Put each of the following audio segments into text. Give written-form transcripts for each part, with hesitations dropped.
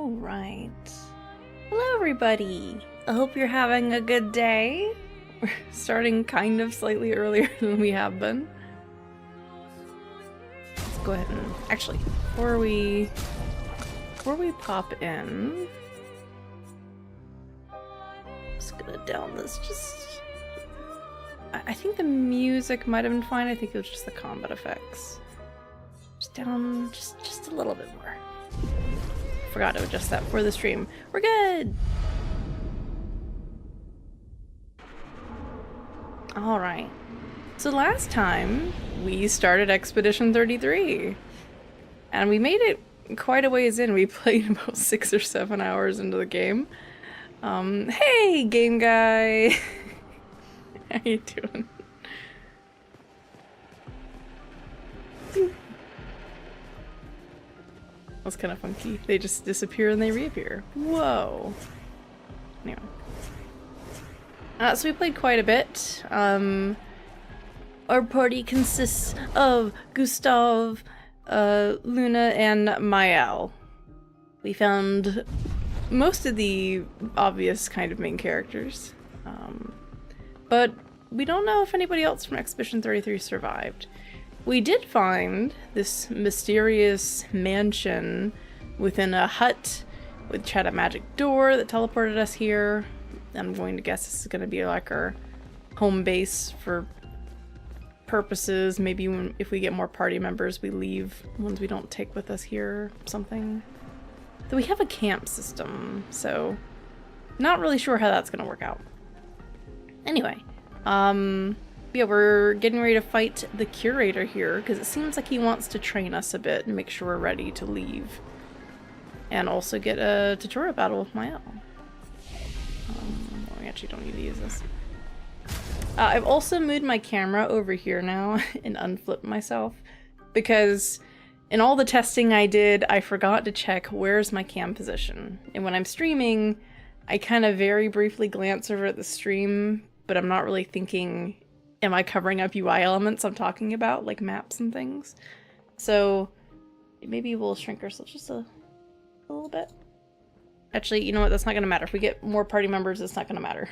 Alright. Hello everybody! I hope you're having a good day. We're starting kind of slightly earlier than we have been. Let's go ahead and... Actually, before we pop in... I'm just gonna down this just... I think the music might have been fine, I think it was just the combat effects. Just down just a little bit more. Forgot to adjust that for the stream. We're good! Alright. So last time, we started Expedition 33. And we made it quite a ways in. We played about 6 or 7 hours into the game. Hey, game guy! How you doing? That's kind of funky. They just disappear and they reappear. Whoa. Anyway. So we played quite a bit. Our party consists of Gustav, Luna, and Mael. We found most of the obvious kind of main characters. But we don't know if anybody else from Expedition 33 survived. We did find this mysterious mansion within a hut which had a magic door that teleported us here. I'm going to guess this is going to be like our home base for purposes. Maybe if we get more party members, we leave ones we don't take with us here or something. Though we have a camp system, so not really sure how that's going to work out. Anyway, yeah, we're getting ready to fight the curator here, because it seems like he wants to train us a bit and make sure we're ready to leave. And also get a tutorial battle with Mael. We actually don't need to use this. I've also moved my camera over here now and unflipped myself, because in all the testing I did, I forgot to check where's my cam position. And when I'm streaming, I kind of very briefly glance over at the stream, but I'm not really thinking... Am I covering up UI elements I'm talking about, like maps and things? So maybe we'll shrink ourselves just a little bit. Actually, you know what? That's not going to matter. If we get more party members, it's not going to matter.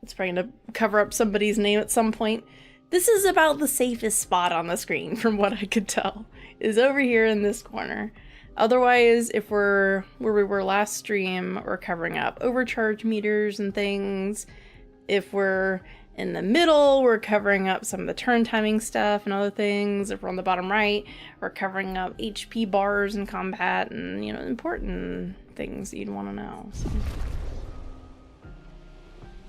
It's probably going to cover up somebody's name at some point. This is about the safest spot on the screen, from what I could tell, is over here in this corner. Otherwise, if we're where we were last stream, we're covering up overcharge meters and things. If we're in the middle, we're covering up some of the turn timing stuff and other things. If we're on the bottom right, we're covering up HP bars in combat and, you know, important things that you'd want to know. So.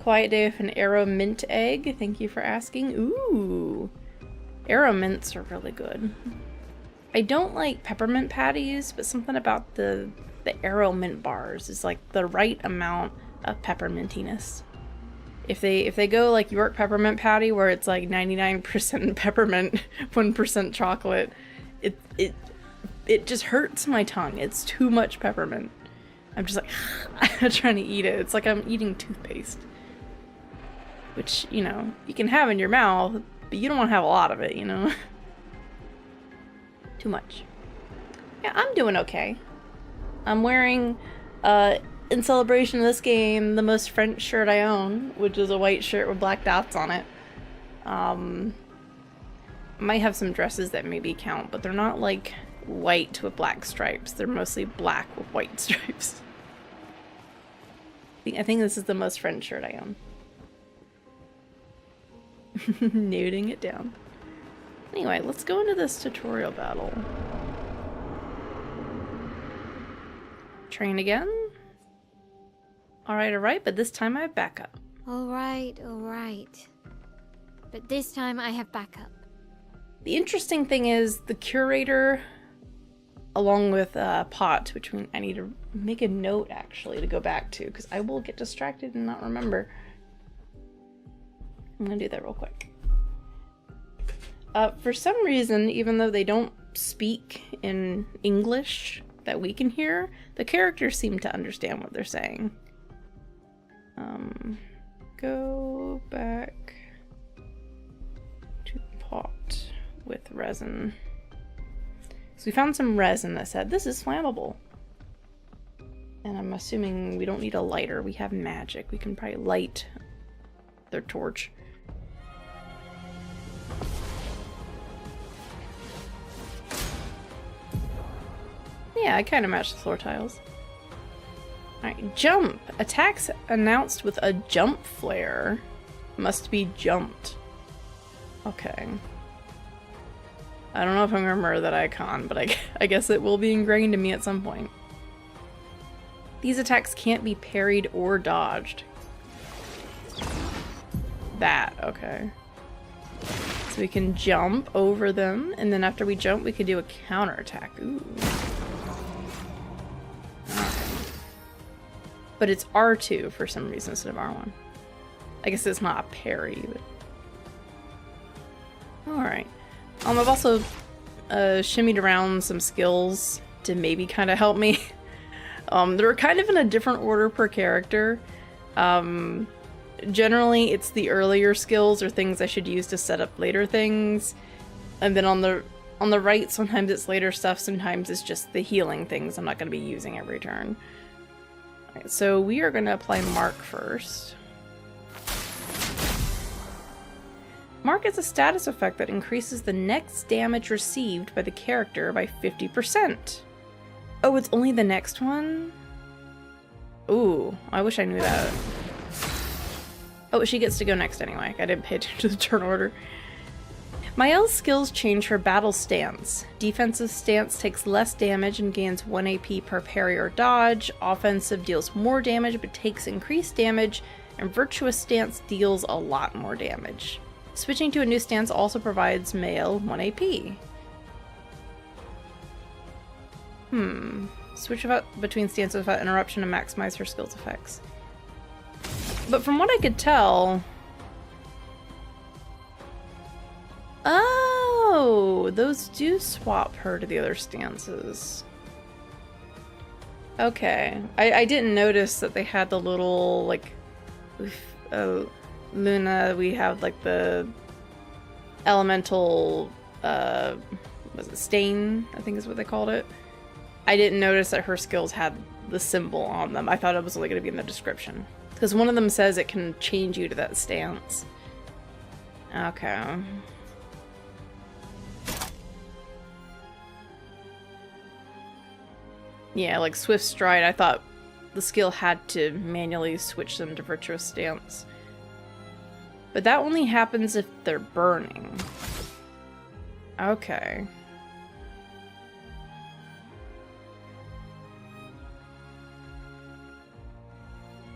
Quiet day with an arrow mint egg. Thank you for asking. Ooh, arrow mints are really good. I don't like peppermint patties, but something about the arrow mint bars is like the right amount of peppermintiness. If they go like York peppermint patty, where it's like 99% peppermint, 1% chocolate, it just hurts my tongue. It's too much peppermint. I'm just like, I'm trying to eat it. It's like I'm eating toothpaste. Which, you know, you can have in your mouth, but you don't want to have a lot of it, you know? Too much. Yeah, I'm doing okay. I'm wearing, in celebration of this game, the most French shirt I own, which is a white shirt with black dots on it. I might have some dresses that maybe count, but they're not like white with black stripes. They're mostly black with white stripes. I think this is the most French shirt I own. Noting it down. Anyway, let's go into this tutorial battle. Train again. Alright, but this time I have backup. Alright. But this time I have backup. The interesting thing is the curator, along with Pot, which I need to make a note actually to go back to, because I will get distracted and not remember. I'm gonna do that real quick. For some reason, even though they don't speak in English that we can hear, the characters seem to understand what they're saying. Go back to pot with resin. So we found some resin that said this is flammable. And I'm assuming we don't need a lighter. We have magic. We can probably light their torch. Yeah, I kind of match the floor tiles. Alright, jump. Attacks announced with a jump flare must be jumped. Okay. I don't know if I remember that icon, but I guess it will be ingrained in me at some point. These attacks can't be parried or dodged. That, okay. So we can jump over them, and then after we jump, we can do a counterattack. Ooh. But it's R2 for some reason instead of R1. I guess it's not a parry, but... Alright. I've also shimmied around some skills to maybe kind of help me. They're kind of in a different order per character. Generally, it's the earlier skills or things I should use to set up later things. And then on the right, sometimes it's later stuff, sometimes it's just the healing things I'm not going to be using every turn. Alright, so we are going to apply Mark first. Mark is a status effect that increases the next damage received by the character by 50%. Oh, it's only the next one? Ooh, I wish I knew that. Oh, she gets to go next anyway. I didn't pay attention to the turn order. Mael's skills change her battle stance. Defensive stance takes less damage and gains 1 AP per parry or dodge. Offensive deals more damage but takes increased damage. And virtuous stance deals a lot more damage. Switching to a new stance also provides Mael 1 AP. Switch between stances without interruption to maximize her skills effects. But from what I could tell... Oh! Those do swap her to the other stances. Okay. I didn't notice that they had the little, like... Luna, we have, like, the... Elemental... was it Stain? I think is what they called it. I didn't notice that her skills had the symbol on them. I thought it was only going to be in the description. Because one of them says it can change you to that stance. Okay. Yeah, like Swift Stride, I thought the skill had to manually switch them to Virtuous Stance. But that only happens if they're burning. Okay.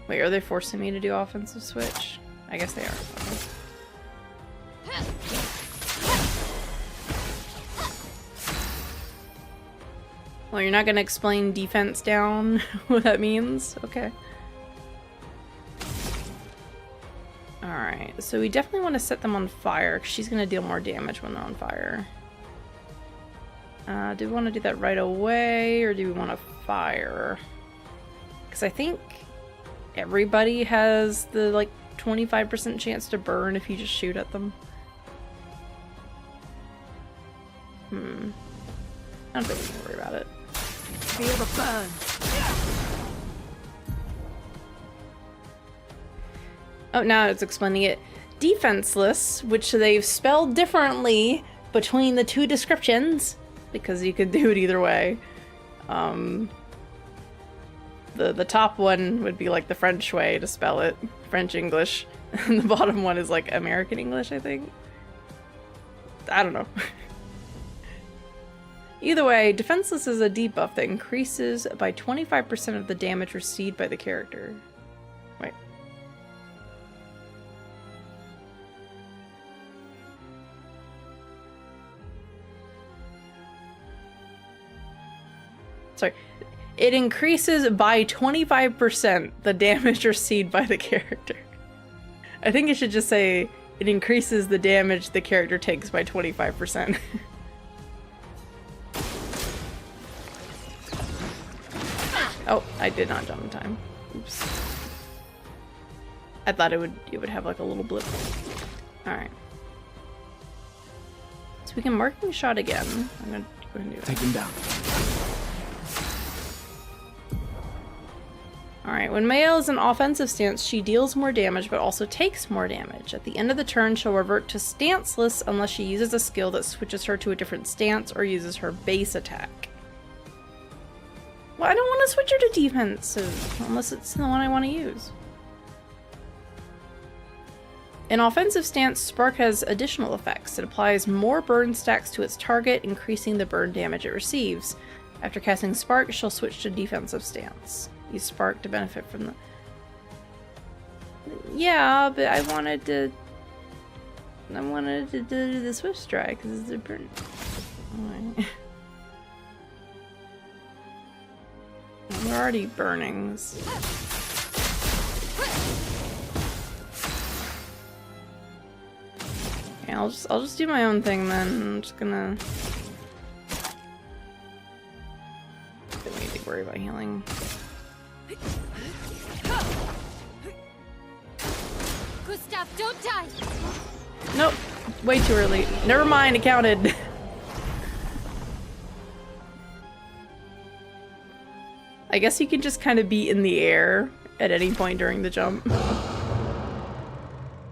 Wait, are they forcing me to do offensive switch? I guess they are. Okay. Well, you're not gonna explain defense down, what that means? Okay. Alright, so we definitely want to set them on fire, because she's gonna deal more damage when they're on fire. Do we want to do that right away, or do we want to fire? Because I think everybody has the, like, 25% chance to burn if you just shoot at them. I don't think we can worry about it. Feel the burn. Oh, now it's explaining it. Defenseless, which they've spelled differently between the two descriptions, because you could do it either way. The top one would be like the French way to spell it, French English, and the bottom one is like American English, I think. I don't know. Either way, defenseless is a debuff that increases by 25% of the damage received by the character. Wait. Sorry. It increases by 25% the damage received by the character. I think it should just say it increases the damage the character takes by 25%. Oh, I did not jump in time. Oops. I thought it would have like a little blip. Alright. So we can marking shot again. I'm gonna Take him down. Alright, when Mael is in offensive stance, she deals more damage but also takes more damage. At the end of the turn, she'll revert to stanceless unless she uses a skill that switches her to a different stance or uses her base attack. Well, I don't want to switch her to defensive unless it's the one I want to use. In offensive stance, Spark has additional effects. It applies more burn stacks to its target, increasing the burn damage it receives. After casting Spark, she'll switch to defensive stance. Use Spark to benefit from the... Yeah, but I wanted to do the Swift Strike, because it's a burn... Alright. We're already burning. Yeah, I'll just do my own thing then. I'm just gonna... Don't need to worry about healing. Gustav, don't die! Nope. Way too early. Never mind, it counted. I guess you can just kind of be in the air at any point during the jump.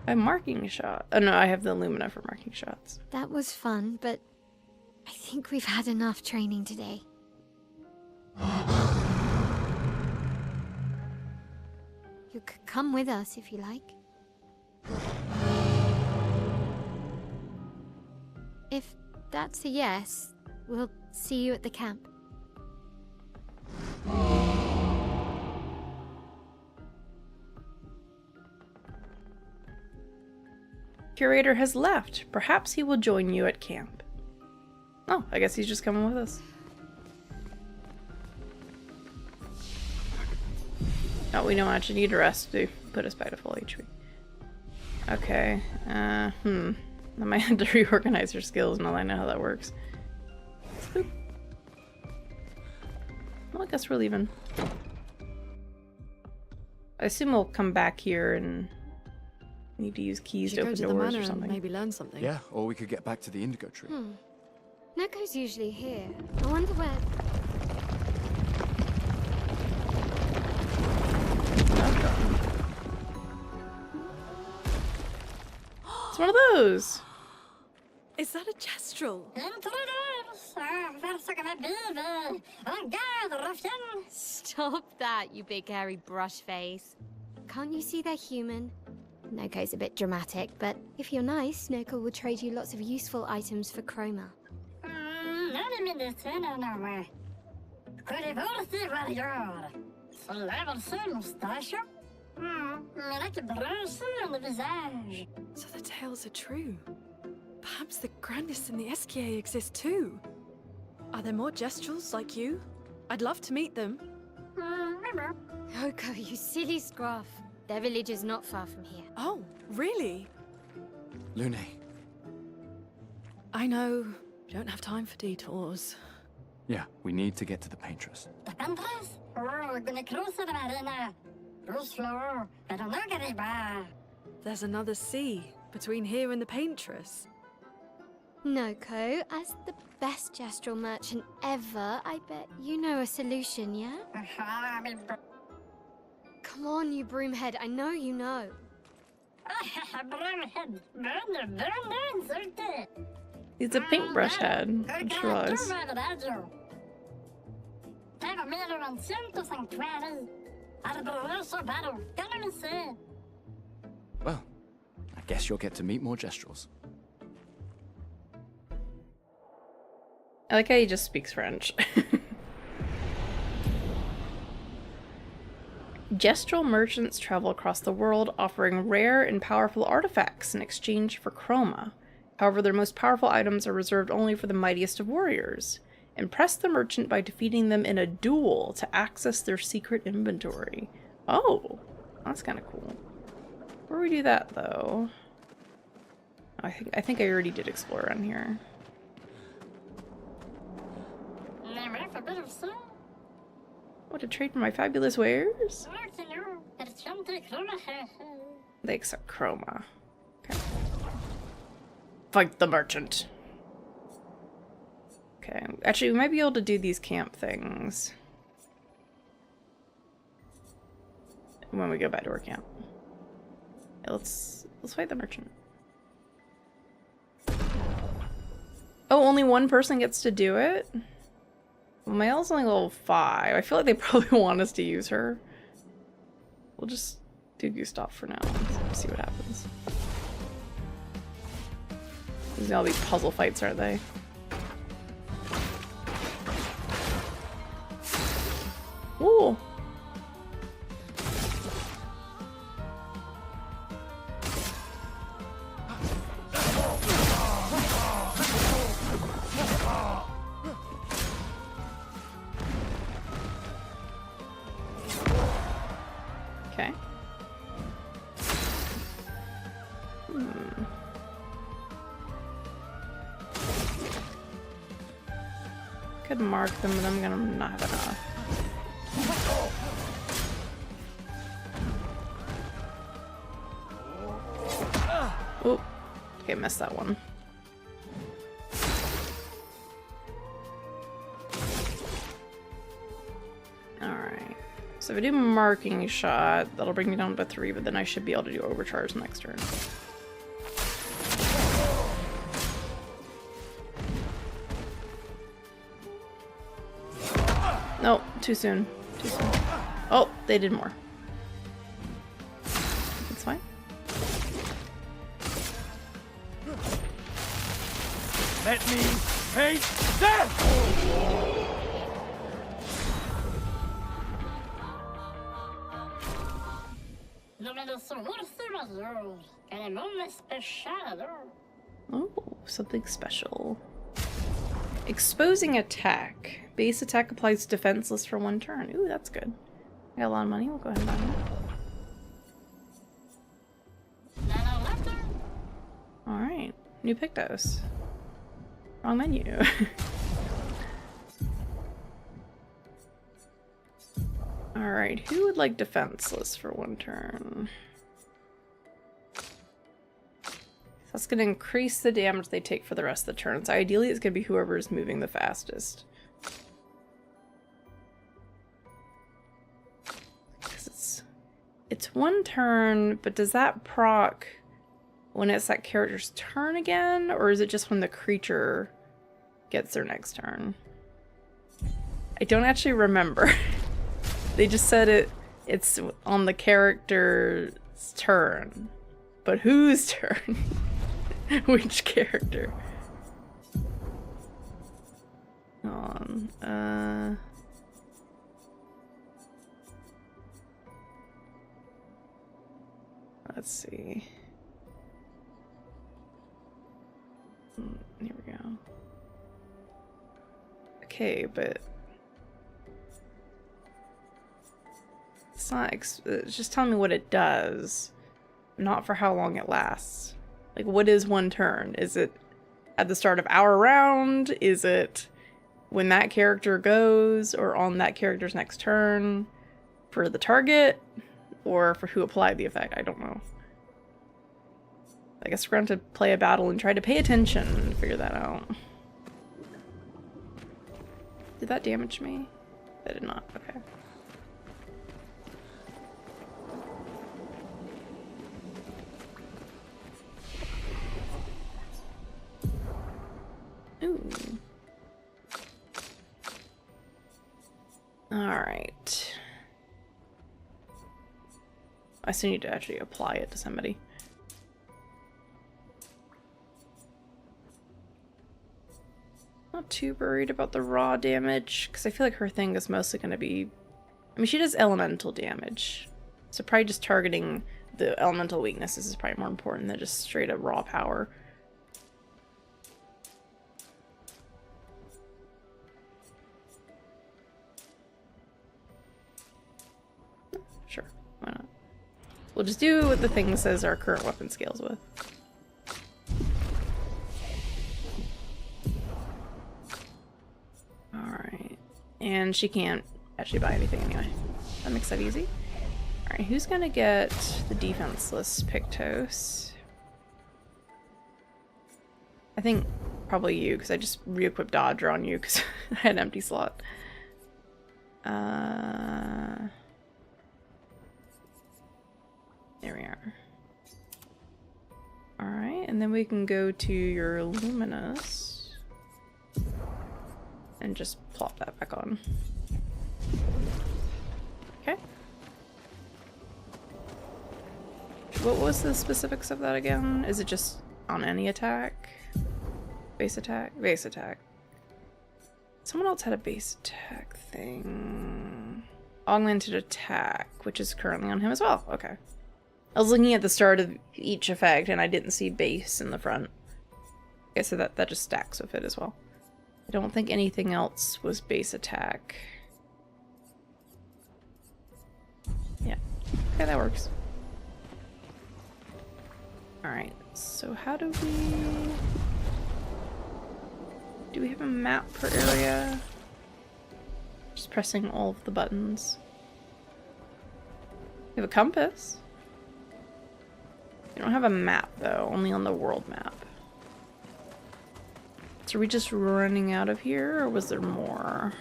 A marking shot. Oh no, I have the Illumina for marking shots. That was fun, but I think we've had enough training today. You could come with us if you like. If that's a yes, we'll see you at the camp. Curator has left. Perhaps he will join you at camp. Oh, I guess he's just coming with us. Oh, we don't actually need a rest to put us back to full HP. Okay, I might have to reorganize your skills now that I know how that works. Spoop. Well, I guess we're leaving. I assume we'll come back here and need to use keys to open doors or something. Maybe learn something. Yeah, or we could get back to the Indigo Tree. Neko's usually here. I wonder where... It's one of those! Is that a Gestrel? Stop that, you big hairy brush face. Can't you see they're human? Neko's a bit dramatic, but if you're nice, Neko will trade you lots of useful items for Chroma. So the tales are true. Perhaps the grandest in the SKA exist too. Are there more Gestrels like you? I'd love to meet them. Neko, you silly scruff. Their village is not far from here. Oh, really? Lune. I know. Don't have time for detours. Yeah, we need to get to the Paintress. There's another sea between here and the Paintress. Neko, as the best Gestrel merchant ever, I bet you know a solution, yeah? Come on, you broomhead, I know you know. He's a paintbrush head. I just realized. Well, I guess you'll get to meet more Gestrels. I like how he just speaks French. Gestrel merchants travel across the world offering rare and powerful artifacts in exchange for chroma. However, their most powerful items are reserved only for the mightiest of warriors. Impress the merchant by defeating them in a duel to access their secret inventory. Oh, that's kind of cool. Where do we do that, though? I think I already did explore around here. What, to trade for my fabulous wares? They accept chroma. Okay. Fight the merchant. Okay, actually we might be able to do these camp things when we go back to our camp. Yeah, let's fight the merchant. Oh, only one person gets to do it? Well, Mael's only level 5. I feel like they probably want us to use her. We'll just do Gustav for now. Let's see what happens. These are all be puzzle fights, aren't they? Ooh. Okay. Could mark them, but I'm gonna not have enough. Oh, okay, missed that one. Alright. So if I do marking shot, that'll bring me down to 3, but then I should be able to do overcharge next turn. No, too soon. Too soon. Oh, they did more. That's fine. Let me face death! Oh, something special. Exposing attack. Base attack applies defenseless for 1 turn. Ooh, that's good. I got a lot of money. We'll go ahead and buy one. Alright. New Pictos. Wrong menu. Alright, who would like defenseless for 1 turn? That's going to increase the damage they take for the rest of the turns. Ideally, it's going to be whoever is moving the fastest. Because it's 1 turn, but does that proc when it's that character's turn again? Or is it just when the creature gets their next turn? I don't actually remember. They just said it's on the character's turn. But whose turn? Which character? Hold on. Let's see. Here we go. Okay, but it's not. It's just telling me what it does, not for how long it lasts. Like, what is 1 turn? Is it at the start of our round? Is it when that character goes, or on that character's next turn for the target, or for who applied the effect? I don't know. I guess we're going to play a battle and try to pay attention and figure that out. Did that damage me? That did not. Okay. Ooh. Alright. I still need to actually apply it to somebody. Not too worried about the raw damage, because I feel like her thing is mostly going to be... I mean, she does elemental damage. So probably just targeting the elemental weaknesses is probably more important than just straight up raw power. Sure, why not? We'll just do what the thing says our current weapon scales with. Alright. And she can't actually buy anything anyway. That makes that easy. Alright, who's gonna get the defenseless Pictos? I think Probably you, because I just re-equipped Dodger on you because I had an empty slot. There we are. Alright, and then we can go to your Luminous and just plop that back on. Okay. What was the specifics of that again? Is it just on any attack? Base attack? Base attack. Someone else had a base attack thing. Augmented attack, which is currently on him as well. Okay. I was looking at the start of each effect and I didn't see base in the front. Okay, so that just stacks with it as well. I don't think anything else was base attack. Yeah. Okay, that works. Alright, so how do we... Do we have a map per area? Just pressing all of the buttons. We have a compass. We don't have a map though, only on the world map. So are we just running out of here, or was there more?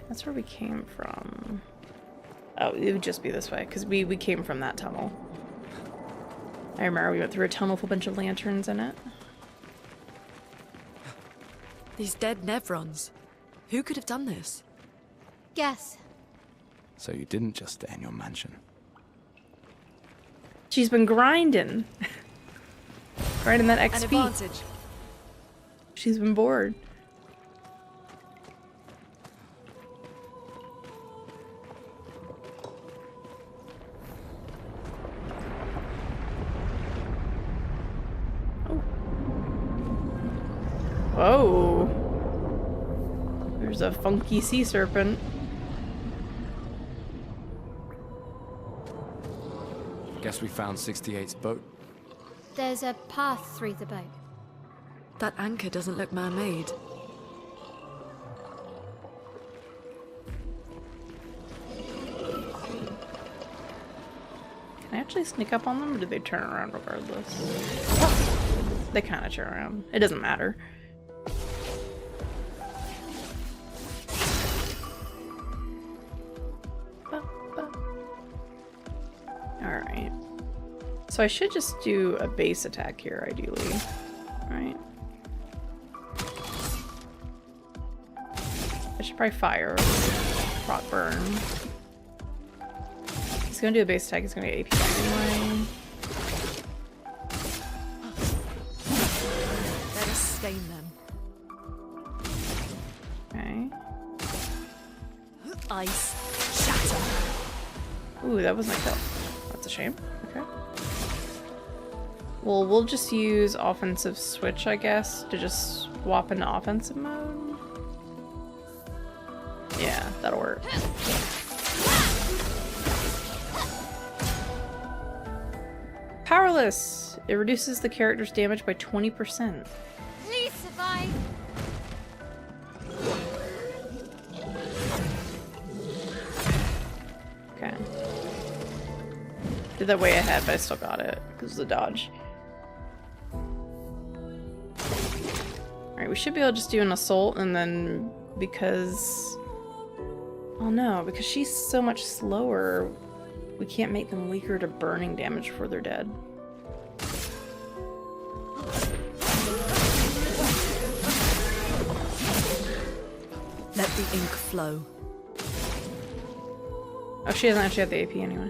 That's where we came from. Oh, it would just be this way, because we came from that tunnel. I remember we went through a tunnel with a bunch of lanterns in it. These dead Nevrons. Who could have done this? Guess. So you didn't just stay in your mansion. She's been grinding. Grinding that An XP. advantage. She's been bored. Whoa. There's a funky sea serpent. Guess we found 68's boat. There's a path through the boat. That anchor doesn't look man-made. Can I actually sneak up on them, or do they turn around regardless? They kind of turn around. It doesn't matter. Alright. So I should just do a base attack here, ideally. Right? I should probably fire. Rot burn. He's gonna do a base attack, he's gonna get AP back anyway. Let us stain them. Okay. Ice. Shatter. Ooh, that was my kill. That's a shame. Okay. Well, we'll just use offensive switch, I guess, to just swap into offensive mode. Yeah, that'll work. Powerless! It reduces the character's damage by 20%. Please survive. Okay. Did that way ahead, but I still got it because of the dodge. Alright, we should be able to just do an assault, and then because... Oh no, because she's so much slower, we can't make them weaker to burning damage before they're dead. Let the ink flow. Oh, she doesn't actually have the AP anyway.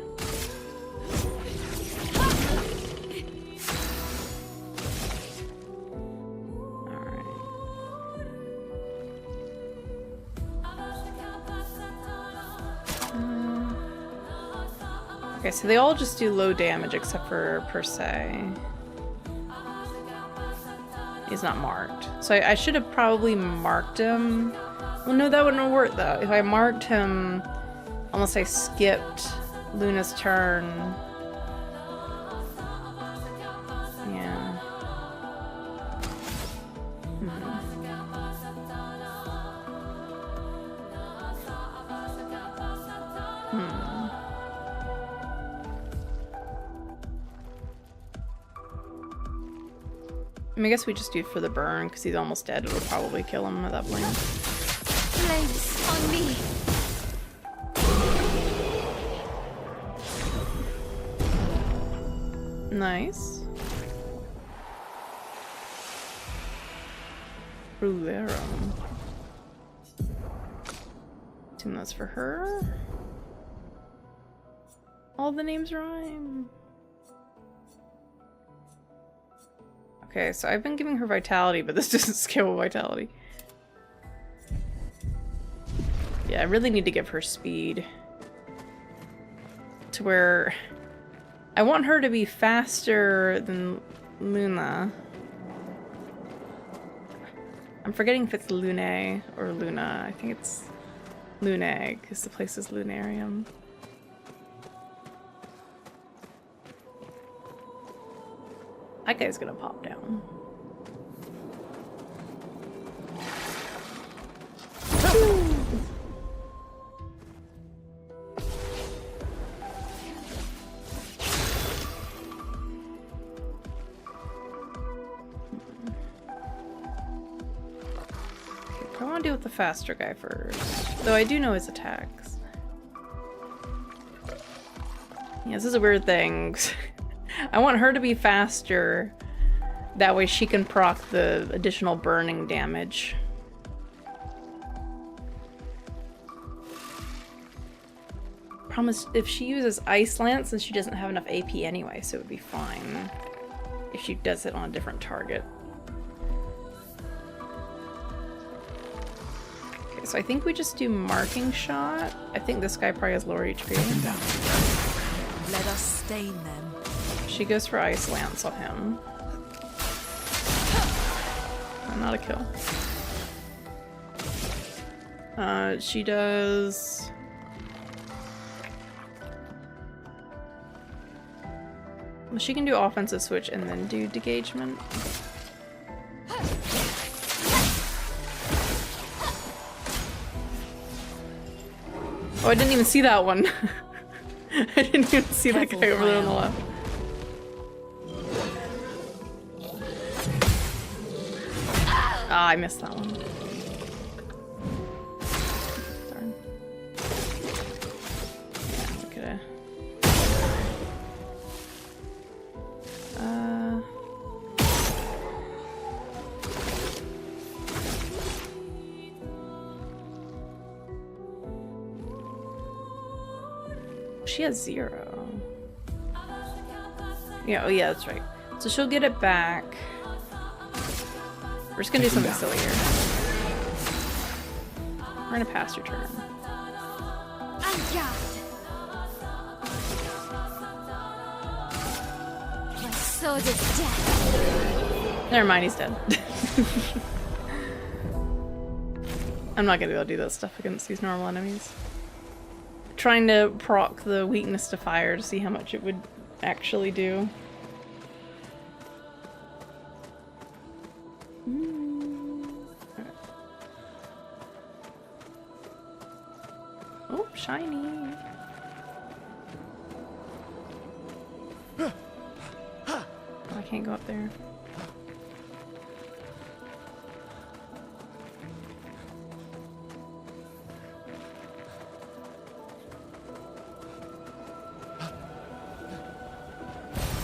Okay, so they all just do low damage except for Per Se. He's not marked. So I should have probably marked him. Well, no, that wouldn't have worked though. If I marked him, unless I skipped Luna's turn. Yeah. Hmm. I mean, I guess we just do it for the burn, because he's almost dead. It'll probably kill him at that point. Flames on me. Nice. Rulero. Assume that's for her. All the names rhyme. Okay, so I've been giving her vitality, but this doesn't scale with vitality. Yeah, I really need to give her speed. To where I want her to be faster than Luna. I'm forgetting if it's Lune or Luna. I think it's Lune, because the place is Lunarium. That guy's gonna pop down. I want to deal with the faster guy first. Though I do know his attacks. Yeah, this is a weird thing. I want her to be faster. That way she can proc the additional burning damage. Problem is, if she uses Ice Lance, then she doesn't have enough AP anyway, so it would be fine if she does it on a different target. Okay, so I think we just do Marking Shot. I think this guy probably has lower HP. Let us stain them. She goes for Ice Lance on him. Not a kill. She does... Well, she can do offensive switch and then do degagement. Oh, I didn't even see that one. I didn't even see that guy over there on the left. Ah, I missed that one. Darn. Yeah, look at it. She has 0. Yeah, oh yeah, that's right. So she'll get it back. We're just gonna do something silly here. We're gonna pass your turn. My sword is dead. Never mind, he's dead. I'm not gonna be able to do that stuff against these normal enemies. Trying to proc the weakness to fire to see how much it would actually do. Oh, shiny. Oh, I can't go up there.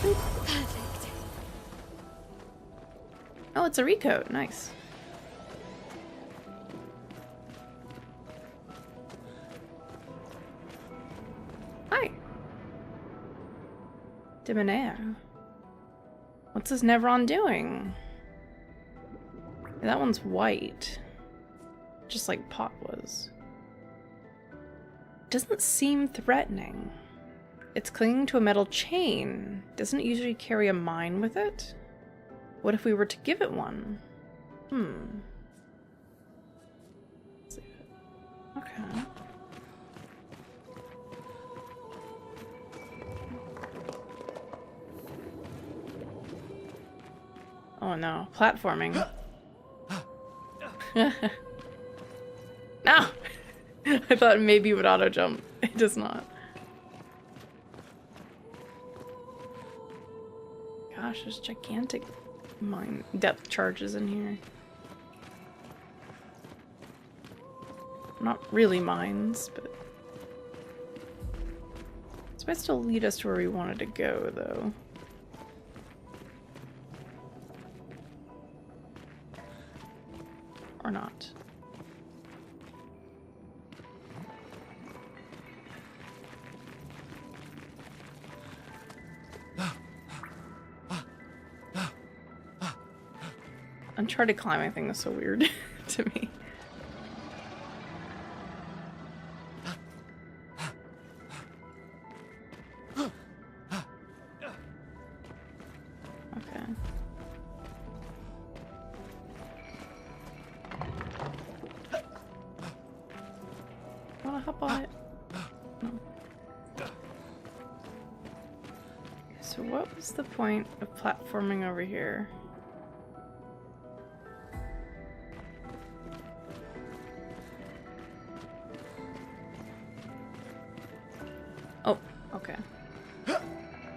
Perfect. Oh, it's a recoat. Nice. Hi. Debonair. What's this Nevron doing? That one's white. Just like Pot was. Doesn't seem threatening. It's clinging to a metal chain. Doesn't it usually carry a mine with it? What if we were to give it one? Okay. Oh no, platforming. No! I thought maybe it would auto jump. It does not. Gosh, there's gigantic mine depth charges in here. Not really mines, but this might still lead us to where we wanted to go, though. Or not. Uncharted climbing thing is so weird to me. Okay. Wanna hop on it? No. So what was the point of platforming over here? Oh, okay.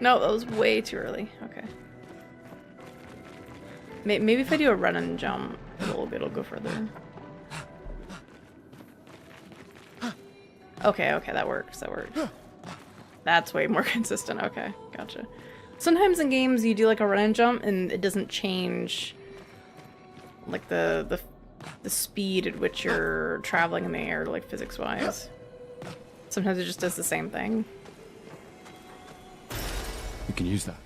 No, that was way too early. Okay. Maybe if I do a run and jump, it'll go further. Okay, okay, that works. That works. That's way more consistent. Okay, gotcha. Sometimes in games you do like a run and jump and it doesn't change like the speed at which you're traveling in the air, like physics-wise. Sometimes it just does the same thing. We can use that.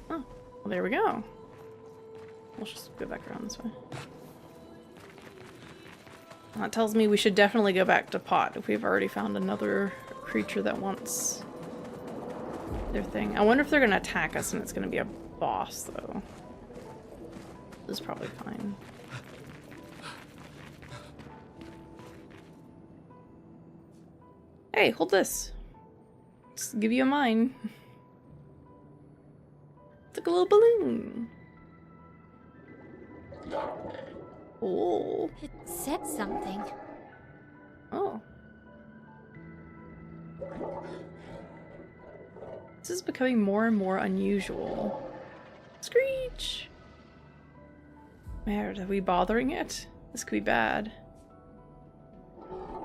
Oh, well there we go. We'll just go back around this way. That tells me we should definitely go back to Pot if we've already found another creature that wants their thing. I wonder if they're gonna attack us and it's gonna be a boss though. This is probably fine. Hey, hold this. Just give you a mine. It's like a little balloon. Oh. It said something. Oh. This is becoming more and more unusual. Screech! Man, are we bothering it? This could be bad.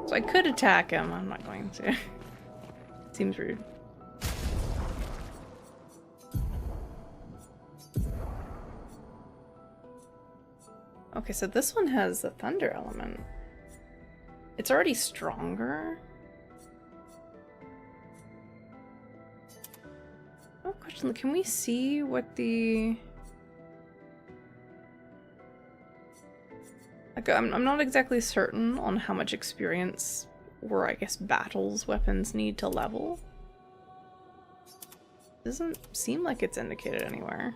So I could attack him. I'm not going to. Seems rude. Okay, so this one has a thunder element. It's already stronger. Oh, question. Can we see what the... Like, I'm not exactly certain on how much experience or, I guess, battles weapons need to level. Doesn't seem like it's indicated anywhere.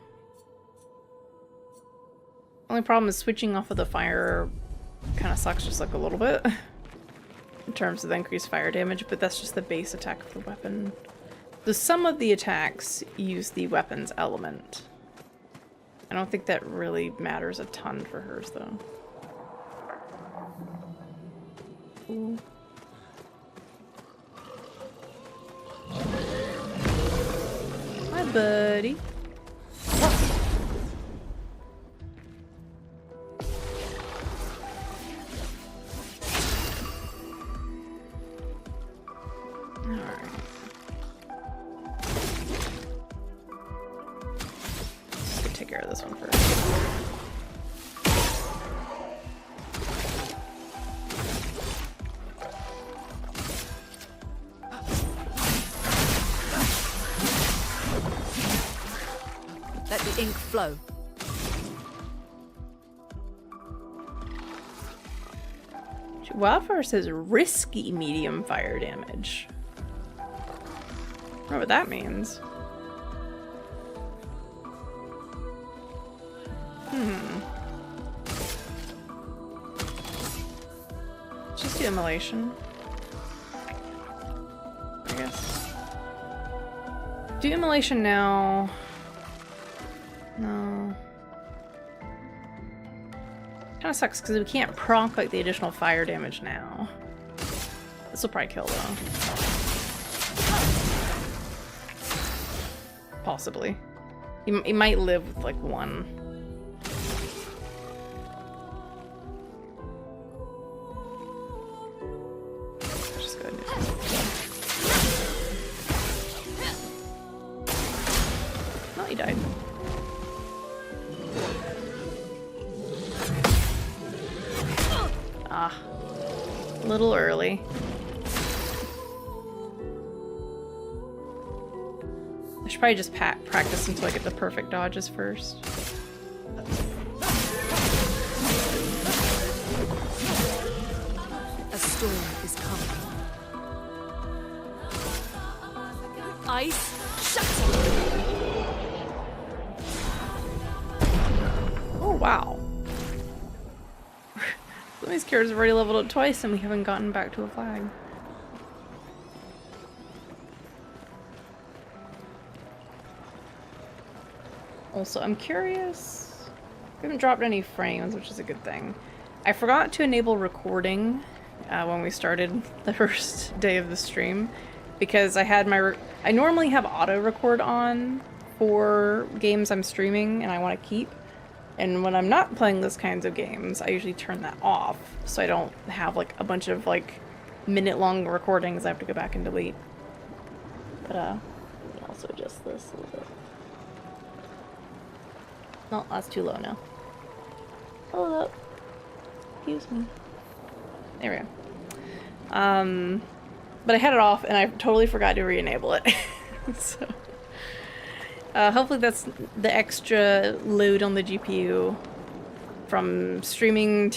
Only problem is switching off of the fire kind of sucks just like a little bit in terms of the increased fire damage, but that's just the base attack of the weapon. So some of the attacks use the weapon's element. I don't think that really matters a ton for hers though. Ooh. Hi, buddy. Take care of this one first. Let the ink flow. Wildfire says risky medium fire damage. I don't know what that means. Just do immolation, I guess. Do immolation now. No. Kind of sucks because we can't proc like the additional fire damage now. This will probably kill though. Possibly. He might live with like one he died. Ah. A little early. I should probably just practice until I get the perfect dodges first. A storm is coming. Ice shatter. Oh, wow. Some of these characters have already leveled up twice and we haven't gotten back to a flag. Also, I'm curious. We haven't dropped any frames, which is a good thing. I forgot to enable recording when we started the first day of the stream because I had my I normally have auto record on for games I'm streaming and I want to keep. And when I'm not playing those kinds of games, I usually turn that off so I don't have like a bunch of like minute-long recordings I have to go back and delete. But let me also adjust this a little bit. No, that's too low now. Hold up. Excuse me. There we go. But I had it off and I totally forgot to re-enable it. So hopefully that's the extra load on the GPU from streaming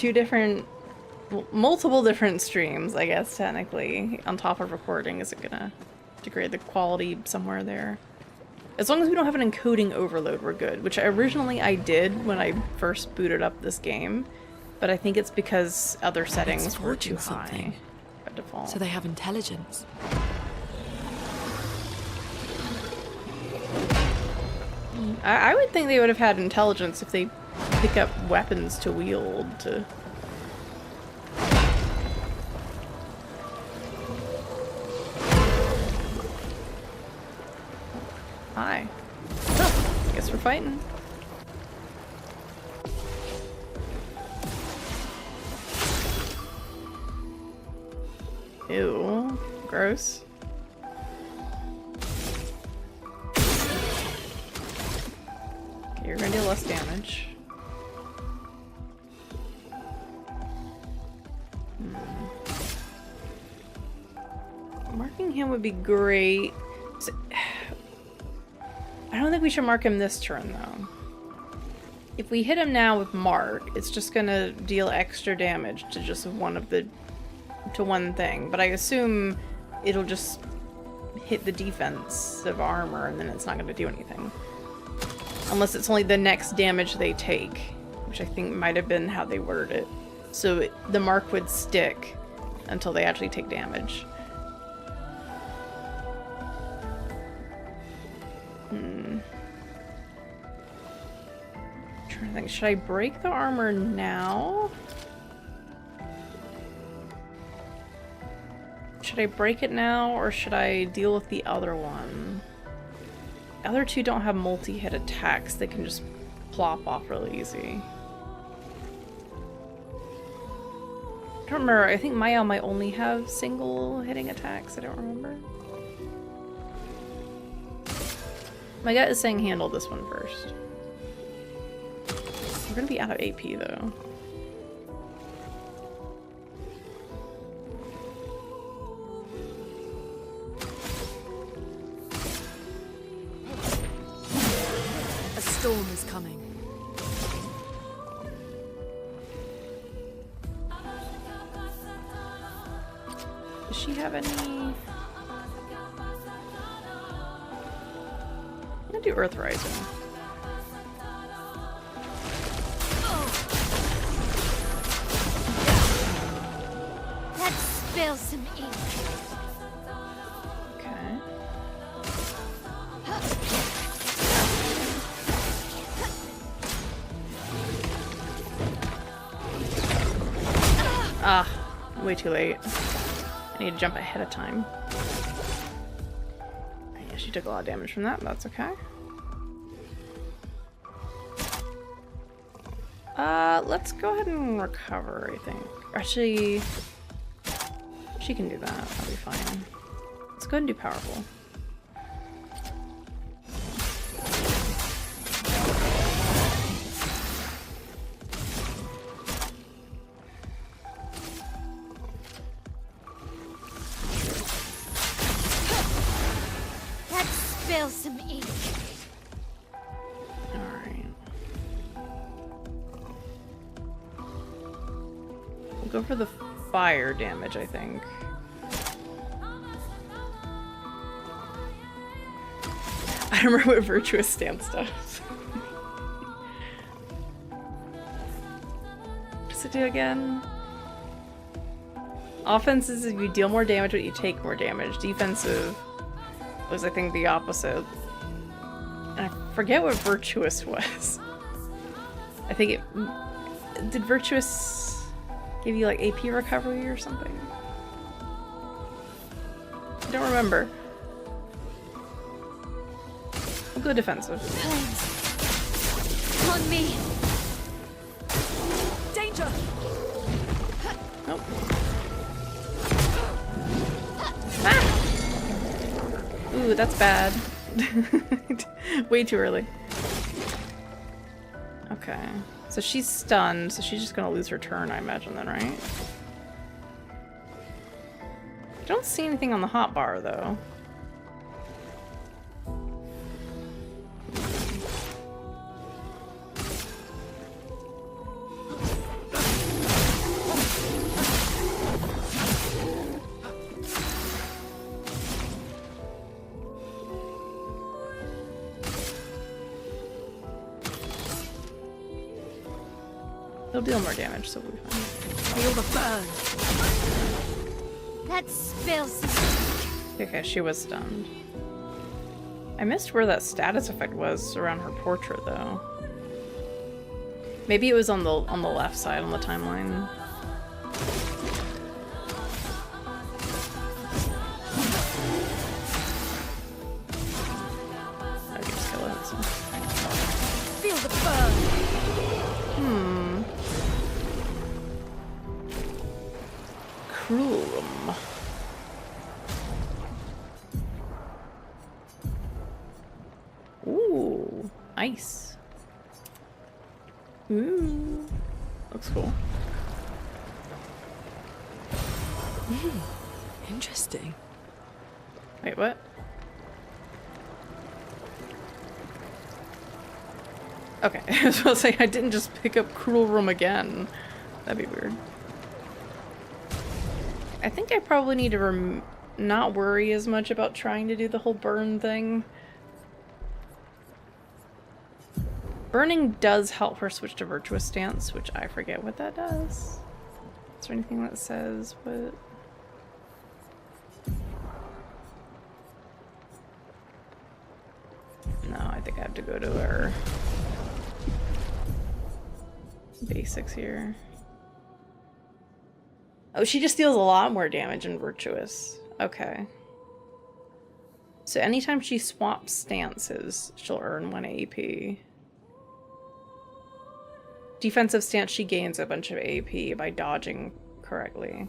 multiple different streams, I guess, technically, on top of recording. Is it gonna degrade the quality somewhere there? As long as we don't have an encoding overload, we're good, which originally I did when I first booted up this game, but I think it's because other settings were too high by default. So they have intelligence. I would think they would have had intelligence if they pick up weapons to wield to... Hi. Oh, guess we're fighting. Ew. Gross. Okay, you're gonna deal less damage. Marking him would be great. I don't think we should mark him this turn, though. If we hit him now with mark, it's just gonna deal extra damage to just one thing. But I assume it'll just hit the defensive armor and then it's not gonna do anything. Unless it's only the next damage they take, which I think might have been how they worded it. So the mark would stick until they actually take damage. Trying to think, should I break the armor now? Should I break it now, or should I deal with the other one? The other two don't have multi-hit attacks, they can just plop off really easy. I don't remember, I think Maya might only have single hitting attacks, I don't remember. My gut is saying handle this one first. We're gonna be out of AP though. A storm is coming. Does she have any? I'm gonna do Earth Rising. Let's spill some ink. Okay. Ah, way too late. I need to jump ahead of time. Yeah, she took a lot of damage from that, but that's okay. Let's go ahead and recover, I think. Actually, she can do that. That'll be fine. Let's go ahead and do powerful. spill some ink. Alright. We'll go for the fire damage, I think. I don't remember what virtuous stance does. What does it do again? Offense is if you deal more damage, but you take more damage. Defensive was, I think, the opposite. And I forget what virtuous was. I think it... Did virtuous give you, like, AP recovery or something? I don't remember. We'll go defensive. Flames. On me. Danger! Nope. Ah! Ooh, that's bad. Way too early. Okay. So she's stunned, so she's just gonna lose her turn, I imagine, then, right? I don't see anything on the hotbar, though. It'll deal more damage, so we'll be fine. Feel the burn. Let's spill some. Okay, she was stunned. I missed where that status effect was around her portrait, though. Maybe it was on the left side on the timeline. I can just kill it. So. Feel the burn. Cruel room. Ooh, ice. Ooh, looks cool. Interesting. Wait, what? Okay, I was supposed to say I didn't just pick up Cruel Room again. That'd be weird. I think I probably need to not worry as much about trying to do the whole burn thing. Burning does help her switch to Virtuous Stance, which I forget what that does. Is there anything that says what? No, I think I have to go to our basics here. Oh, she just deals a lot more damage in Virtuous. Okay. So anytime she swaps stances, she'll earn 1 AP. Defensive stance, she gains a bunch of AP by dodging correctly.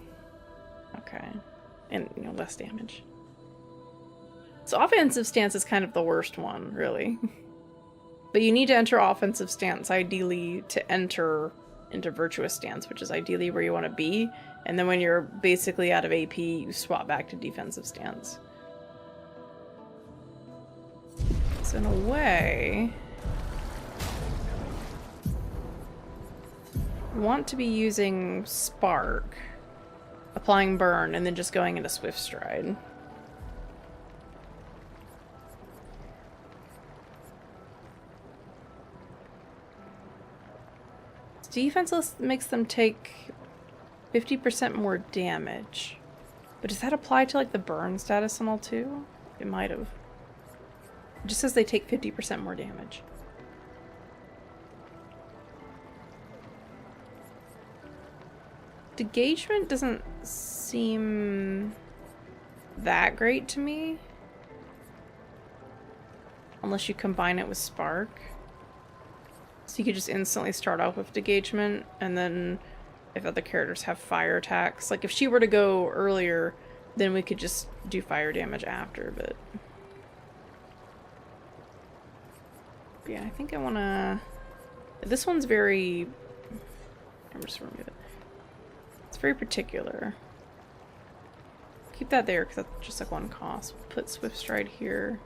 Okay. And, you know, less damage. So offensive stance is kind of the worst one, really. But you need to enter offensive stance, ideally, to enter into Virtuous Stance, which is ideally where you want to be. And then when you're basically out of AP, you swap back to defensive stance. So in a way, you want to be using Spark, applying Burn, and then just going into Swift Stride. Defenseless makes them take 50% more damage. But does that apply to, like, the burn status and all, too? It might have. It just says they take 50% more damage. Degagement doesn't seem that great to me. Unless you combine it with Spark. So you could just instantly start off with Degagement, and then if other characters have fire attacks, like if she were to go earlier, then we could just do fire damage after, but yeah, I think I want to... This one's very... I'm just remove it. It's very particular. Keep that there, because that's just like one cost. Put Swift Stride here.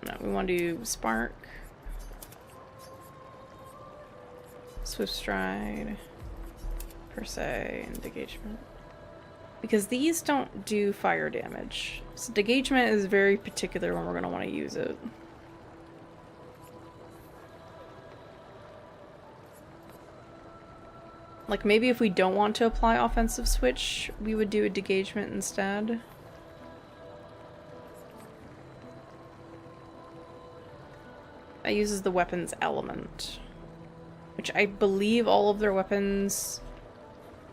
No, we want to do Spark. Swift Stride. Per se, and Degagement. Because these don't do fire damage. So Degagement is very particular when we're going to want to use it. Like, maybe if we don't want to apply offensive switch, we would do a Degagement instead. That uses the weapon's element. Which I believe all of their weapons,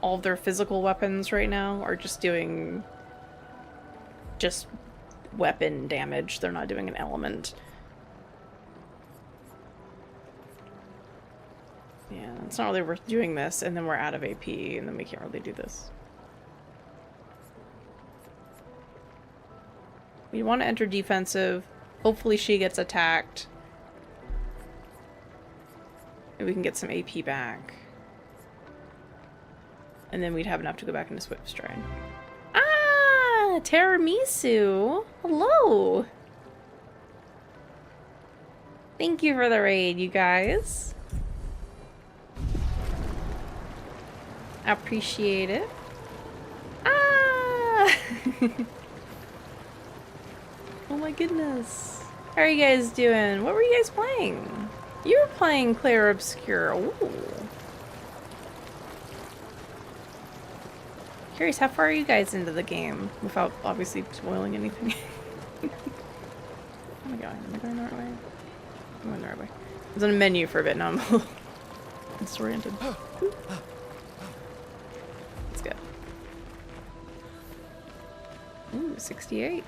all of their physical weapons right now are just doing just weapon damage. They're not doing an element. Yeah, it's not really worth doing this, and then we're out of AP, and then we can't really do this. We want to enter defensive. Hopefully she gets attacked. And we can get some AP back. And then we'd have enough to go back into Swift Stride. Ah! Tiramisu! Hello! Thank you for the raid, you guys. I appreciate it. Ah! Oh my goodness. How are you guys doing? What were you guys playing? You were playing Clair Obscur. Ooh. Curious, how far are you guys into the game? Without obviously spoiling anything. Oh my god, am I going the right way? I'm going the right way. I was on a menu for a bit, now I'm a little disoriented. Let's go. Ooh, 68.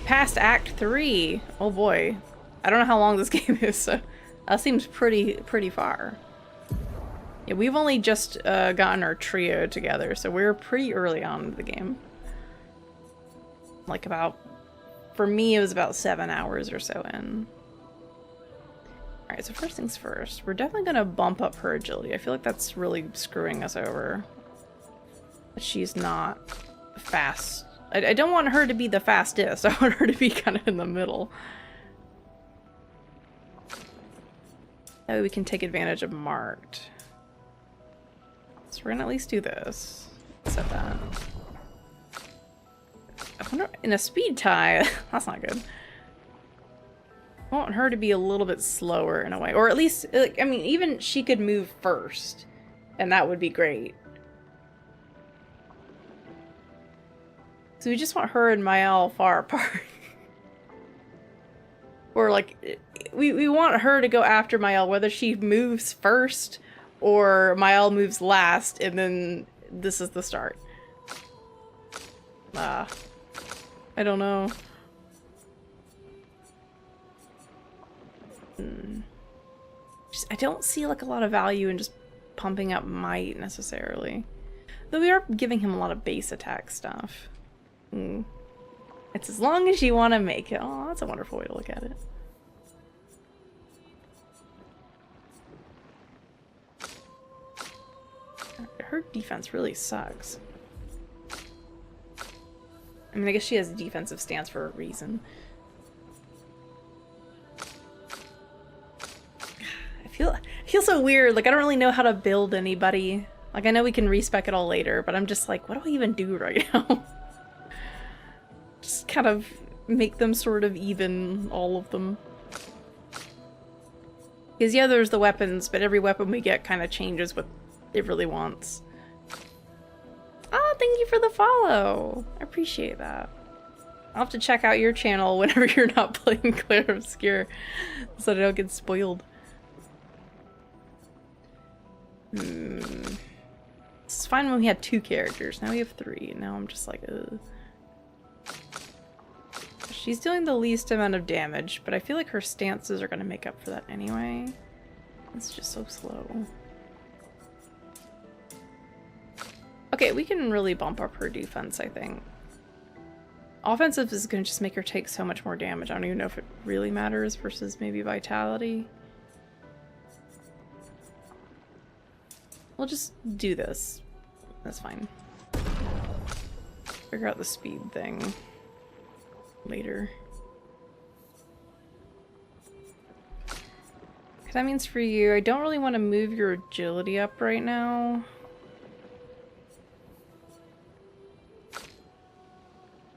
Past Act 3. Oh boy. I don't know how long this game is, so that seems pretty far. Yeah, we've only just gotten our trio together, so we're pretty early on in the game. Like about, for me it was about 7 hours or so in. Alright, so first things first, we're definitely gonna bump up her agility. I feel like that's really screwing us over. But she's not fast. I don't want her to be the fastest, I want her to be kind of in the middle. That way we can take advantage of marked. So we're gonna at least do this. Set that. I wonder, in a speed tie, that's not good. I want her to be a little bit slower in a way. Or at least, like, I mean, even she could move first. And that would be great. So we just want her and Mael far apart. Or like, we want her to go after Mael, whether she moves first or Mael moves last, and then this is the start. I don't know. I don't see like a lot of value in just pumping up might necessarily. Though we are giving him a lot of base attack stuff. It's as long as you want to make it. Oh, that's a wonderful way to look at it. Her defense really sucks. I mean, I guess she has a defensive stance for a reason. I feel so weird. Like, I don't really know how to build anybody. Like, I know we can respec it all later, but I'm just like, what do I even do right now? Just kind of make them sort of even, all of them. Because yeah, there's the weapons, but every weapon we get kind of changes what it really wants. Oh, thank you for the follow. I appreciate that. I'll have to check out your channel whenever you're not playing Clair Obscur so that I don't get spoiled. It's fine when we had 2 characters. Now we have 3. Now I'm just like, ugh. She's doing the least amount of damage, but I feel like her stances are going to make up for that anyway. It's just so slow. Okay, we can really bump up her defense, I think. Offensive is going to just make her take so much more damage. I don't even know if it really matters versus maybe vitality. We'll just do this. That's fine. Figure out the speed thing later. Okay, that means for you, I don't really want to move your agility up right now.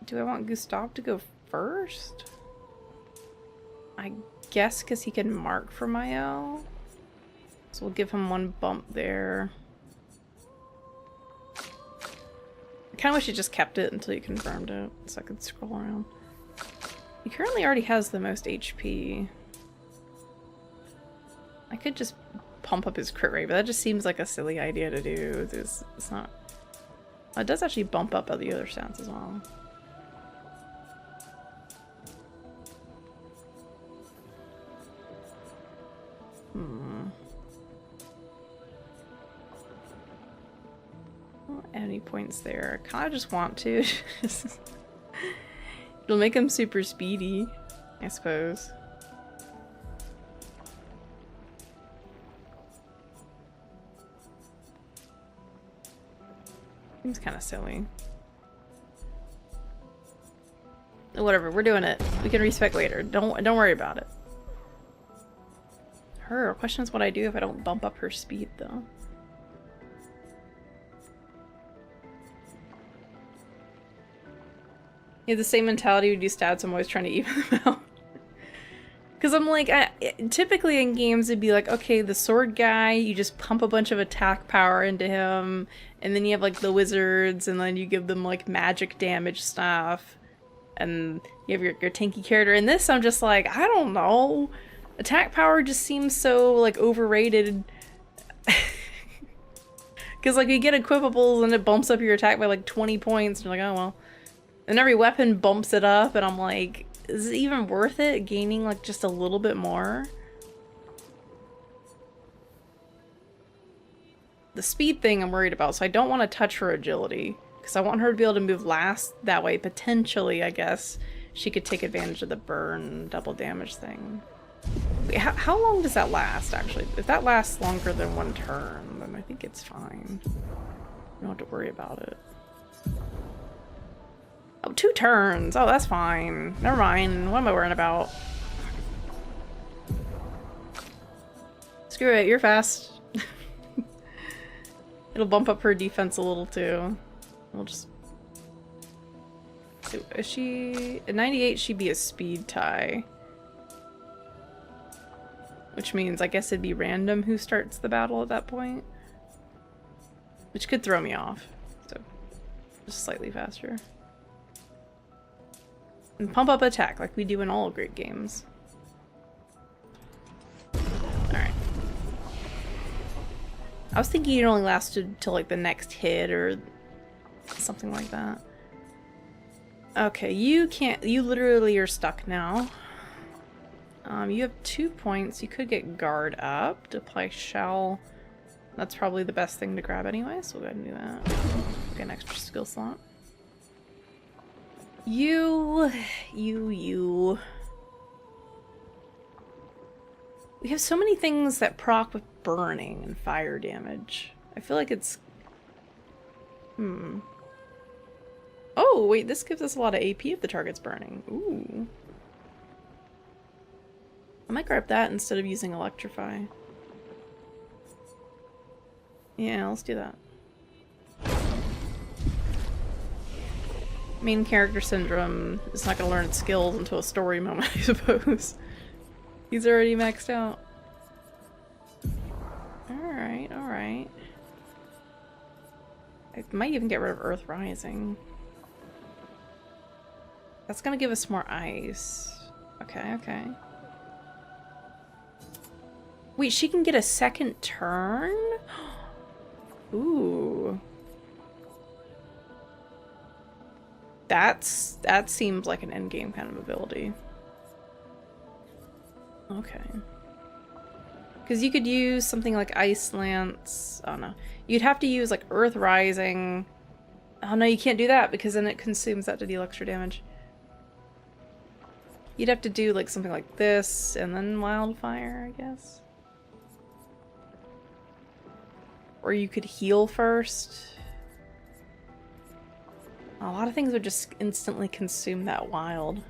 Do I want Gustav to go first? I guess because he can mark for my L. So we'll give him one bump there. I kind of wish you just kept it until you confirmed it, so I could scroll around. He currently already has the most HP. I could just pump up his crit rate, but that just seems like a silly idea to do. It's not... It does actually bump up the other stats as well. I don't add any points there. I kind of just want to. It'll make him super speedy, I suppose. Seems kind of silly. Whatever, we're doing it. We can respec later. Don't worry about it. Her question is what I do if I don't bump up her speed, though. You have the same mentality when you do stats. I'm always trying to even them out. Because I'm like, typically in games it'd be like, okay, the sword guy, you just pump a bunch of attack power into him, and then you have like the wizards, and then you give them like magic damage stuff, and you have your tanky character. In this, I'm just like, I don't know. Attack power just seems so like overrated. Because like you get equipables and it bumps up your attack by like 20 points, and you're like, oh well. And every weapon bumps it up, and I'm like, is it even worth it gaining like just a little bit more? The speed thing I'm worried about, so I don't want to touch her agility because I want her to be able to move last. That way, potentially, I guess, she could take advantage of the burn double damage thing. Wait, how long does that last, actually? If that lasts longer than one turn, then I think it's fine. You don't have to worry about it. Oh, 2 turns! Oh, that's fine. Never mind. What am I worrying about? Screw it, you're fast. It'll bump up her defense a little, too. We'll just... So, is she... At 98, she'd be a speed tie. Which means, I guess it'd be random who starts the battle at that point. Which could throw me off. So, just slightly faster. And pump up attack like we do in all great games. Alright. I was thinking it only lasted till like the next hit or something like that. Okay, you can't- you literally are stuck now. You have 2 points. You could get guard up to apply shell. That's probably the best thing to grab anyway, so we'll go ahead and do that. Get an extra skill slot. You. We have so many things that proc with burning and fire damage. I feel like it's... Oh, wait, this gives us a lot of AP if the target's burning. Ooh. I might grab that instead of using Electrify. Yeah, let's do that. Main character syndrome is not going to learn its skills until a story moment, I suppose. He's already maxed out. Alright, alright. I might even get rid of Earth Rising. That's going to give us more ice. Okay, okay. Wait, she can get a second turn? Ooh. That seems like an endgame kind of ability. Okay. Because you could use something like Ice Lance. Oh no. You'd have to use like Earth Rising. Oh no, you can't do that because then it consumes that to deal extra damage. You'd have to do like something like this and then Wildfire, I guess. Or you could heal first. A lot of things would just instantly consume that wild.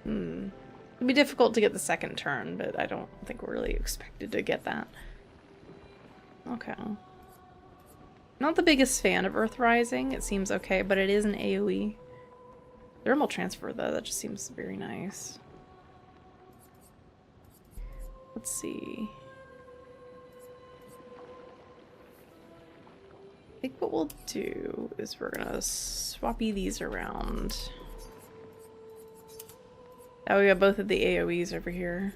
It'd be difficult to get the second turn, but I don't think we're really expected to get that. Okay. Not the biggest fan of Earth Rising. It seems okay, but it is an AoE. Thermal transfer, though, that just seems very nice. Let's see. I think what we'll do is we're gonna swappy these around. Oh, we got both of the AoEs over here.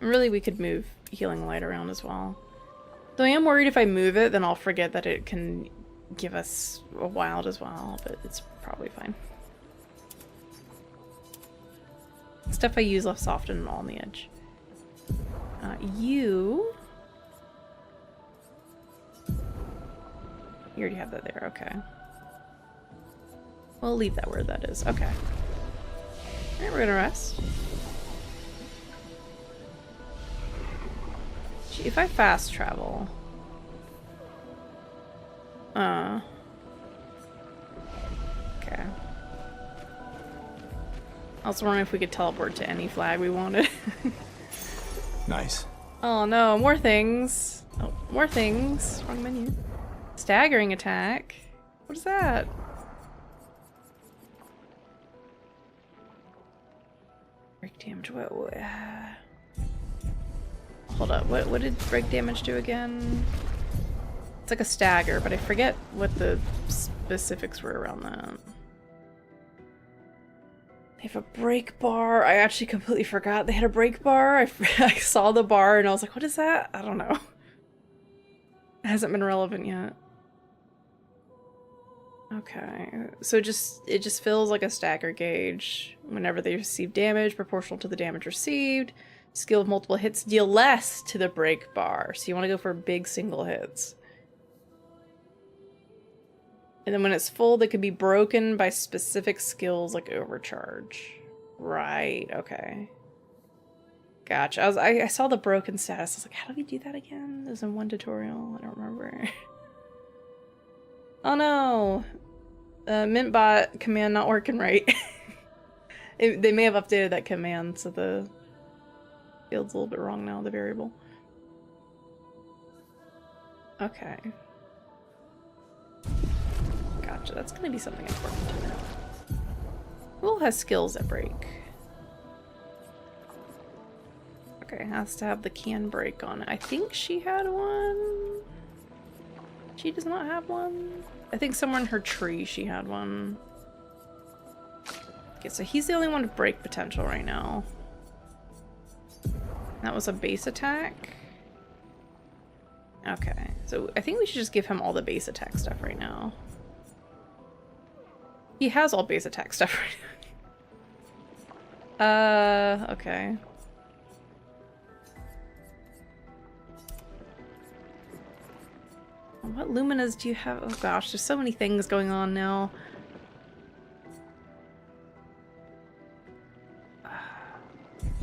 And really, we could move Healing Light around as well. Though I am worried if I move it, then I'll forget that it can give us a wild as well, but it's probably fine. Stuff I use less often on the edge. You already have that there, okay. We'll leave that where that is, okay. Alright, we're gonna rest. Gee, if I fast travel... Okay. I was wondering if we could teleport to any flag we wanted. Nice. Oh no, more things. Oh, more things. Wrong menu. Staggering attack. What is that? Break damage. What hold up. What did break damage do again? It's like a stagger, but I forget what the specifics were around that. They have a break bar. I actually completely forgot they had a break bar. I saw the bar and I was like, what is that? I don't know. It hasn't been relevant yet. Okay, so it just feels like a stagger gauge. Whenever they receive damage proportional to the damage received, skill of multiple hits deal less to the break bar. So you want to go for big single hits. And then when it's full, they can be broken by specific skills like overcharge. Right, okay. Gotcha. I saw the broken status. I was like, how do we do that again? There's in one tutorial. I don't remember. Oh no! Mintbot command not working right. They may have updated that command, so the field's a little bit wrong now, the variable. Okay. Gotcha, that's gonna be something important to know. Who has skills that break? Okay, has to have the can break on it. I think she had one. She does not have one. I think somewhere in her tree she had one. Okay, so he's the only one with break potential right now. That was a base attack. Okay, so I think we should just give him all the base attack stuff right now. He has all base attack stuff right now. Okay. What luminas do you have? Oh gosh, there's so many things going on now.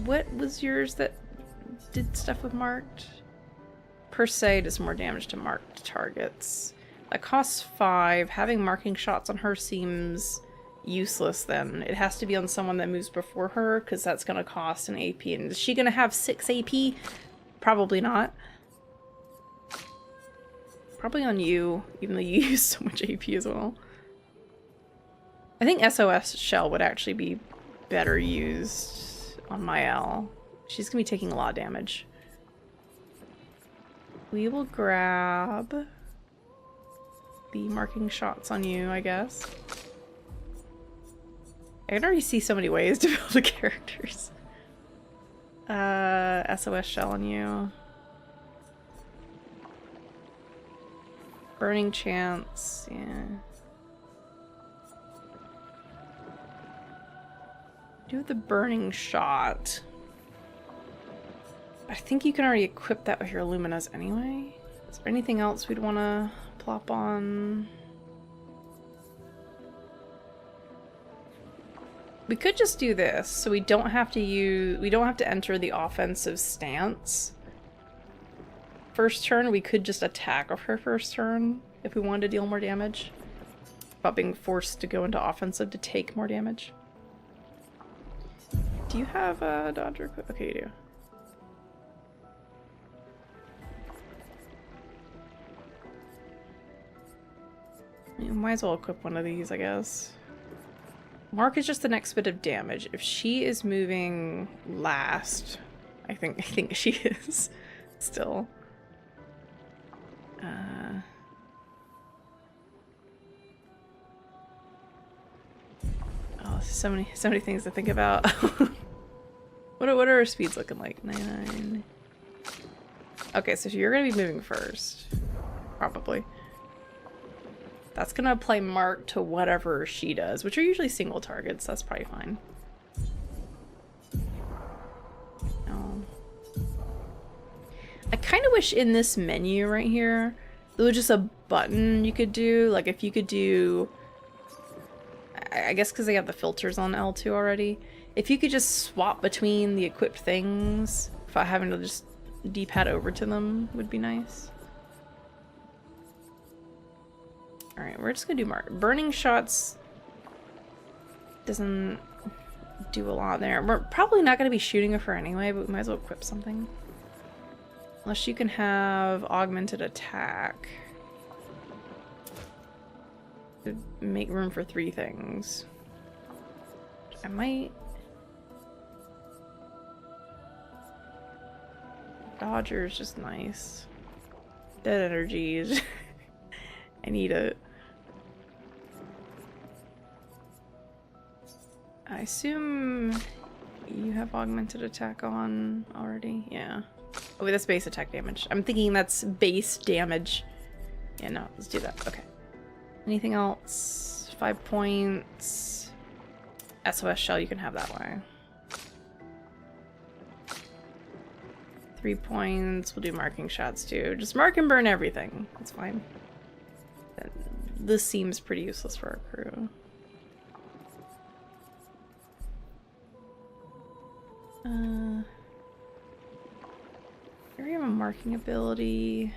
What was yours that did stuff with marked? Per se does more damage to marked targets. That costs 5. Having marking shots on her seems useless then. It has to be on someone that moves before her, because that's going to cost an AP. And is she going to have 6 AP? Probably not. Probably on you, even though you use so much AP as well. I think SOS Shell would actually be better used on Mael. She's gonna be taking a lot of damage. We will grab the marking shots on you, I guess. I can already see so many ways to build the characters. SOS Shell on you. Burning chance, yeah. Do the burning shot. I think you can already equip that with your Luminas anyway. Is there anything else we'd want to plop on? We could just do this, so we don't have to enter the offensive stance. First turn, we could just attack off her first turn if we wanted to deal more damage. About being forced to go into offensive to take more damage. Do you have a dodger? Okay, you do. You might as well equip one of these, I guess. Mark is just the next bit of damage. If she is moving last, I think she is still. Oh, so many things to think about. What are our speeds looking like? 99. Okay, so you're gonna be moving first, probably. That's gonna apply mark to whatever she does, which are usually single targets. That's probably fine. Oh. I kind of wish in this menu right here there was just a button you could do. Like if you could do, I guess because they have the filters on L2 already. If you could just swap between the equipped things without having to just D-pad over to them would be nice. Alright, we're just gonna do mark. Burning shots doesn't do a lot there. We're probably not gonna be shooting at her anyway, but we might as well equip something. Unless you can have augmented attack. To make room for 3 things. I might... Dodger is just nice. Dead energies. I need it. I assume you have augmented attack on already? Yeah. Oh wait, that's base attack damage. I'm thinking that's base damage. Yeah, no, let's do that. Okay. Anything else? 5 points. SOS shell, you can have that way. 3 points. We'll do marking shots too. Just mark and burn everything. That's fine. This seems pretty useless for our crew. We have a marking ability.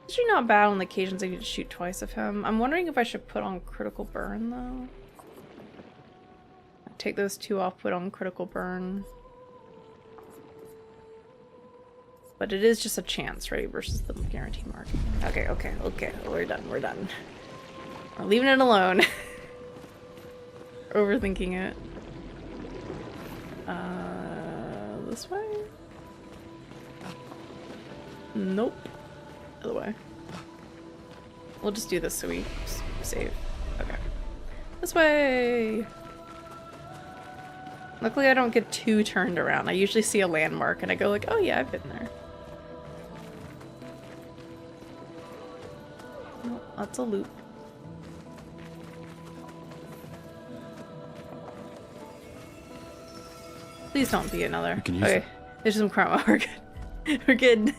It's actually not bad on the occasions I get to shoot twice of him. I'm wondering if I should put on critical burn though. Take those 2 off, put on critical burn. But it is just a chance, right? Versus the guaranteed marking. Okay. We're done. We're leaving it alone. Overthinking it. This way? Nope. Other way. We'll just do this so we save. Okay. This way! Luckily I don't get too turned around. I usually see a landmark and I go like, oh yeah, I've been there. Oh, that's a loop. Please don't be another. You can use okay, it. there's some crime. We're good. We're good.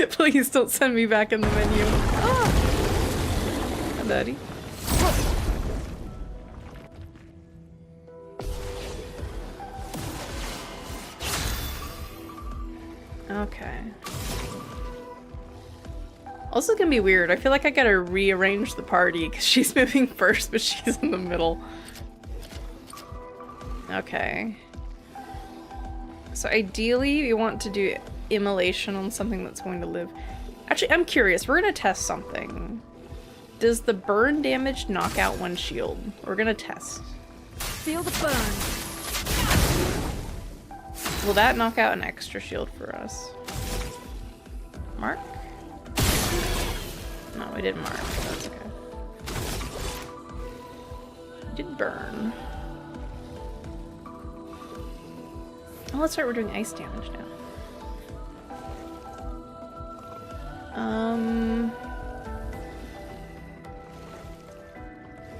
Please don't send me back in the menu. Ah! Daddy. Okay. Also gonna be weird. I feel like I gotta rearrange the party because she's moving first, but she's in the middle. Okay. So ideally, we want to do immolation on something that's going to live. Actually, I'm curious. We're gonna test something. Does the burn damage knock out one shield? We're gonna test. Feel the burn. Will that knock out an extra shield for us? Mark? No, we didn't mark. That's okay. We did burn. Oh, let's start. We're doing ice damage now.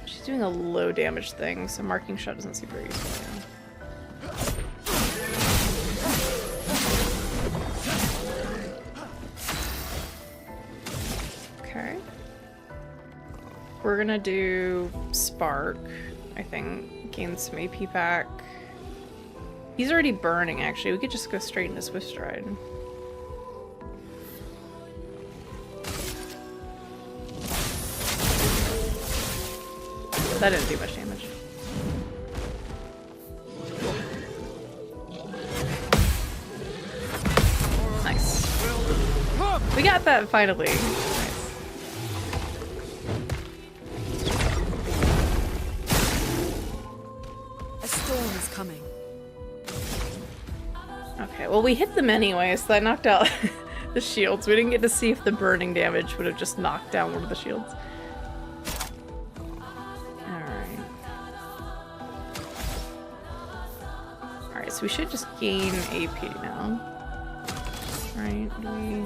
She's doing a low damage thing, so marking shot doesn't seem very useful. Okay. We're gonna do Spark, I think. Gain some AP back. He's already burning, actually. We could just go straight into Swift Stride. That didn't do much damage. We got that finally. Nice. A storm is coming. Okay, well we hit them anyway, so that knocked out the shields. We didn't get to see if the burning damage would have just knocked down one of the shields. Alright. Alright, so we should just gain AP now. Right, do we...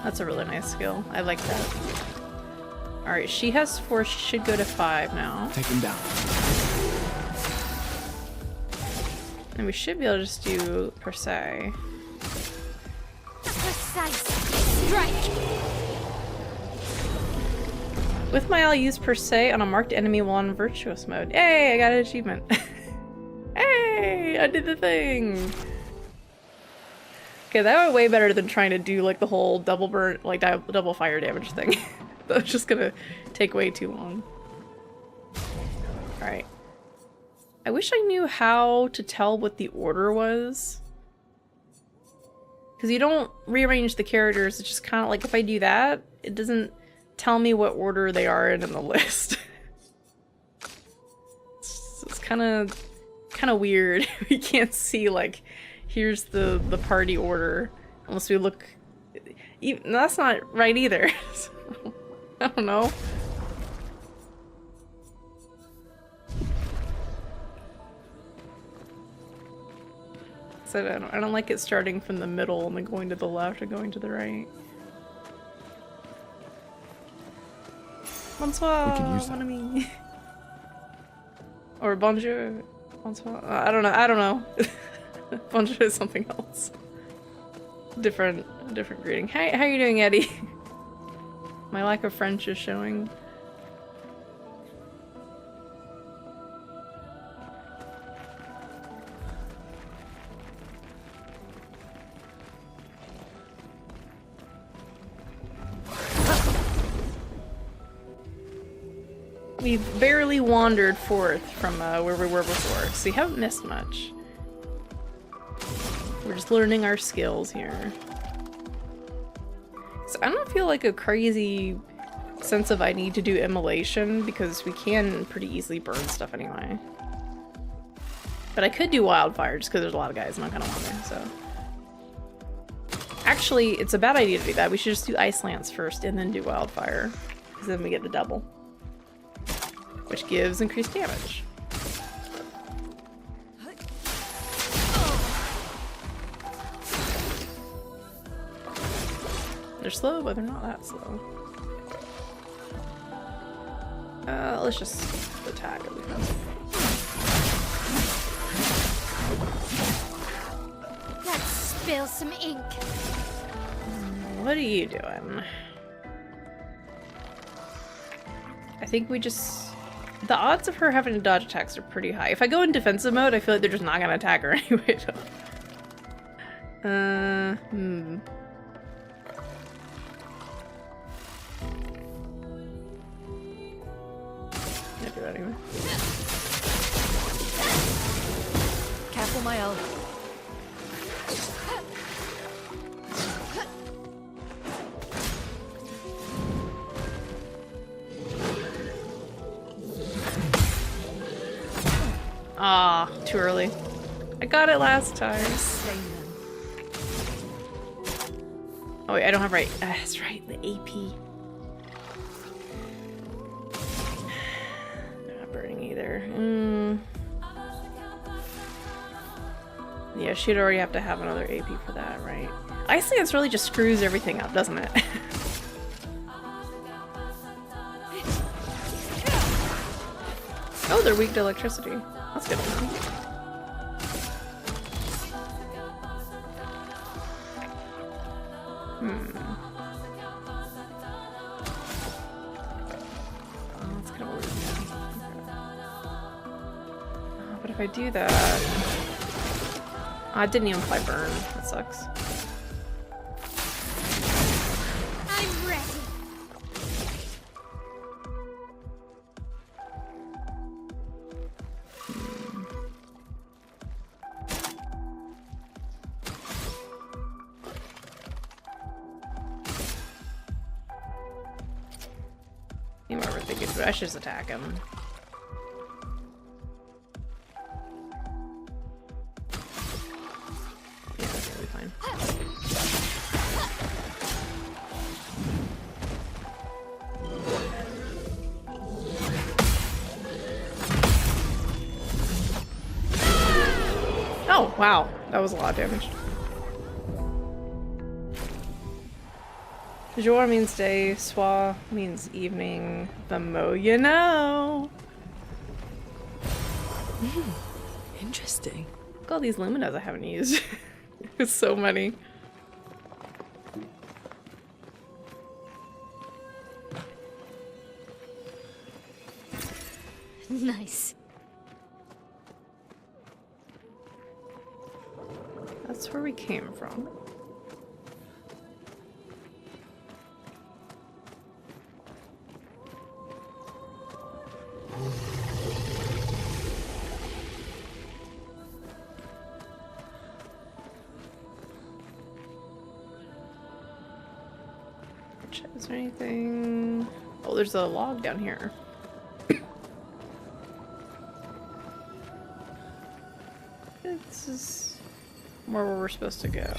That's a really nice skill. I like that. Alright, she has 4, she should go to 5 now. Take him down. And we should be able to just do per se. Precise strike. With my I'll use per se on a marked enemy while in virtuous mode. Hey, I got an achievement. Hey, I did the thing. Okay, that was way better than trying to do like the whole double burn, like double fire damage thing. That was just gonna take way too long. Alright. I wish I knew how to tell what the order was. Because you don't rearrange the characters, it's just kind of like if I do that, it doesn't tell me what order they are in the list. It's kind of weird. We can't see like, here's the party order unless we look. Even, that's not right either. So, I don't know. So I don't like it starting from the middle and then going to the left and going to the right. Bonsoir, We can use that. mon ami. Or bonjour. Bonsoir. I don't know. Bonjour is something else. Different greeting. Hey, how you doing, Eddie? My lack of French is showing. We've barely wandered forth from where we were before, so we haven't missed much. We're just learning our skills here. So I don't feel like a crazy sense of I need to do immolation because we can pretty easily burn stuff anyway. But I could do wildfire just because there's a lot of guys I'm not gonna want there, so. Actually, it's a bad idea to do that. We should just do Ice Lance first and then do wildfire. Because then we get the double. Which gives increased damage. They're slow, but they're not that slow. Let's just attack at least. Let's spill some ink. What are you doing? I think we just... The odds of her having to dodge attacks are pretty high. If I go in defensive mode, I feel like they're just not gonna attack her anyway, though. Yeah, do that anyway. Careful, my elf. Ah, too early. I got it last time. Oh wait, I don't have right. That's right, the AP. They're not burning either. Yeah, she'd already have to have another AP for that, right? Ice Lance really just screws everything up, doesn't it? Oh, they're weak to electricity. That's good to know. Oh, that's kind of weird. Oh, but if I do that... I didn't even apply burn. That sucks. I'm ready. figured, but I should just attack him. Yeah, that's gonna be fine. Oh, wow. That was a lot of damage. Jour means day, soir means evening. The more you know. Interesting. Look at all these luminas I haven't used. There's so many. Nice. That's where we came from. Is there anything? Oh, there's a log down here. This is where we're supposed to go.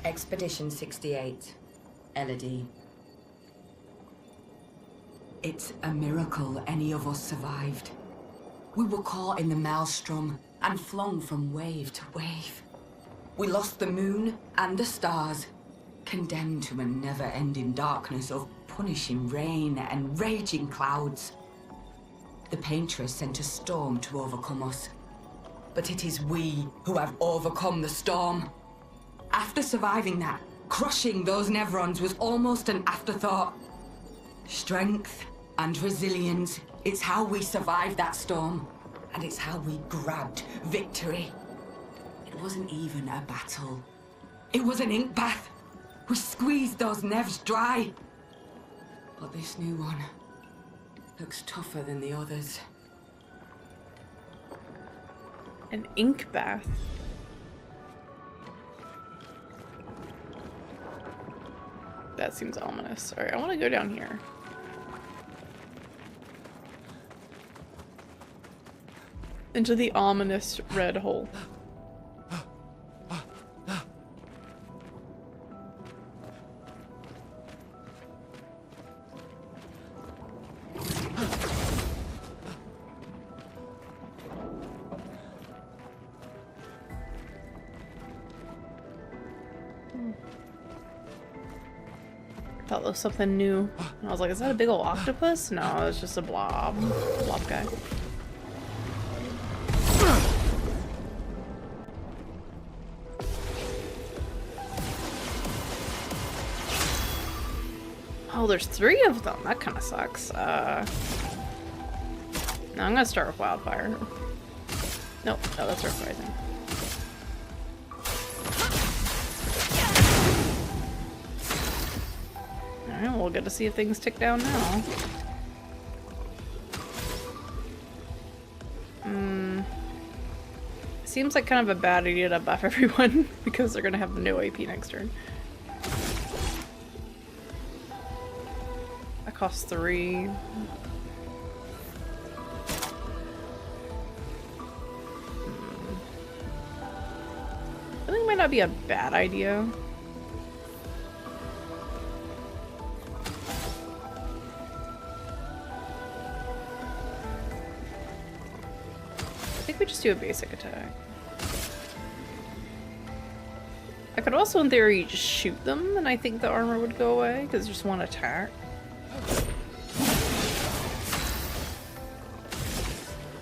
Expedition 68. Elodie. It's a miracle any of us survived. We were caught in the maelstrom and flung from wave to wave. We lost the moon and the stars, condemned to a never-ending darkness of punishing rain and raging clouds. The Paintress sent a storm to overcome us. But it is we who have overcome the storm. After surviving that, crushing those Nevrons was almost an afterthought. Strength and resilience, it's how we survived that storm. And it's how we grabbed victory. It wasn't even a battle. It was an ink bath. We squeezed those Nevs dry. But this new one looks tougher than the others. An ink bath. That seems ominous. Alright, I want to go down here. Into the ominous red hole. Thought it was something new. And I was like, is that a big old octopus? No, it's just a blob guy. Oh, there's 3 of them. That kind of sucks. No, I'm gonna start with wildfire. Nope, no, that's earth rising. Alright, we'll get to see if things tick down now. Seems like kind of a bad idea to buff everyone because they're gonna have no AP next turn. That costs 3. I think it might not be a bad idea. I think we just do a basic attack. I could also, in theory, just shoot them, and I think the armor would go away, because just one attack.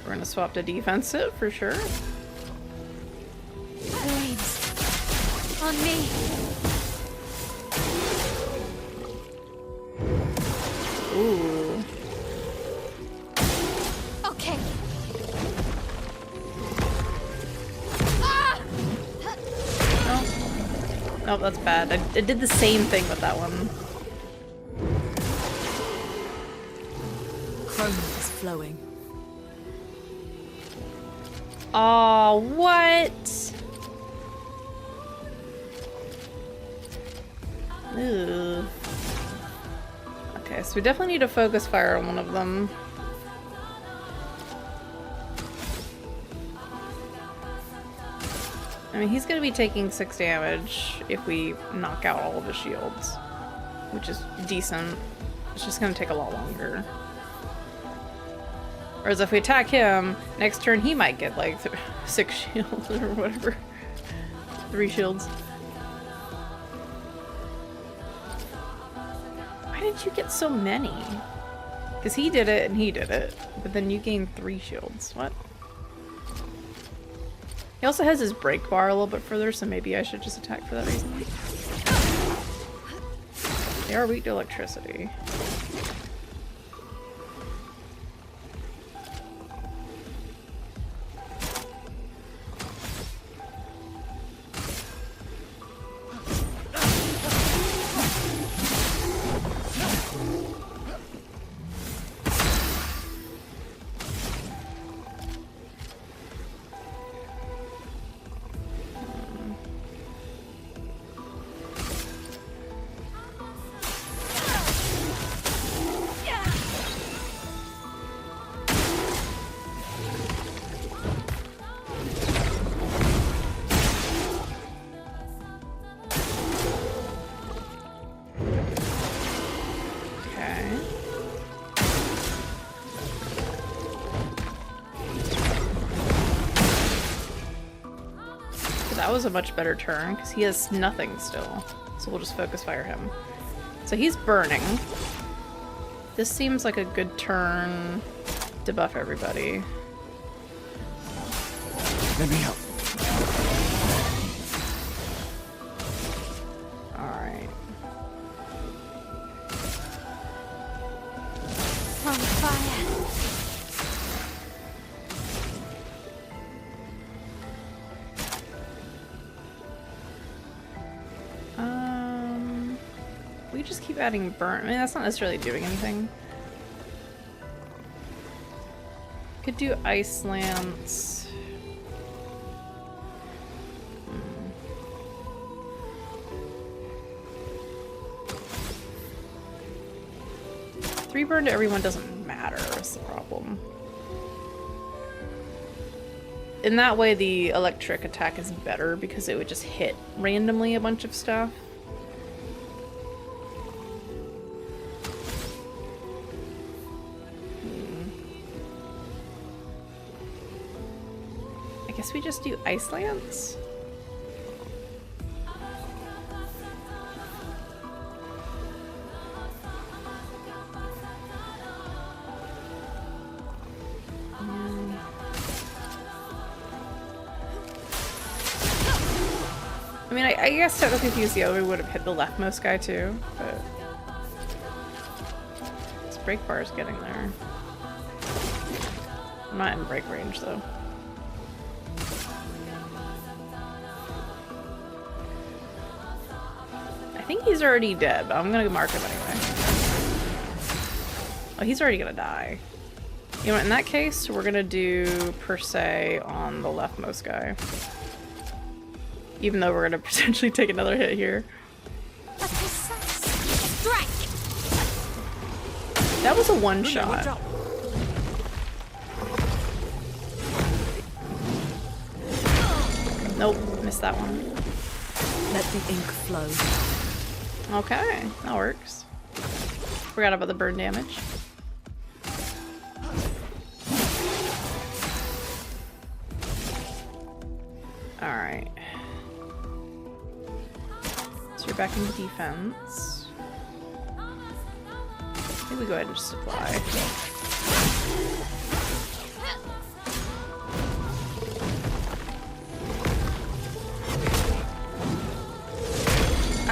We're gonna swap to defensive, for sure. Blades. On me. Ooh. Okay. Oh, that's bad. I did the same thing with that one. Chroma is flowing. Oh, what? Ooh. Okay, Okay, so we definitely need to focus fire on one of them. I mean, he's gonna be taking 6 damage if we knock out all of his shields, which is decent. It's just gonna take a lot longer. Whereas if we attack him, next turn he might get like 6 shields or whatever. 3 shields. Why did you get so many? Because he did it and he did it, but then you gained 3 shields. What? He also has his break bar a little bit further, so maybe I should just attack for that reason. They are weak to electricity. That was a much better turn because he has nothing still, so we'll just focus fire him. So he's burning. This seems like a good turn to buff everybody. Let me help. Alright. On fire. We just keep adding burn. I mean, that's not necessarily doing anything. Could do ice lance. 3 burn to everyone doesn't matter, is the problem. In that way, the electric attack is better because it would just hit randomly a bunch of stuff. I guess we just do Ice Lance? I mean, I guess technically if you use the other, we would have hit the leftmost guy too, but this break bar is getting there. I'm not in break range though. I think he's already dead, but I'm gonna mark him anyway. Oh, he's already gonna die. You know what, in that case, we're gonna do per se on the leftmost guy. Even though we're gonna potentially take another hit here. That was a one shot. Nope, missed that one. Let the ink flow. Okay, that works. Forgot about the burn damage. Alright. So you're back into defense. I think we go ahead and just supply.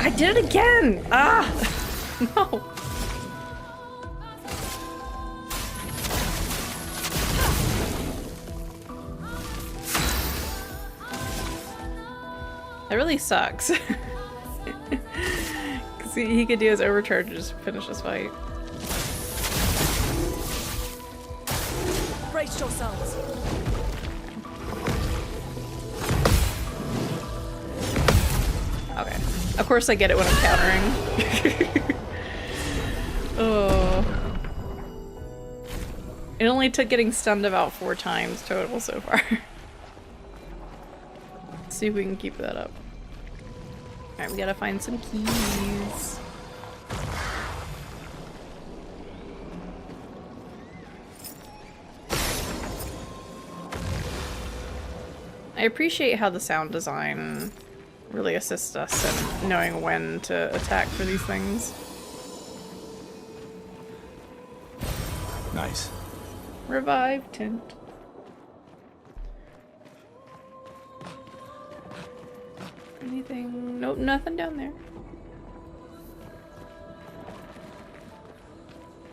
I did it again! Ah! No! That really sucks. Because he could do his overcharge and just finish this fight. Brace yourselves. Okay. Of course I get it when I'm countering. Oh. It only took getting stunned about 4 times total so far. See if we can keep that up. Alright, we gotta find some keys. I appreciate how the sound design really assists us in knowing when to attack for these things. Nice. Revive tint. Anything? Nope, nothing down there.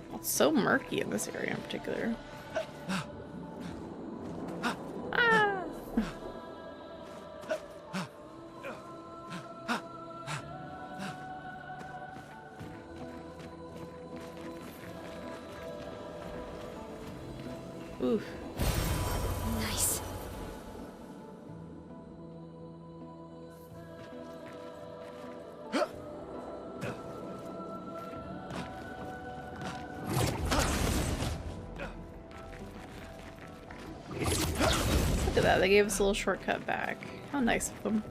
Well, it's so murky in this area in particular. Ah! Oof. Nice. Look at that, they gave us a little shortcut back. How nice of them.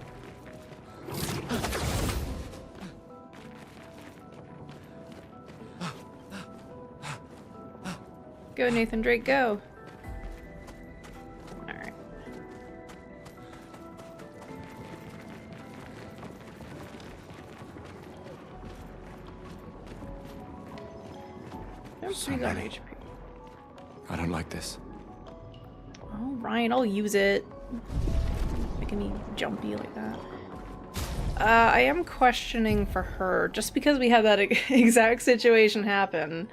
Go, Nathan Drake, go! Alright. So many. I don't like this. Alright, I'll use it. Making me jumpy like that. I am questioning for her, just because we had that exact situation happen,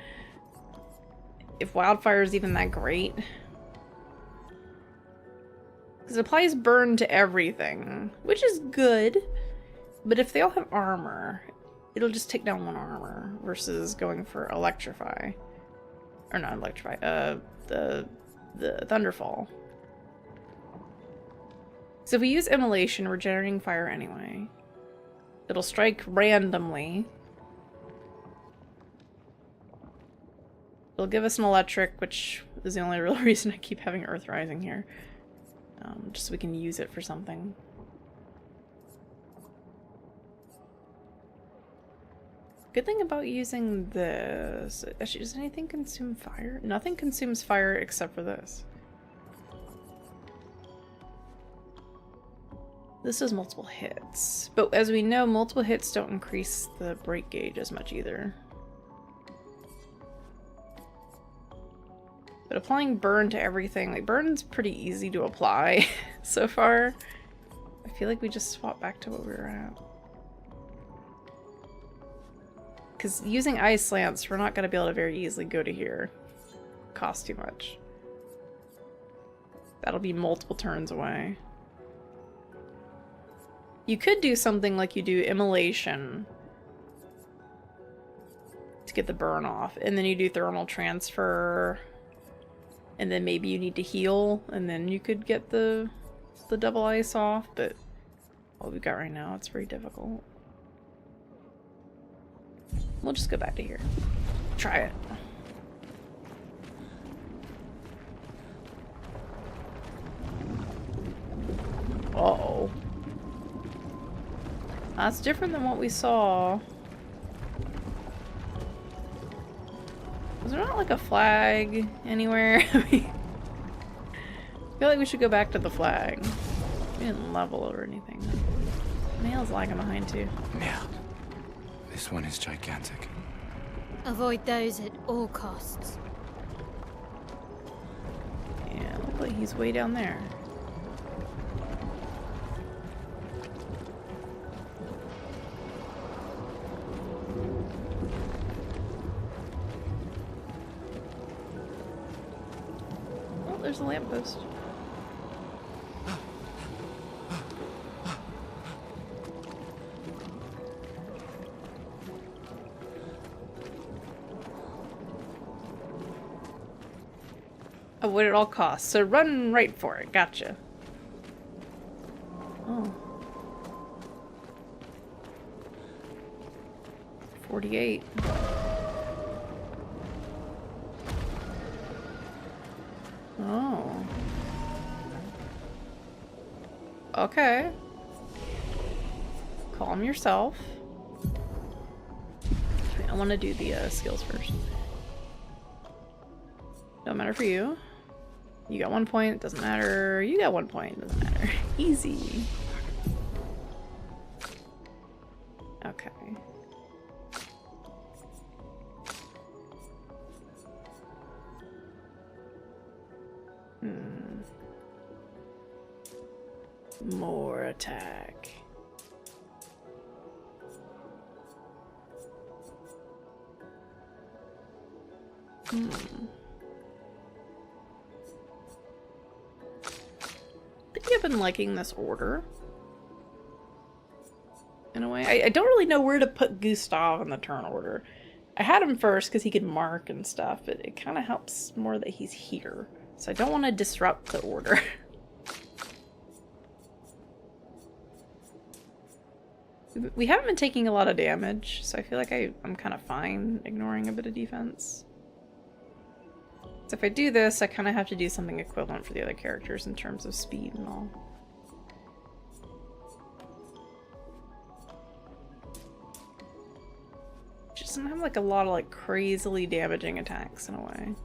if wildfire is even that great. Because it applies burn to everything, which is good, but if they all have armor, it'll just take down 1 armor versus going for electrify. Or not electrify, the thunderfall. So if we use immolation, we're generating fire anyway. It'll strike randomly. It'll give us an electric, which is the only real reason I keep having Earth Rising here. Just so we can use it for something. Good thing about using this... Actually, does anything consume fire? Nothing consumes fire except for this. This does multiple hits. But as we know, multiple hits don't increase the break gauge as much either. But applying burn to everything, like burn's pretty easy to apply so far. I feel like we just swap back to what we were at. Because using ice lance, we're not going to be able to very easily go to here. Costs too much. That'll be multiple turns away. You could do something like you do immolation to get the burn off, and then you do thermal transfer, and then maybe you need to heal, and then you could get the double ice off, but what we've got right now, it's very difficult. We'll just go back to here. Try it. Uh-oh. That's different than what we saw. Was there not like a flag anywhere? I feel like we should go back to the flag. We didn't level or anything. Mail's lagging behind too. Yeah. This one is gigantic. Avoid those at all costs. Yeah, look like he's way down there. Oh, there's a lamppost. Avoid at all costs. So run right for it. Gotcha. Oh. 48. Oh. Okay. Calm yourself. I want to do the skills first. Don't matter for you. You got 1 point, doesn't matter. You got 1 point, doesn't matter. Easy. Okay. More attack. I think I've been liking this order. In a way. I don't really know where to put Gustav in the turn order. I had him first because he could mark and stuff, but it kind of helps more that he's here. So I don't want to disrupt the order. We haven't been taking a lot of damage, so I feel like I'm kind of fine ignoring a bit of defense. So if I do this, I kind of have to do something equivalent for the other characters in terms of speed and all. She doesn't have like a lot of like crazily damaging attacks in a way.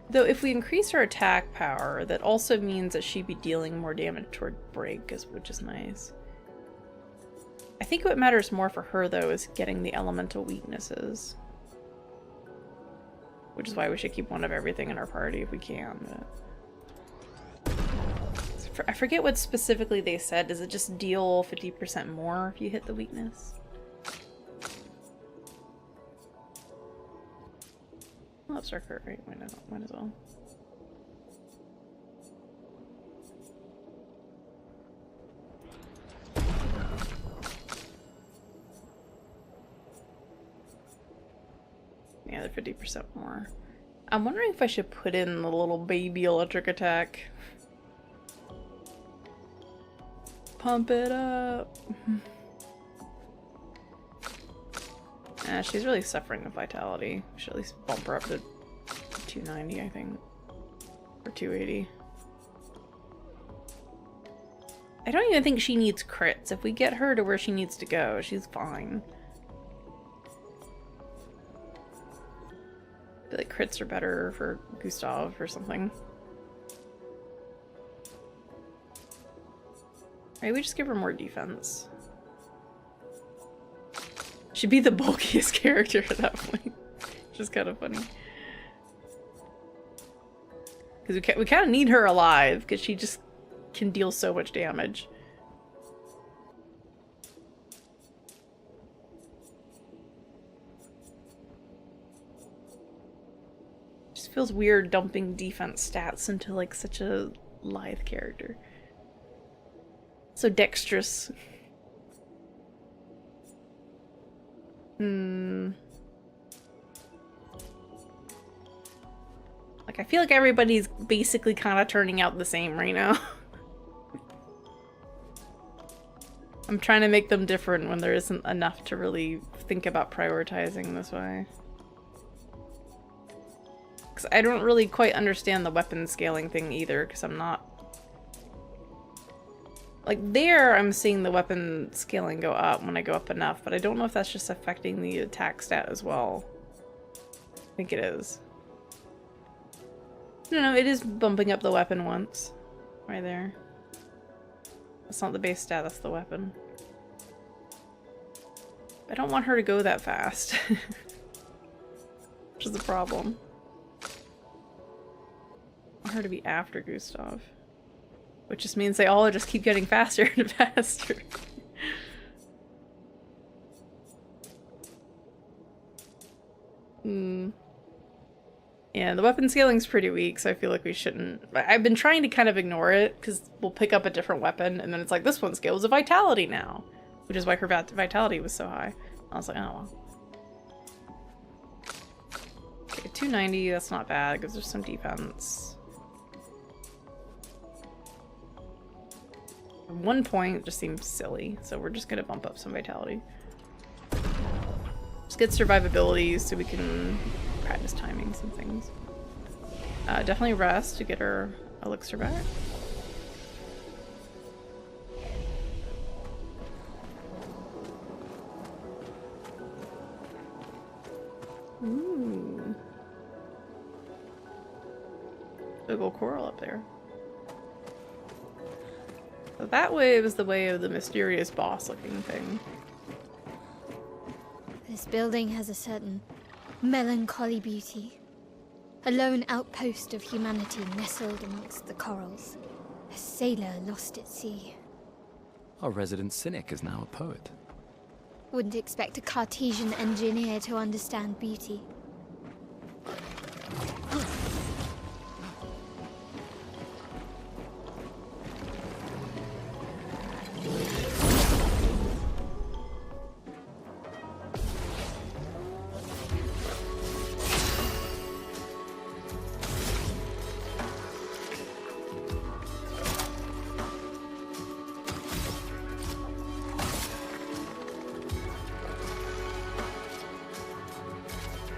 Though if we increase her attack power, that also means that she'd be dealing more damage toward break, which is nice. I think what matters more for her, though, is getting the elemental weaknesses. Which is why we should keep one of everything in our party if we can. But I forget what specifically they said. Does it just deal 50% more if you hit the weakness? Oh, Obscur, right? Might as well. Yeah, they're 50% more. I'm wondering if I should put in the little baby electric attack. Pump it up. She's really suffering with vitality. We should at least bump her up to 290, I think. Or 280. I don't even think she needs crits. If we get her to where she needs to go, she's fine. I feel like crits are better for Gustav or something. Right, we just give her more defense. She'd be the bulkiest character at that point. Which is kind of funny. Because we kind of need her alive, because she just can deal so much damage. Just feels weird dumping defense stats into like such a lithe character. So dexterous. Like, I feel like everybody's basically kind of turning out the same right now. I'm trying to make them different when there isn't enough to really think about prioritizing this way. Because I don't really quite understand the weapon scaling thing either, because I'm not... Like, there I'm seeing the weapon scaling go up when I go up enough, but I don't know if that's just affecting the attack stat as well. I think it is. No, it is bumping up the weapon once. Right there. That's not the base stat, that's the weapon. I don't want her to go that fast. Which is the problem. I want her to be after Gustav. Which just means they all just keep getting faster and faster. Yeah, the weapon scaling's pretty weak, so I feel like we shouldn't... I've been trying to kind of ignore it, because we'll pick up a different weapon, and then it's like, this one scales a vitality now. Which is why her vitality was so high. I was like, oh well. Okay, 290, that's not bad, because there's some defense. 1 point just seems silly, so we're just gonna bump up some vitality. Just get survivability so we can practice timings and things. Definitely rest to get her elixir back. Ooh. Big ol' coral up there. So that way was the way of the mysterious boss looking thing. This building has a certain melancholy beauty. A lone outpost of humanity nestled amongst the corals. A sailor lost at sea. Our resident cynic is now a poet. Wouldn't expect a Cartesian engineer to understand beauty.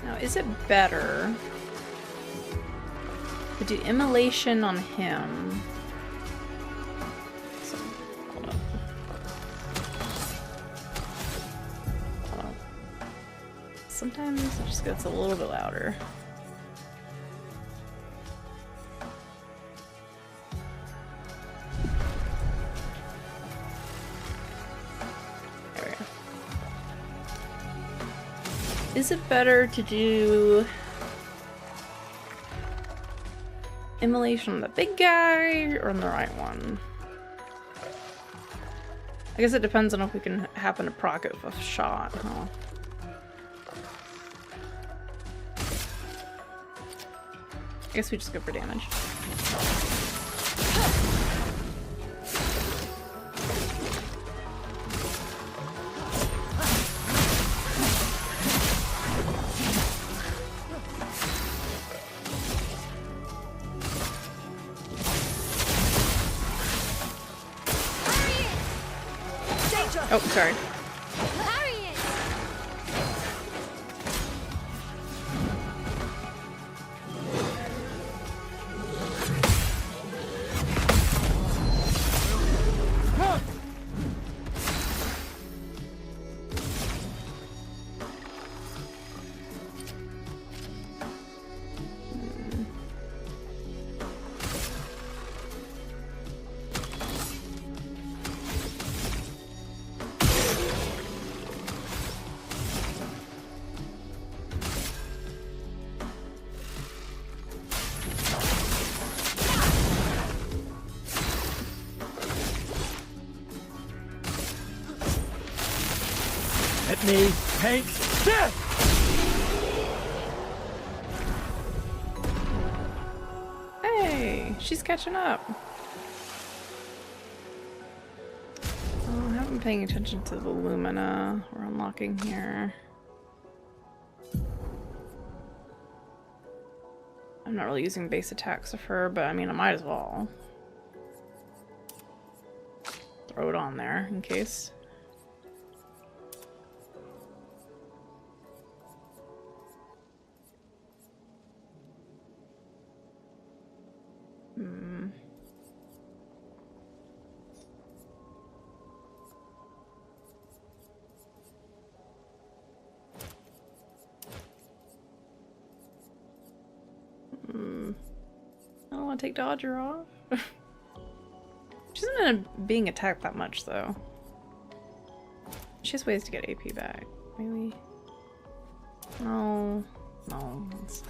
Now, is it better to do immolation on him? So, hold up. Hold up. Sometimes it just gets a little bit louder. Is it better to do immolation on the big guy or on the right one? I guess it depends on if we can happen to proc it with a shot, huh? I guess we just go for damage. Oh, sorry. Let me paint death! Hey, she's catching up. Oh, I haven't been paying attention to the Lumina we're unlocking here. I'm not really using base attacks of her, but I mean, I might as well. Throw it on there in case. I don't want to take Dodger off. She hasn't been being attacked that much, though. She has ways to get AP back. Maybe. No. No. It's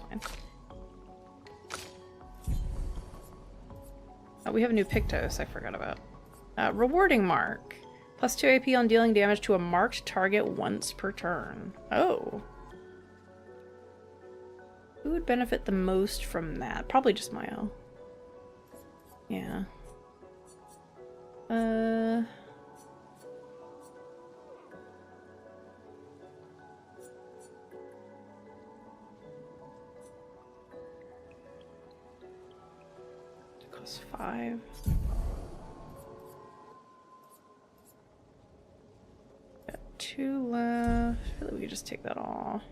fine. Oh, we have a new Pictos I forgot about. Rewarding mark. Plus 2 AP on dealing damage to a marked target once per turn. Oh. Who would benefit the most from that? Probably just Mayo. Yeah. Costs 5. Got 2 left. I feel like we could just take that off.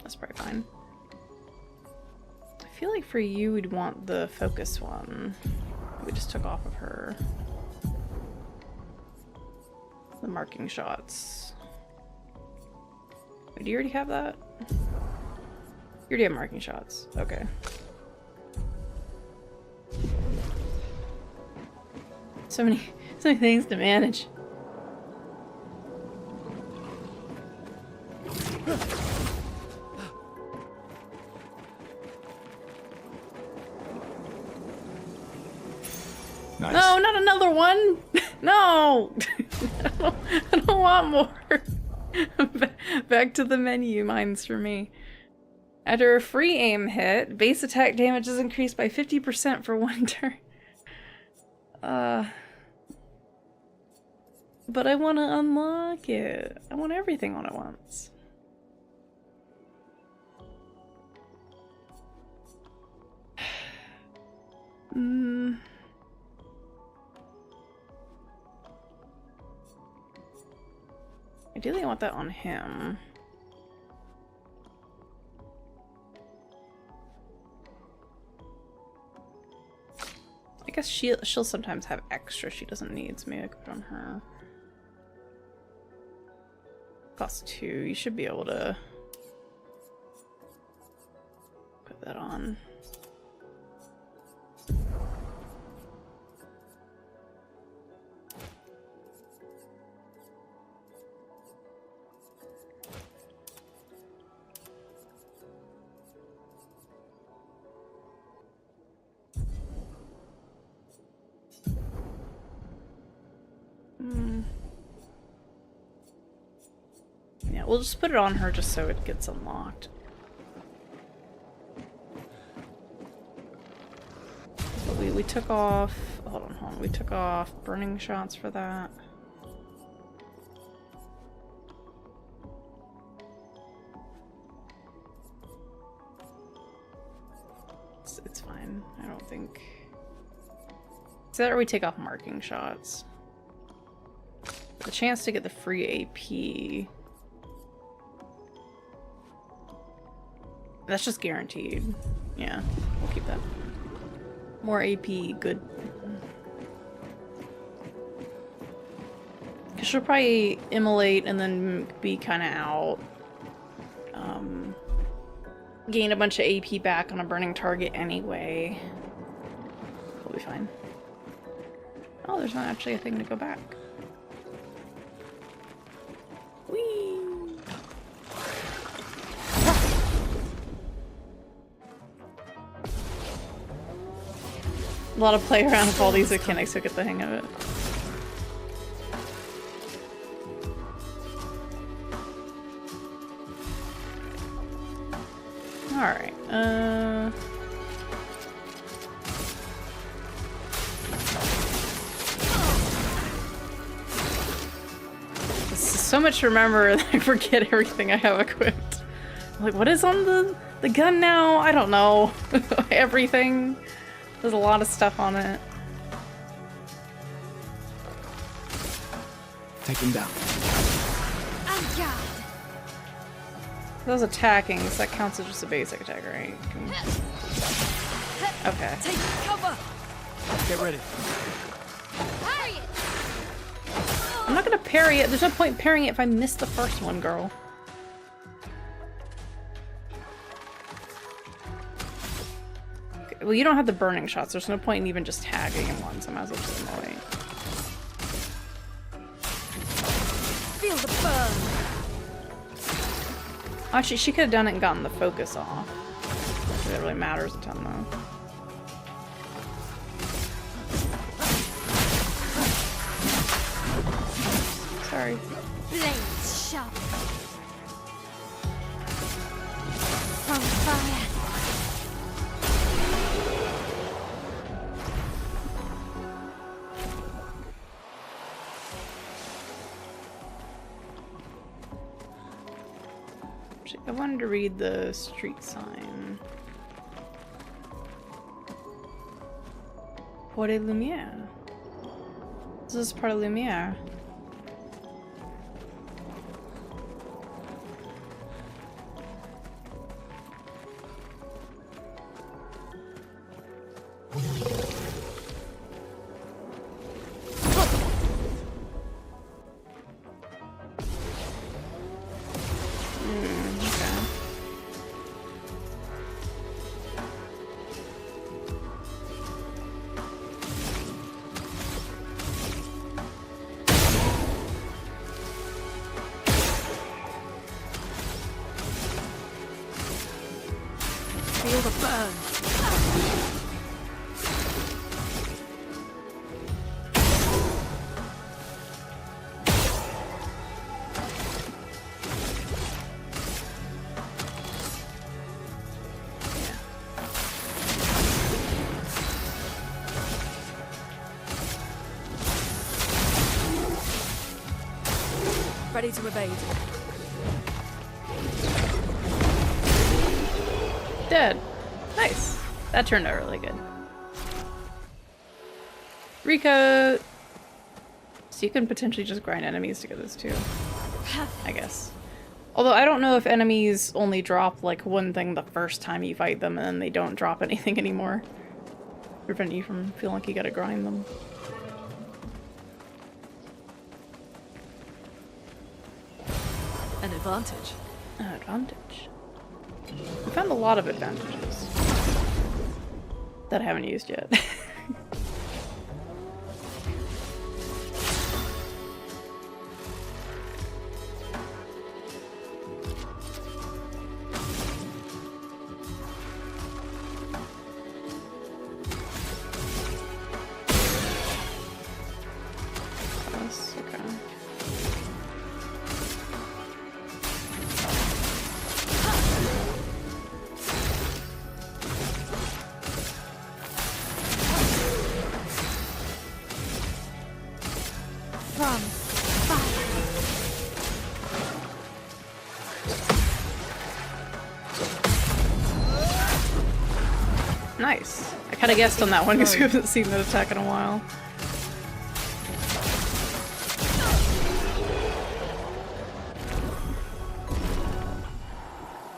That's probably fine. I feel like for you, we'd want the focus one. We just took off of her. The marking shots. Wait, do you already have that? You already have marking shots. Okay. So many things to manage. Nice. No, not another one! No! I don't want more. Back to the menu, mine's for me. After a free aim hit, base attack damage is increased by 50% for 1 turn. But I want to unlock it. I want everything all at once. Ideally, I want that on him. I guess she'll sometimes have extra she doesn't need, so maybe I could put it on her. Cost 2. You should be able to put that on. Yeah, we'll just put it on her just so it gets unlocked. But we took off... Hold on. We took off burning shots for that. It's fine. I don't think... So that or we take off marking shots. The chance to get the free AP... That's just guaranteed. Yeah, we'll keep that. More AP, good. Cause she'll probably immolate and then be kind of out. Gain a bunch of AP back on a burning target anyway. We'll be fine. Oh, there's not actually a thing to go back. Whee! A lot of play around with all these mechanics to get the hang of it. Alright, this is so much to remember that I forget everything I have equipped. I'm like, what is on the gun now? I don't know. Everything. There's a lot of stuff on it. Take him down. If I was attacking, so that counts as just a basic attack, right? Okay. Take cover. Get ready. Parry it! I'm not gonna parry it. There's no point parrying it if I miss the first one, girl. Okay, well, you don't have the burning shots. There's no point in even just tagging him once. I might as well just immolate. Feel the burn. Actually, she could have done it and gotten the focus off. That really matters a ton, though. Sorry. Blades sharp. From fire. I wanted to read the street sign. Port de Lumière. This is part of Lumière. Feel the burn. Ready to evade. Dead. Nice. That turned out really good. Recoat! So you can potentially just grind enemies to get this too. I guess. Although I don't know if enemies only drop like one thing the first time you fight them and then they don't drop anything anymore. Prevent you from feeling like you gotta grind them. An advantage. An advantage. We found a lot of advantages that I haven't used yet. Yes, okay. From fire. Nice. I kind of guessed on that one because we haven't seen that attack in a while.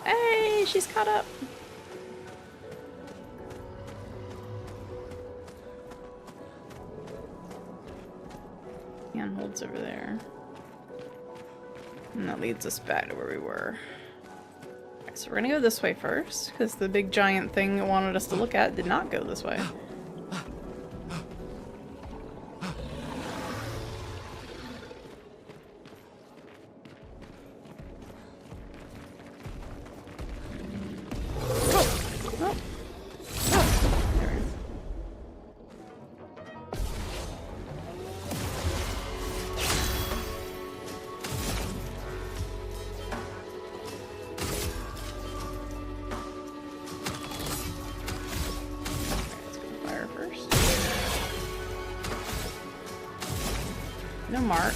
Hey, she's caught up. Handholds over there. And that leads us back to where we were. Okay, so we're gonna go this way first, because the big giant thing it wanted us to look at did not go this way. Oh. There we go. Let's go fire first. No mark.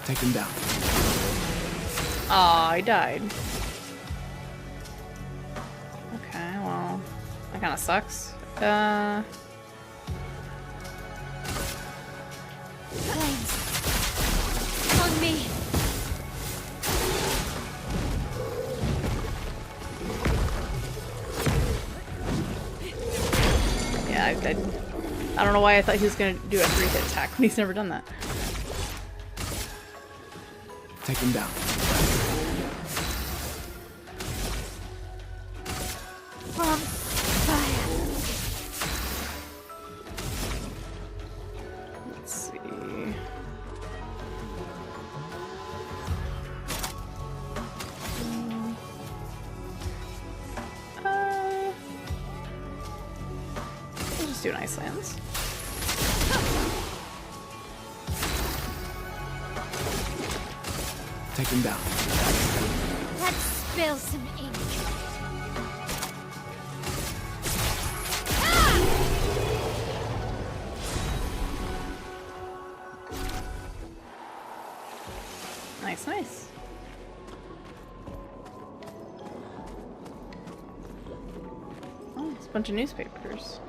Take him down. Aw, I died. Okay, well, that kind of sucks. Flames. On me. Yeah, I don't know why I thought he was gonna do a 3-hit attack when he's never done that. Take him down. From fire. Let's see. We'll just do an Ice Lands. Take him down. Let's spill some ink. Nice, nice. Oh, it's a bunch of newspapers.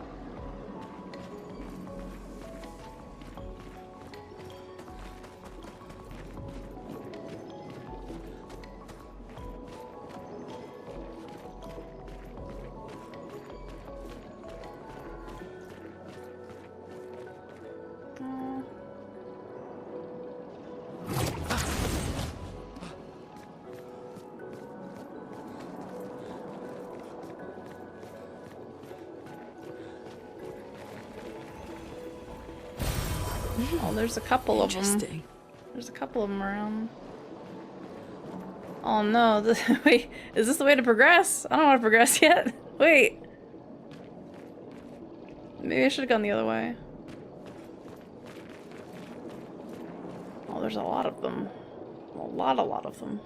Oh, there's a couple of them. Interesting. There's a couple of them around. Oh no, wait, is this the way to progress? I don't want to progress yet. Wait. Maybe I should have gone the other way. Oh, there's a lot of them. A lot of them.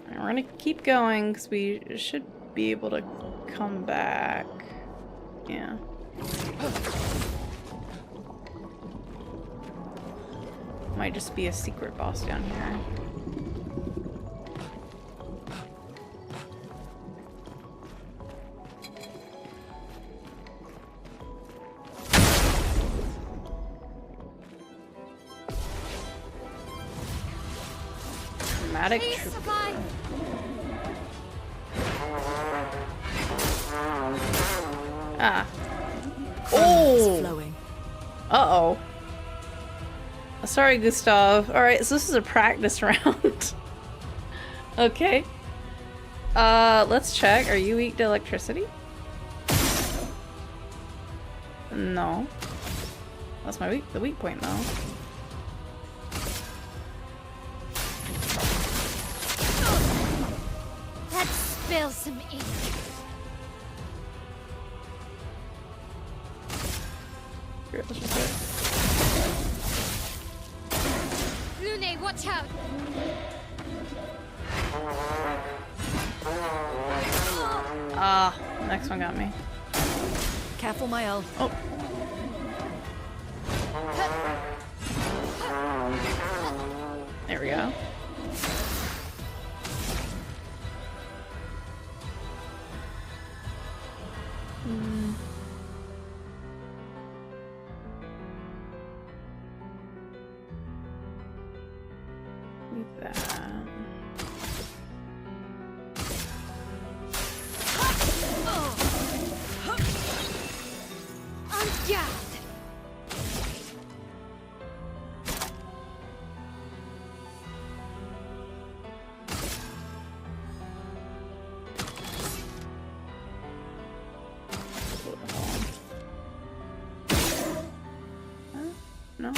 Alright, we're gonna keep going because we should be able to come back. Yeah. Might just be a secret boss down here. Dramatic Please, troop. supply. Ah. It's Oh! flowing. Uh-oh. Sorry, Gustav. Alright, so this is a practice round. Okay. Let's check. Are you weak to electricity? No. That's the weak point, though. Let's spill some ink. Here, let's just do it. Lune, watch out! Ah, next one got me. Careful, Mael. Oh. There we go. Leave that. Ungassed! No?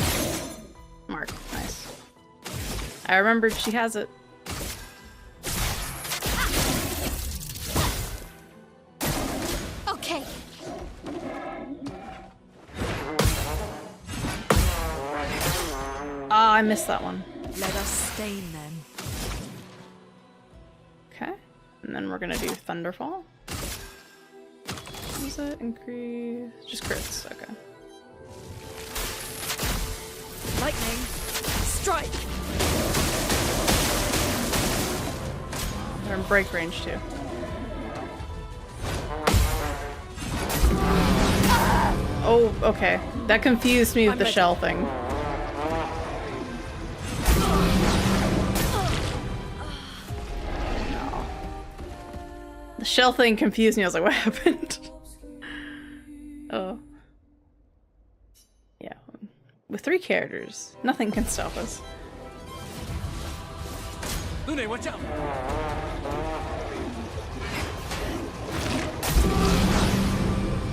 Mark. Nice. I remembered she has it. Okay. Ah, I missed that one. Let us stain them. Okay. And then we're gonna do Thunderfall. What is it? Increase... just crits. Okay. Lightning. Strike. They're in break range too. Oh, okay. That confused me with the ready. shell thing. No. The shell thing confused me. I was like, what happened? Oh. Yeah. With 3 characters, nothing can stop us. Lune, watch out!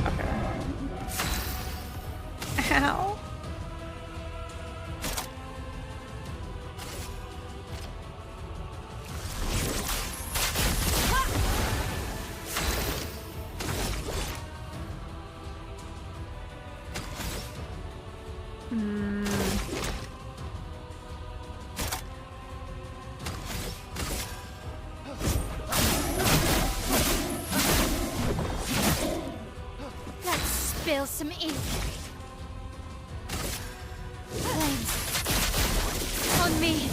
Okay. Ow. Let's spill some ink. Flame On me!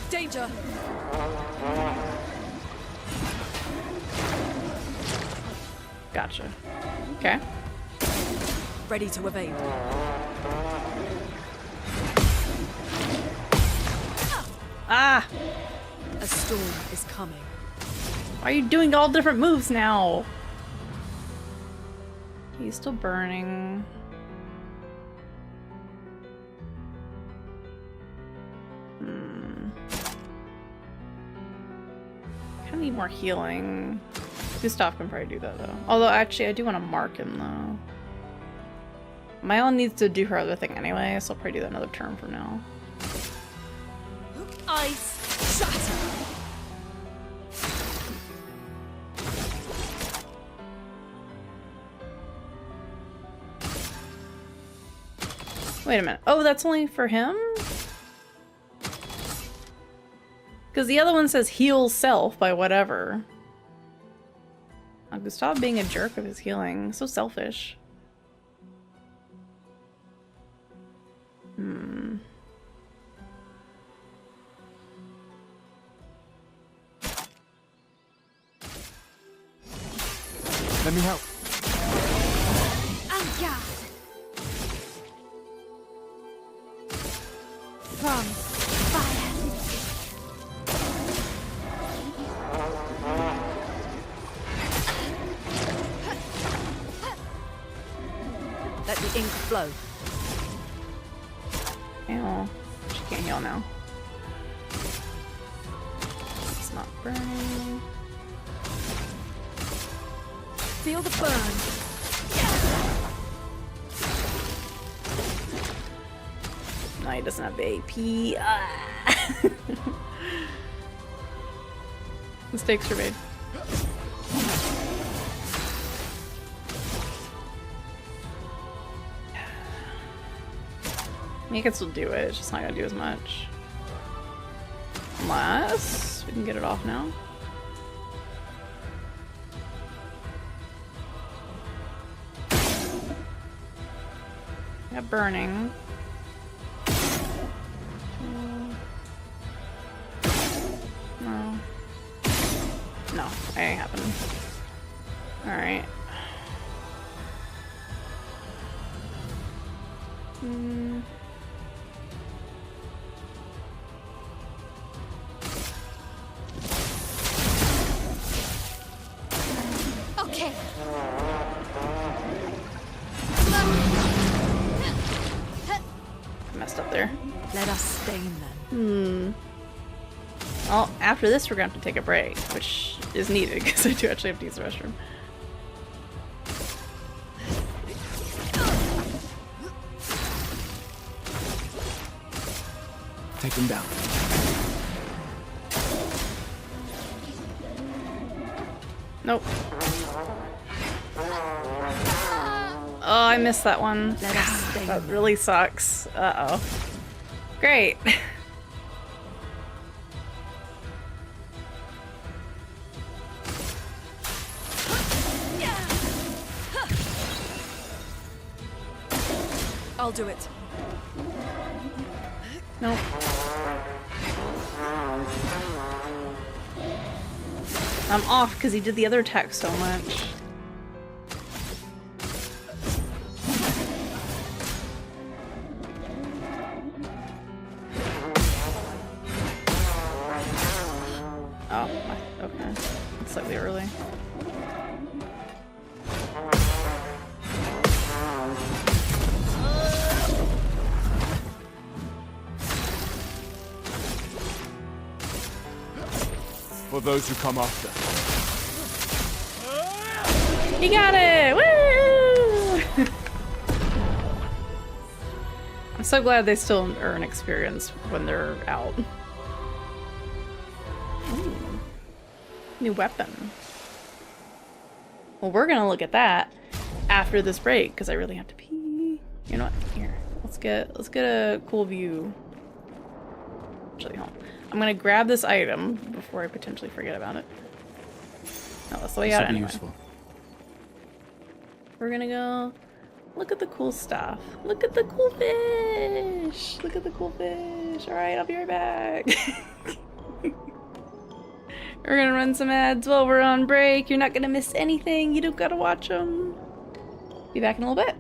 Danger! Gotcha. Okay. Ready to evade. Ah! A storm is coming. Why are you doing all different moves now? He's still burning. I need more healing. Gustav can probably do that though. Although actually I do want to mark him though. Myel needs to do her other thing anyway, so I'll probably do that another turn from now. Ice shatter! Wait a minute. Oh, that's only for him? Because the other one says heal self by whatever. Gustav being a jerk of his healing. So selfish. Let me help. And gas! From fire! Let the ink flow. Ew. She can't heal now. It's not burning. Feel the burn. No, he doesn't have the AP. Ah. Mistakes were made. I mean, you can still do it, it's just not gonna do as much. Unless we can get it off now. Got burning. No. No, it ain't happening. Alright. Okay. Messed up there. Let us stain them. Well, after this we're gonna have to take a break, which is needed because I do actually have to use the restroom. Take him down. Nope. Oh, I missed that one. Let us stain That them. really sucks. Uh-oh. Great. I'll do it. Nope. I'm off because he did the other attack so much. Oh, okay. It's slightly early. For those who come after. You got it! Woo! I'm so glad they still earn experience when they're out. Ooh. New weapon. Well, we're gonna look at that after this break because I really have to pee. You know what? Here, let's get a cool view. Actually, hold on. I'm gonna grab this item before I potentially forget about it. No, that's the way out anyway. Useful. We're gonna go Look at the cool stuff. Look at the cool fish. Look at the cool fish. All right, I'll be right back. We're gonna run some ads while we're on break. You're not gonna miss anything. You don't gotta watch them. Be back in a little bit.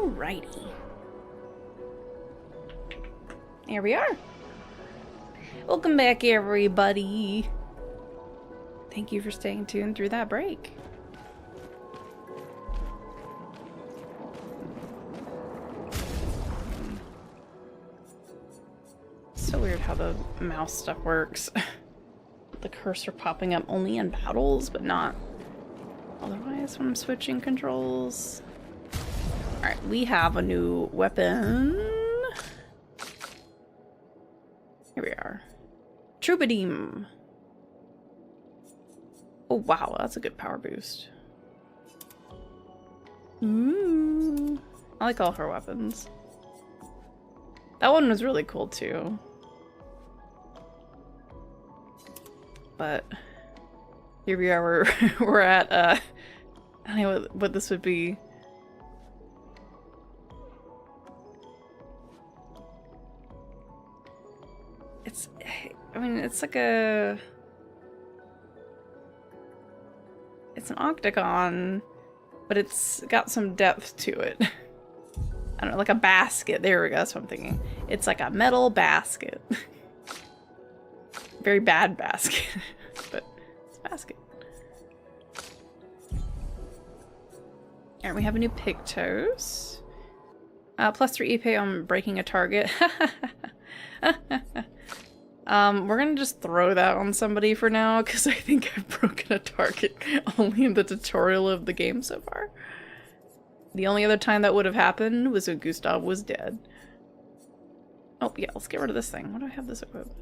Alrighty. Here we are. Welcome back, everybody. Thank you for staying tuned through that break. So weird how the mouse stuff works. The cursor popping up only in battles, but not otherwise when I'm switching controls. Alright, we have a new weapon. Here we are. Troubadour. Oh wow, that's a good power boost. Ooh. I like all her weapons. That one was really cool too. But here we are, we're at I don't know what this would be. I mean, it's like it's an octagon, but it's got some depth to it. I don't know, like a basket. There we go, that's what I'm thinking. It's like a metal basket. Very bad basket, but it's a basket. Alright, we have a new Pictos. +3 EP on breaking a target. We're gonna just throw that on somebody for now, because I think I've broken a target only in the tutorial of the game so far. The only other time that would have happened was when Gustav was dead. Oh yeah, let's get rid of this thing. Why do I have this equipped?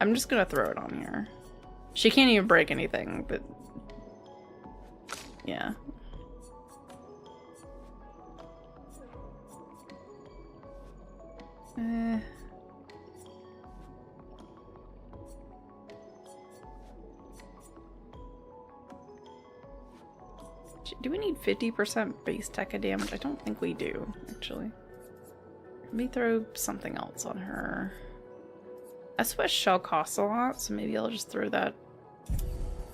I'm just gonna throw it on here. She can't even break anything, but yeah. Do we need 50% base Tekka damage? I don't think we do, actually. Let me throw something else on her. I suppose shell costs a lot, so maybe I'll just throw that.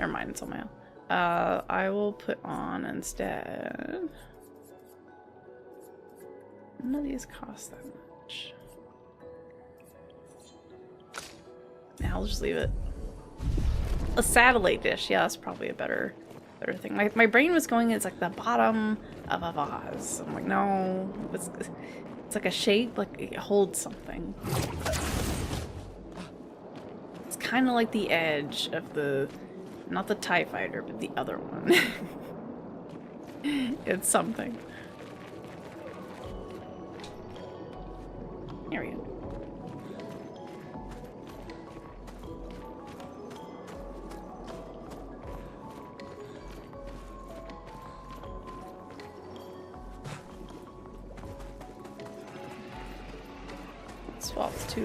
Never mind, it's on my own. I will put on instead. None of these cost that much. Yeah, I'll just leave it. A satellite dish, yeah, that's probably a better thing. My brain was going, it's like the bottom of a vase. I'm like, no, it's like a shape, like it holds something. It's kind of like the edge of the, not the TIE fighter, but the other one. It's something. Here we go. Swaps to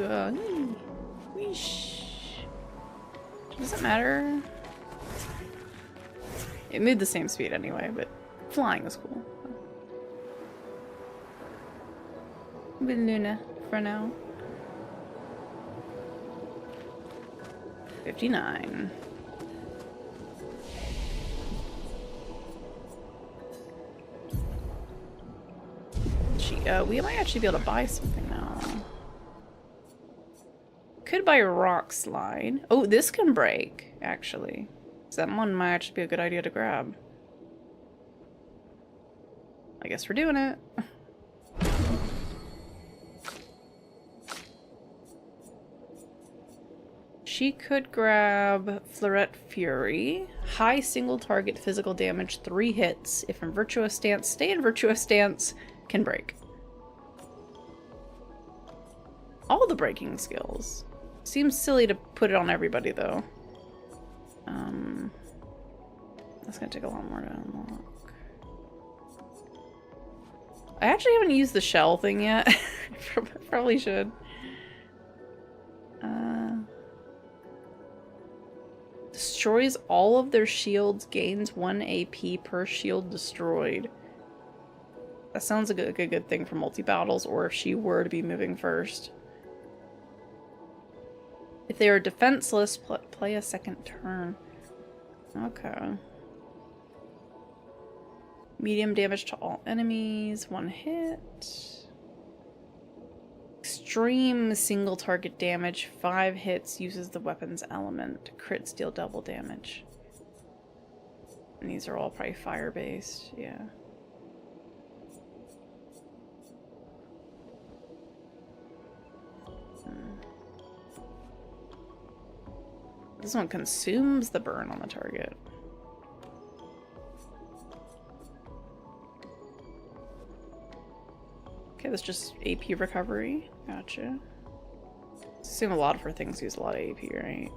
whoosh. Does it matter? It moved the same speed anyway, but flying is cool. With Luna for now. 59. We might actually be able to buy something now. Could buy a rock slide. Oh, this can break, actually. So that one might actually be a good idea to grab. I guess we're doing it. She could grab Fleuret Fury. High single target physical damage, 3 hits. If in virtuous stance, stay in virtuous stance, can break. All the breaking skills. Seems silly to put it on everybody though. That's gonna take a lot more to unlock. I actually haven't used the shell thing yet. Probably should. Destroys all of their shields, gains 1 AP per shield destroyed. That sounds like a good thing for multi-battles, or if she were to be moving first. If they are defenseless, play a second turn. Okay. Medium damage to all enemies, 1 hit. Extreme single target damage, 5 hits, uses the weapon's element. Crits deal double damage. And these are all probably fire-based, yeah. This one consumes the burn on the target. Okay, that's just AP recovery. Gotcha. Assume a lot of her things use a lot of AP, right?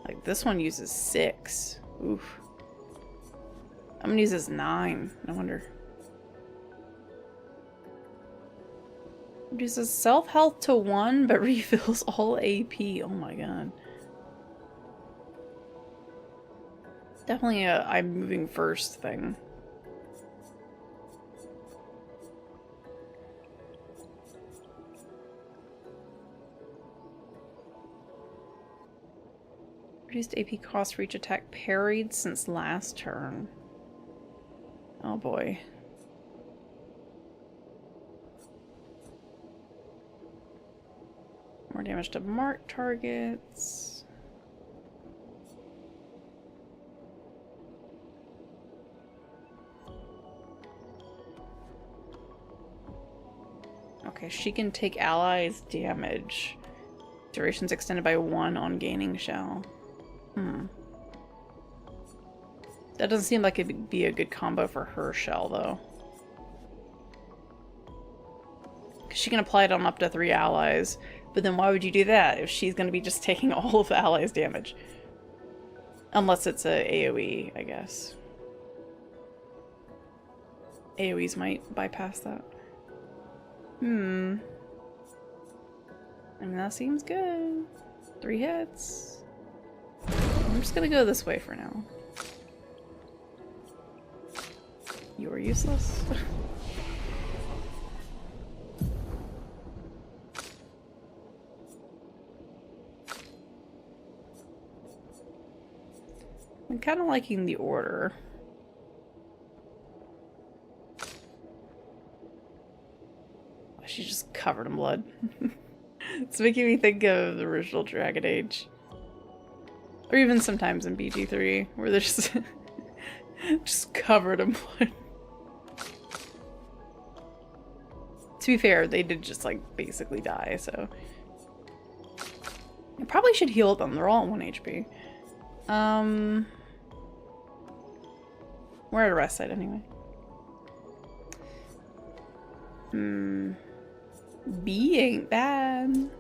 Like this one uses 6. Oof. I'm gonna use this 9. No wonder. Reduces self-health to 1, but refills all AP. Oh my god. Definitely a I'm moving first thing. Reduced AP cost for each attack parried since last turn. Oh boy. More damage to marked targets. Okay, she can take allies damage. Duration's extended by 1 on gaining shell. That doesn't seem like it'd be a good combo for her shell, though. Because she can apply it on up to 3 allies. But then why would you do that if she's going to be just taking all of the allies' damage? Unless it's a AoE, I guess. AoEs might bypass that. I mean, that seems good. 3 hits. I'm just gonna go this way for now. You are useless. I'm kind of liking the order. She's just covered in blood. It's making me think of the original Dragon Age. Or even sometimes in BG3, where they're just, just covered in blood. To be fair, they did just, like, basically die, so... I probably should heal them, they're all at 1 HP. We're at a rest site anyway. B ain't bad.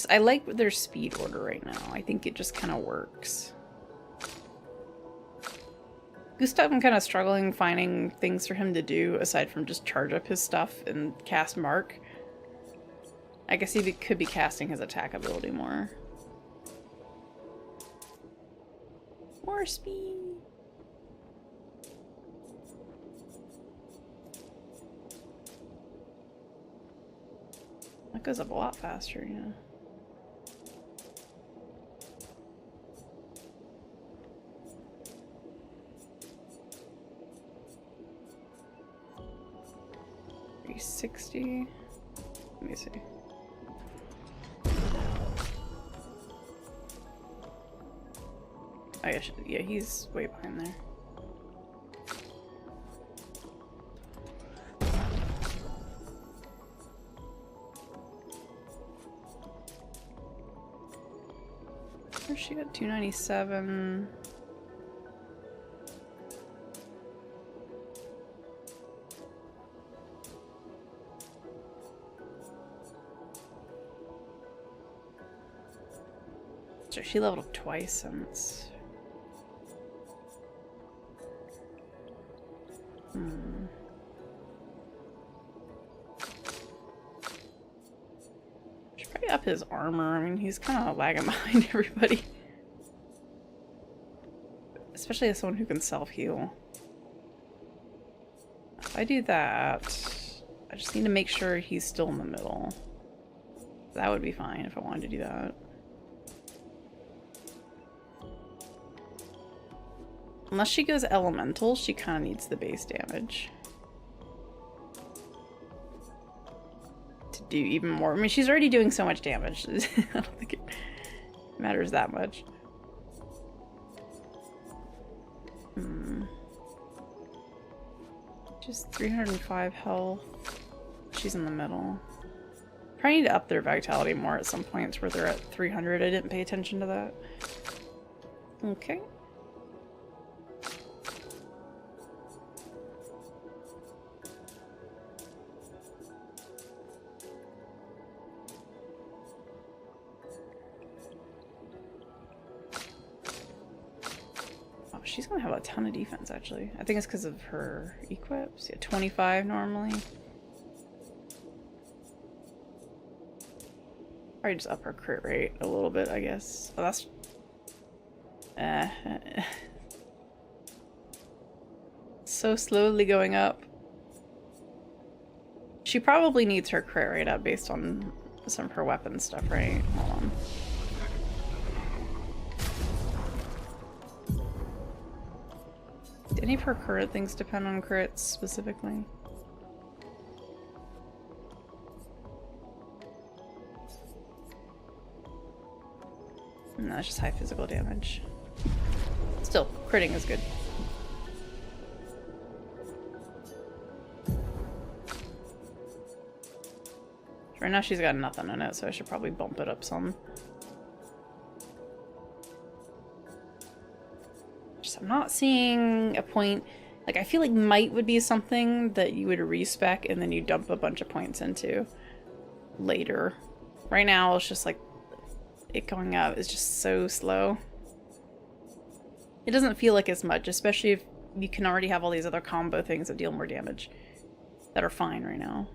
I like their speed order right now. I think it just kind of works. Gustav, I'm kind of struggling finding things for him to do aside from just charge up his stuff and cast Mark. I guess he could be casting his attack ability more. More speed. That goes up a lot faster, yeah. $360. Let me see. Yeah, he's way behind there. Where's she at? 297. So she leveled up twice since. Should probably up his armor. I mean, he's kind of lagging behind everybody. Especially as someone who can self-heal. If I do that, I just need to make sure he's still in the middle. That would be fine if I wanted to do that. Unless she goes elemental, she kind of needs the base damage. To do even more. I mean, she's already doing so much damage. I don't think it matters that much. Just 305 health. She's in the middle. Probably need to up their vitality more at some points where they're at 300. I didn't pay attention to that. Okay. She's gonna have a ton of defense, actually. I think it's because of her equips. Yeah, 25 normally. Probably just up her crit rate a little bit, I guess. Oh, that's... so slowly going up. She probably needs her crit rate up based on some of her weapon stuff, right? Hold on. Do any of her current things depend on crits specifically? No, it's just high physical damage. Still, critting is good. Right now she's got nothing in it, so I should probably bump it up some. I'm not seeing a point. Like, I feel like might would be something that you would respec and then you dump a bunch of points into later. Right now, it's just like it going up is just so slow. It doesn't feel like as much, especially if you can already have all these other combo things that deal more damage that are fine right now.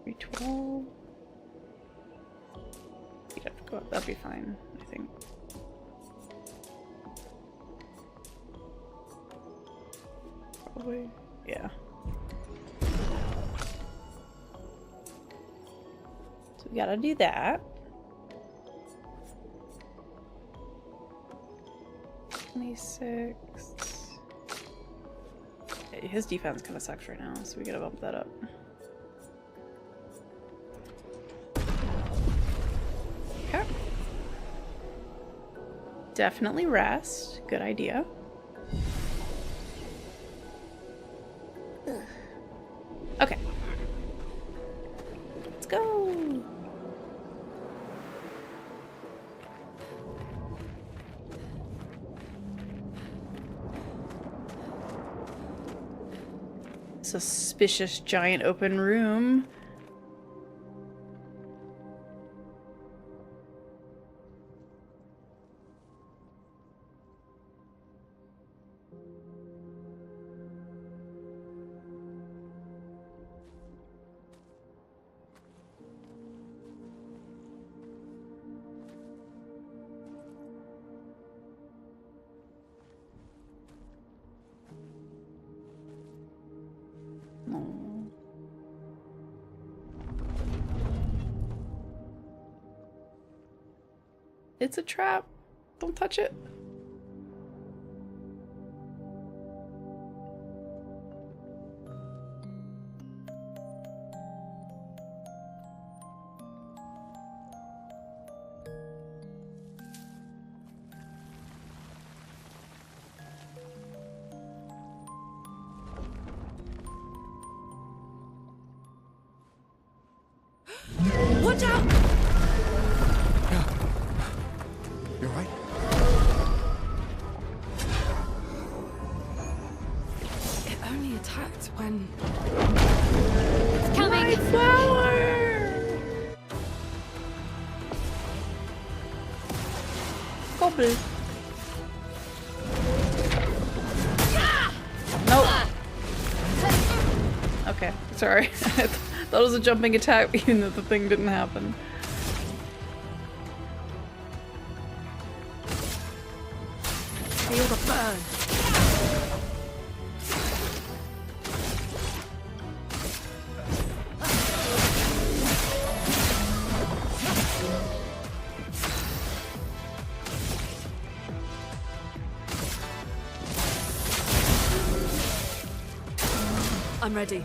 $312. You'd have to go up. That'd be fine, I think. Probably. Yeah. So we gotta do that. 26. Yeah, his defense kind of sucks right now, so we gotta bump that up. Okay. Definitely rest. Good idea. Okay. Let's go. Suspicious giant open room. It's a trap. Don't touch it. Watch out! You're right. It only attacked when... It's coming! My flower! Gobble. Nope. Okay, sorry. I thought it was a jumping attack, even though the thing didn't happen. Feel the burn. I'm ready.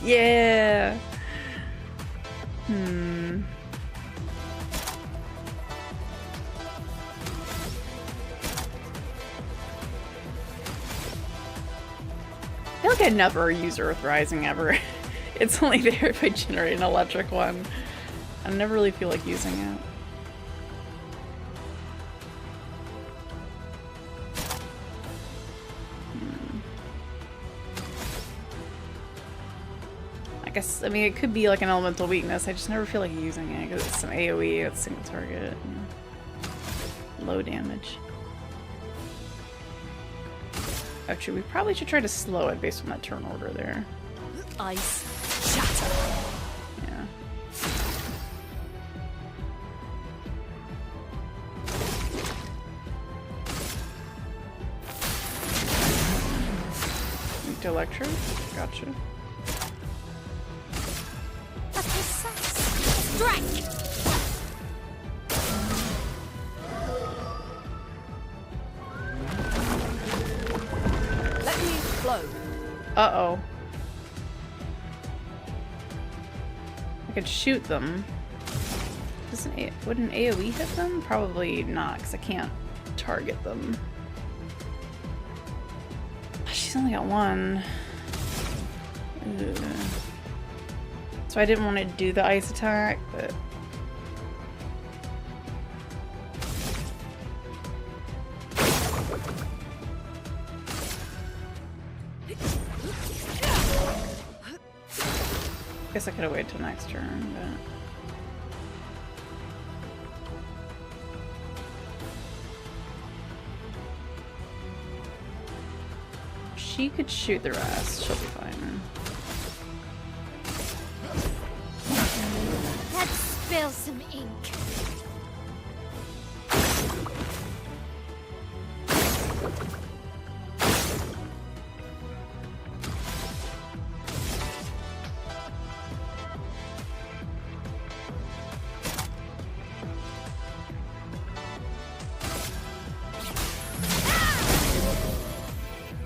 Yeah. I feel like I never use Earth Rising ever. It's only there if I generate an electric one. I never really feel like using it. I mean, it could be like an elemental weakness. I just never feel like using it because it's an AoE, it's single target, low damage. Actually, we probably should try to slow it based on that turn order there. Ice shatter. Yeah. Weak to electric? Gotcha. Strike! Let me flow. Uh-oh. I could shoot them. Would an AoE hit them? Probably not, because I can't target them. She's only got one. Ugh. So I didn't want to do the ice attack, but... guess I could have waited till next turn, but... She could shoot the rest. She'll be fine. Let's spill some ink.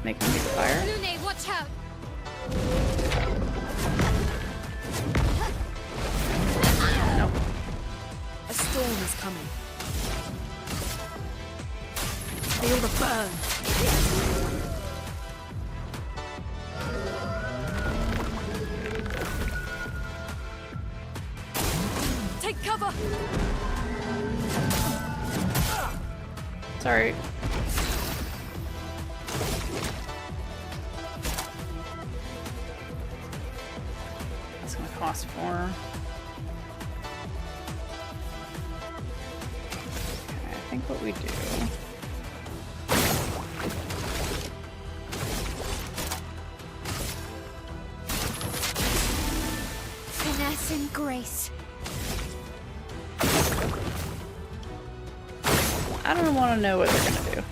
Make them use fire. Lune, watch out! Nope. A storm is coming. Feel the burn. Take cover. Sorry. That's gonna cost 4. Okay, I think what we do... Finesse and grace. I don't want to know what they're gonna do.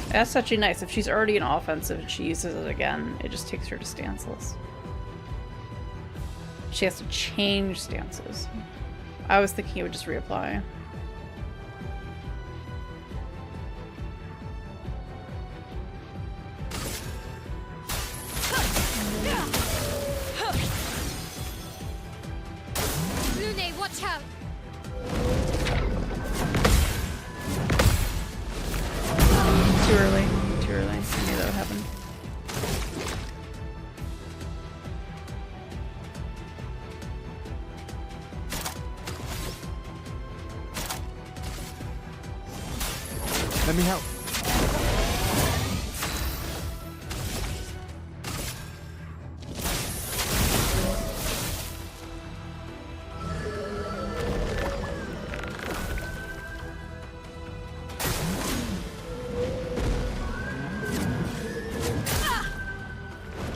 That's actually nice. If she's already an offensive and she uses it again, it just takes her to stanceless. She has to change stances. I was thinking it would just reapply. Lune, watch out! Too early. Too early. I knew that would happen. Let me help.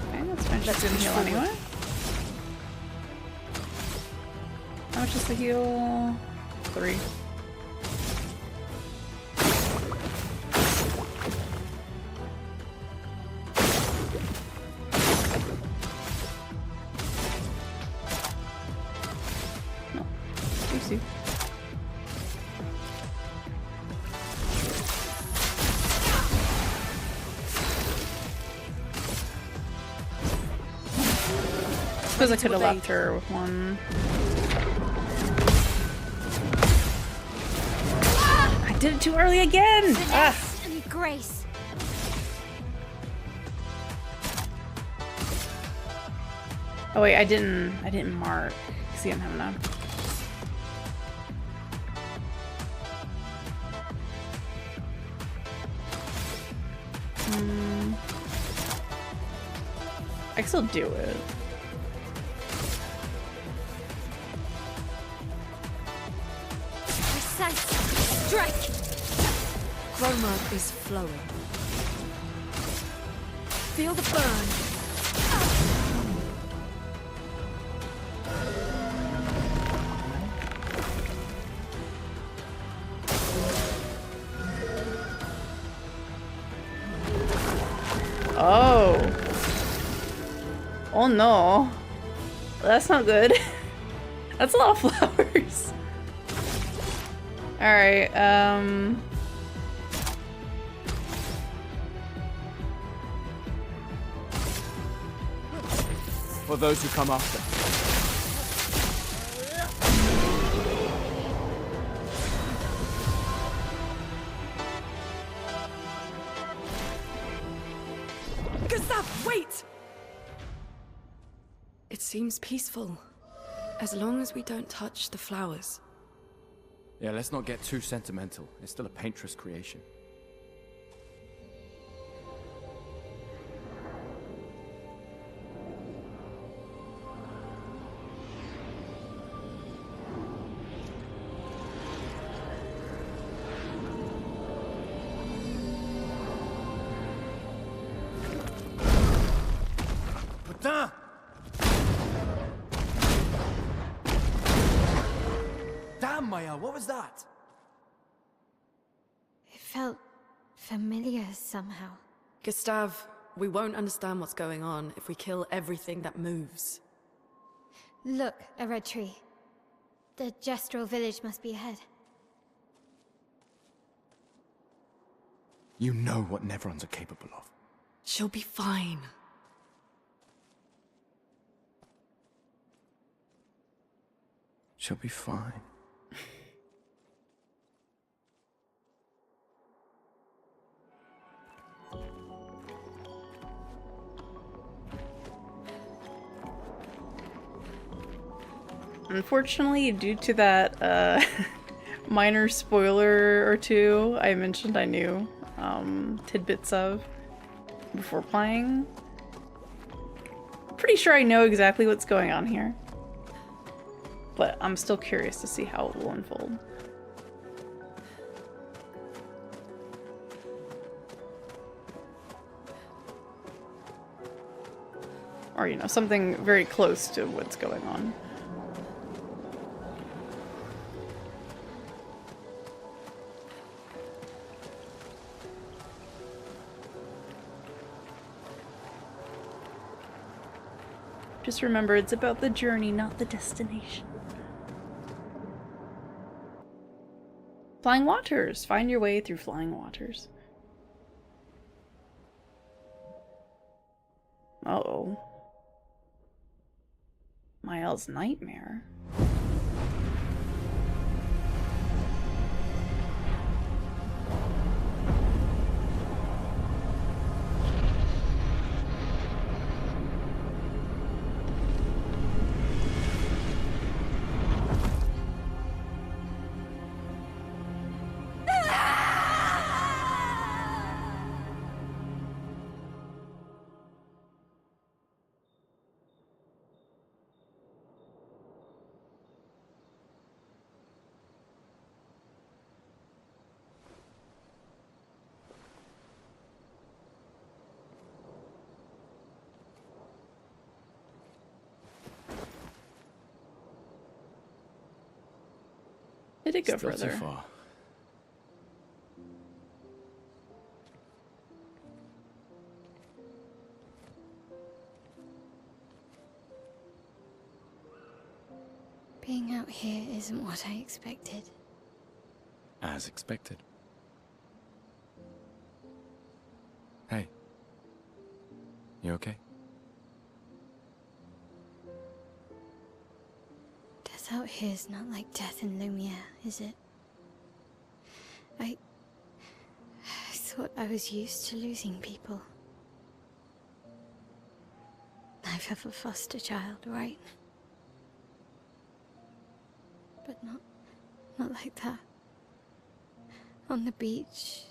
Okay, that's fine. Just didn't heal anyway. How much is the heal? 3. No. You see. Suppose I could have left her with one. I did it too early again! Ah! Finesse and grace. Oh wait, I didn't mark because I didn't have enough. I can still do it. Precise. Strike. Chroma is flowing. Feel the burn. Oh. Oh no. That's not good. That's a lot of flowers. Alright, For those who come after. Gustav, wait! It seems peaceful. As long as we don't touch the flowers. Yeah, let's not get too sentimental. It's still a painter's creation. Putain! Damn, Maya, what was that? It felt familiar somehow. Gustav, we won't understand what's going on if we kill everything that moves. Look, a red tree. The Gestural village must be ahead. You know what Neverons are capable of. She'll be fine. She'll be fine. unfortunately, due to that minor spoiler or two I mentioned I knew tidbits of before playing, pretty sure I know exactly what's going on here. But I'm still curious to see how it will unfold. Or, you know, something very close to what's going on. Just remember, it's about the journey, not the destination. Flying waters. Find your way through flying waters. Uh-oh. Miles' nightmare. I did go Still further. too far. Being out here isn't what I expected. As expected. Hey. You okay? Death out here's not like death in Lumiere, is it? I thought I was used to losing people. I've have a foster child, right? But not like that. On the beach.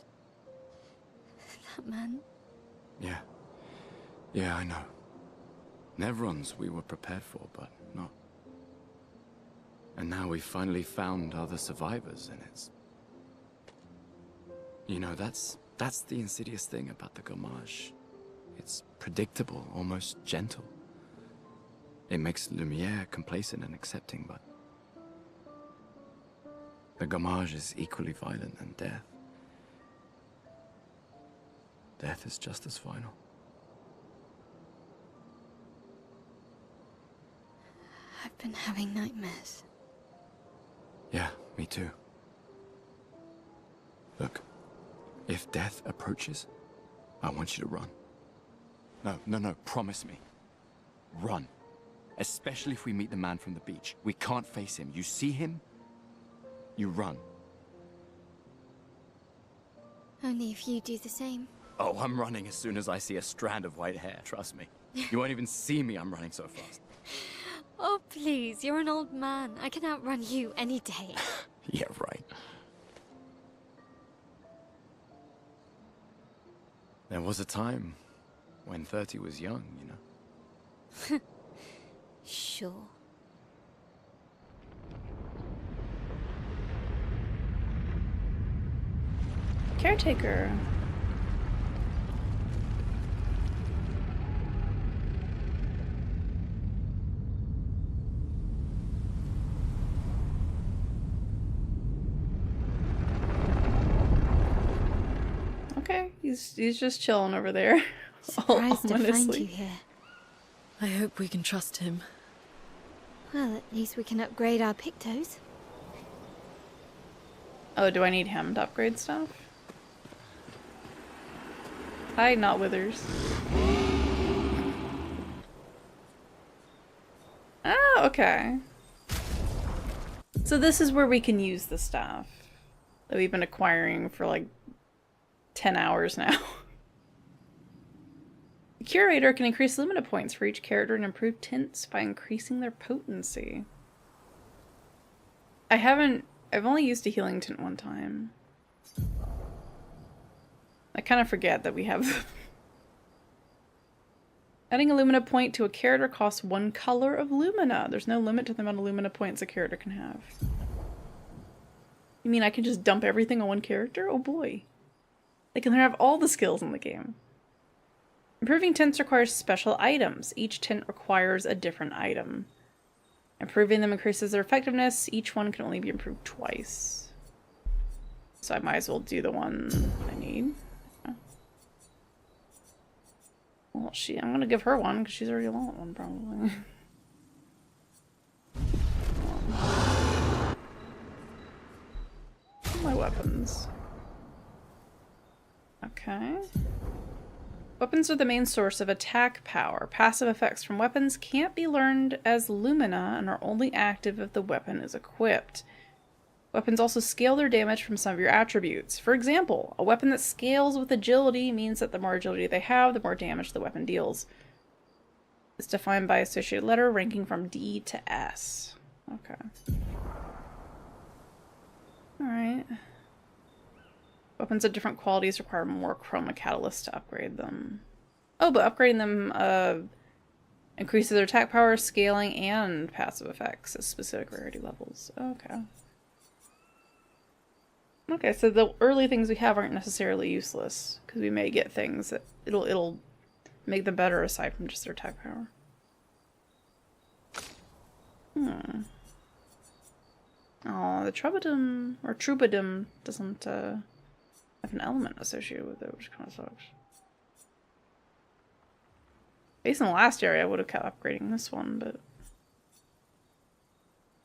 That man. Yeah. Yeah, I know. Nevrons we were prepared for, but not. And now we've finally found other survivors, and it's... You know, that's the insidious thing about the Gommage. It's predictable, almost gentle. It makes Lumiere complacent and accepting, but... The Gommage is equally violent than death. Death is just as final. I've been having nightmares. Yeah, me too. Look, if death approaches, I want you to run. No, promise me. Run. Especially if we meet the man from the beach. We can't face him. You see him, you run. Only if you do the same. Oh, I'm running as soon as I see a strand of white hair, trust me. You won't even see me, I'm running so fast. Oh, please, you're an old man. I can outrun you any day. Yeah, right. There was a time when 30 was young, you know? Sure. Caretaker. Okay, he's just chilling over there. Surprised to find Ominously. you here. I hope we can trust him. Well, at least we can upgrade our Pictos. Oh, do I need him to upgrade stuff? Hi, not Withers. Oh, okay. So this is where we can use the stuff that we've been acquiring for like 10 hours now. The curator can increase Lumina points for each character and improve tints by increasing their potency. I've only used a healing tint one time. I kind of forget that we have... Adding a Lumina point to a character costs 1 color of Lumina. There's no limit to the amount of Lumina points a character can have. You mean I can just dump everything on one character? Oh boy. They can have all the skills in the game. Improving tints requires special items. Each tint requires a different item. Improving them increases their effectiveness. Each one can only be improved twice. So I might as well do the one I need. Well, I'm gonna give her one because she's already a long one, probably. My weapons. Okay. Weapons are the main source of attack power. Passive effects from weapons can't be learned as Lumina and are only active if the weapon is equipped. Weapons also scale their damage from some of your attributes. For example, a weapon that scales with agility means that the more agility they have, the more damage the weapon deals. It's defined by associated letter ranking from D to S. Okay. Alright. Weapons of different qualities require more chroma catalysts to upgrade them. Oh, but upgrading them increases their attack power, scaling, and passive effects at specific rarity levels. Okay. Okay, so the early things we have aren't necessarily useless, because we may get things that it'll make them better aside from just their attack power. Oh, the Troubadour or Troubadour doesn't have an element associated with it, which kind of sucks. Based on the last area, I would have kept upgrading this one, but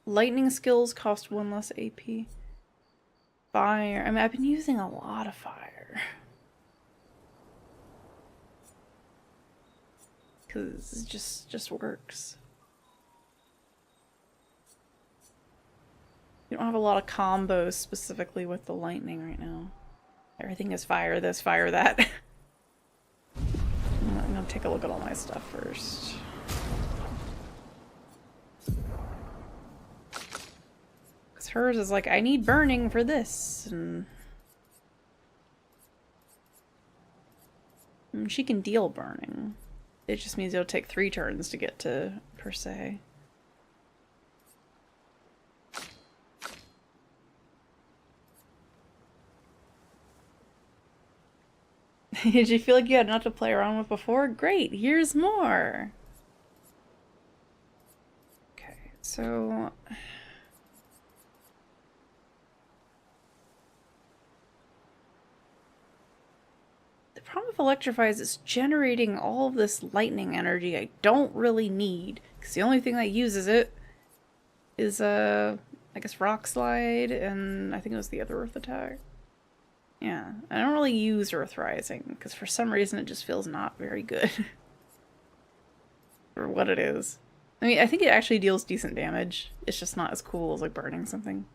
lightning skills cost 1 less AP. Fire. I mean, I've been using a lot of fire. Because it just works. You don't have a lot of combos specifically with the lightning right now. Everything is fire this, fire that. I'm gonna take a look at all my stuff first. Because hers is like, I need burning for this, and she can deal burning. It just means it'll take 3 turns to get to per se. Did you feel like you had enough to play around with before? Great, here's more! Okay, so... the problem with Electrify is it's generating all of this lightning energy I don't really need. Because the only thing that uses it is, I guess Rock Slide, and I think it was the other Earth Attack. Yeah, I don't really use Earth Rising, because for some reason it just feels not very good. For what it is. I mean, I think it actually deals decent damage. It's just not as cool as, like, burning something.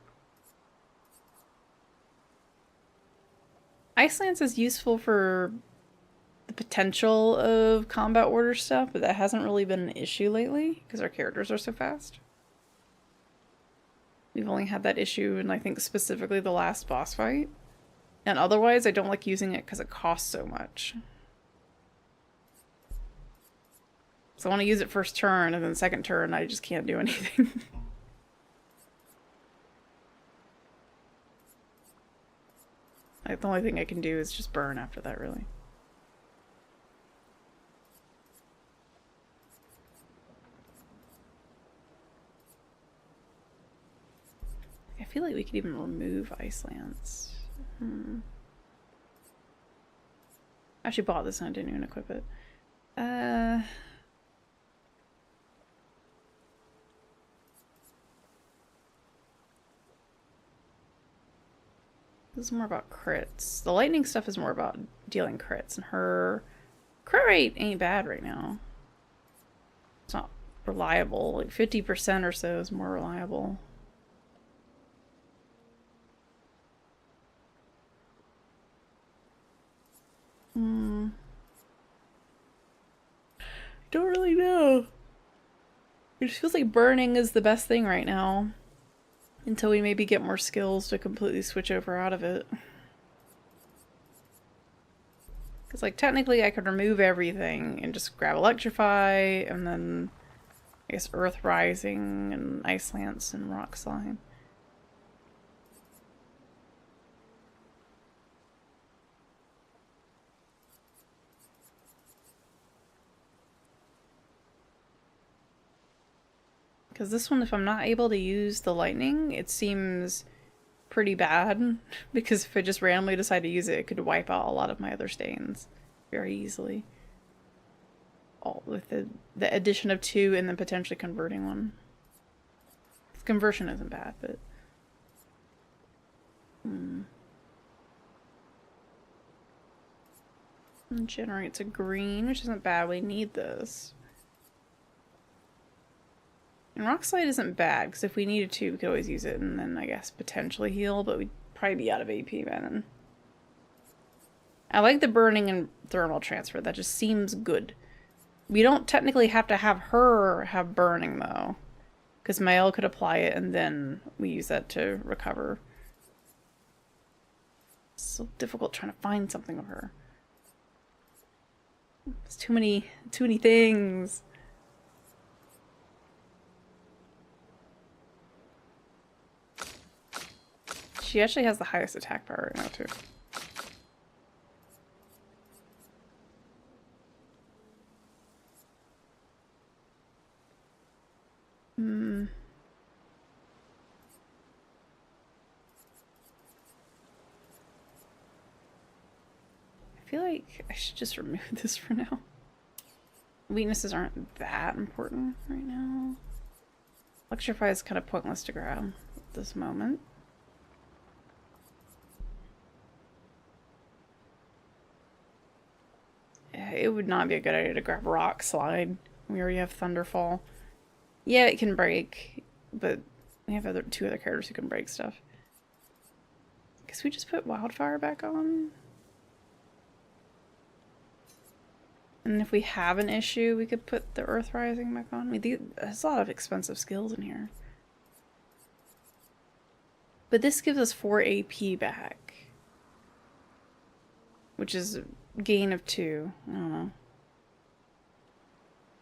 Ice Lance is useful for the potential of combat order stuff, but that hasn't really been an issue lately, because our characters are so fast. We've only had that issue in, I think, specifically the last boss fight. And otherwise, I don't like using it because it costs so much. So I want to use it first turn, and then second turn, I just can't do anything. Like, the only thing I can do is just burn after that, really. I feel like we could even remove Ice Lance. I actually bought this and I didn't even equip it. This is more about crits. The lightning stuff is more about dealing crits, and her crit rate ain't bad right now. It's not reliable. Like 50% or so is more reliable. Don't really know. It just feels like burning is the best thing right now. Until we maybe get more skills to completely switch over out of it. Because, like, technically I could remove everything and just grab Electrify, and then, I guess, Earth Rising, and Ice Lance, and Rock Slide. Because this one, if I'm not able to use the lightning, it seems pretty bad. Because if I just randomly decide to use it, it could wipe out a lot of my other stains very easily. All with the addition of 2 and then potentially converting 1. Conversion isn't bad, but... It generates a green, which isn't bad. We need this. And Rock Slide isn't bad, because if we needed to, we could always use it and then, I guess, potentially heal, but we'd probably be out of AP by then. I like the burning and thermal transfer. That just seems good. We don't technically have to have her have burning, though. Because Mael could apply it, and then we use that to recover. It's so difficult trying to find something of her. There's too many things. She actually has the highest attack power right now, too. feel like I should just remove this for now. Weaknesses aren't that important right now. Electrify is kind of pointless to grab at this moment. Yeah, it would not be a good idea to grab Rock Slide. We already have Thunderfall. Yeah, it can break, but we have two other characters who can break stuff. Guess we just put Wildfire back on. And if we have an issue, we could put the Earth Rising back on. I mean, there's a lot of expensive skills in here. But this gives us 4 AP back. Which is a gain of 2. I don't know.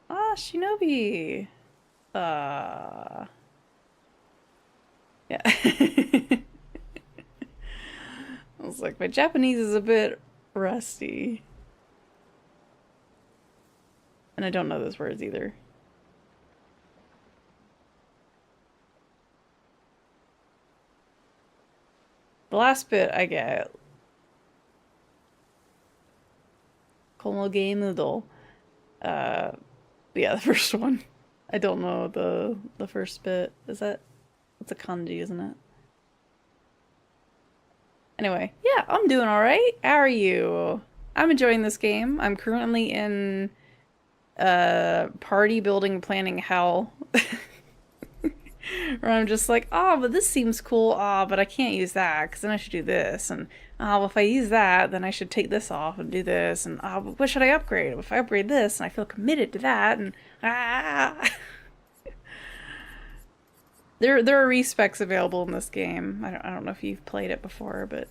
Ah, Shinobi! Yeah. I was like, my Japanese is a bit rusty. And I don't know those words either. The last bit I get. Como ge noodle. Yeah, the first one. I don't know the first bit. Is that... It's a kanji, isn't it? Anyway, yeah, I'm doing alright. How are you? I'm enjoying this game. I'm currently in party building planning hell. Where I'm just like, oh, but this seems cool. Oh, but I can't use that because then I should do this. And oh, well, if I use that, then I should take this off and do this. And oh, but what should I upgrade? If I upgrade this and I feel committed to that, and There are respecs available in this game. I don't know if you've played it before, but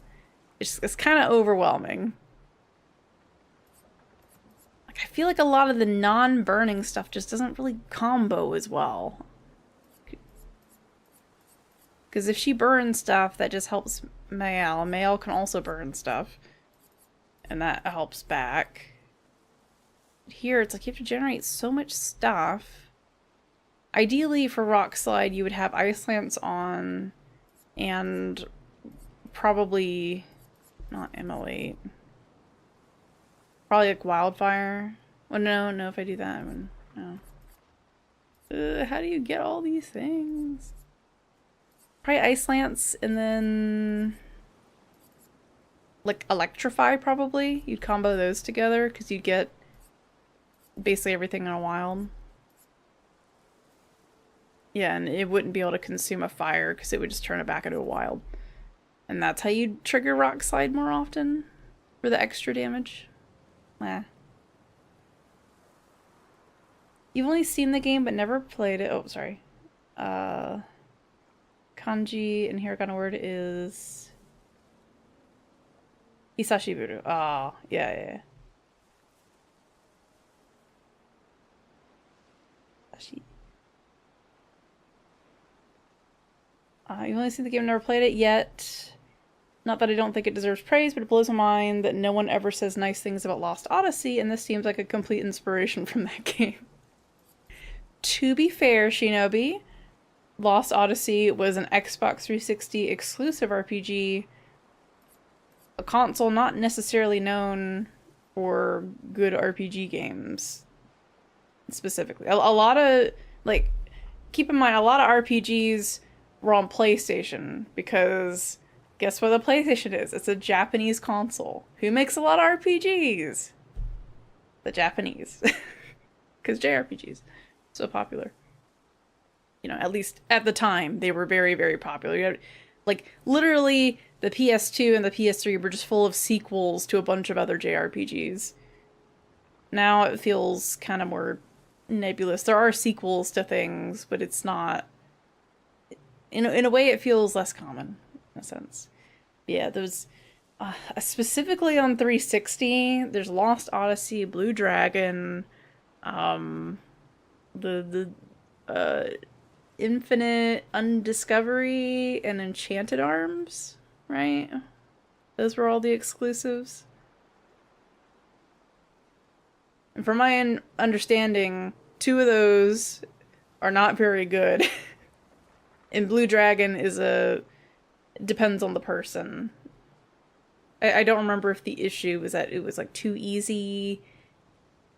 it's kind of overwhelming. Like, I feel like a lot of the non-burning stuff just doesn't really combo as well. Because if she burns stuff, that just helps Mayal. Mayal can also burn stuff. And that helps back. Here, it's like you have to generate so much stuff. Ideally, for Rock Slide, you would have Ice Lance on, and probably not Immolate. Probably like Wildfire. Well, no, if I do that, I wouldn't. No. How do you get all these things? Probably Ice Lance, and then like Electrify, probably. You'd combo those together, because you'd get basically everything in a wild. Yeah, and it wouldn't be able to consume a fire because it would just turn it back into a wild. And that's how you trigger Rock Slide more often for the extra damage. You've only seen the game but never played it. Oh, sorry. Kanji and hiragana word is Hisashiburu. Oh, yeah. You've only seen the game, never played it yet. Not that I don't think it deserves praise, but it blows my mind that no one ever says nice things about Lost Odyssey, and this seems like a complete inspiration from that game. To be fair, Shinobi, Lost Odyssey was an Xbox 360 exclusive RPG, a console not necessarily known for good RPG games, specifically. A lot of, like, keep in mind, a lot of RPGs were on PlayStation, because guess what the PlayStation is? It's a Japanese console. Who makes a lot of RPGs? The Japanese. Because JRPGs so popular. You know, at least at the time, they were very, very popular. You had, like, literally, the PS2 and the PS3 were just full of sequels to a bunch of other JRPGs. Now it feels kind of more nebulous. There are sequels to things, but it's not... In a way, it feels less common, in a sense. Yeah, there's... specifically on 360, there's Lost Odyssey, Blue Dragon, the Infinite Undiscovery, and Enchanted Arms, right? Those were all the exclusives. And from my understanding, 2 of those are not very good. And Blue Dragon is depends on the person. I don't remember if the issue was that it was like too easy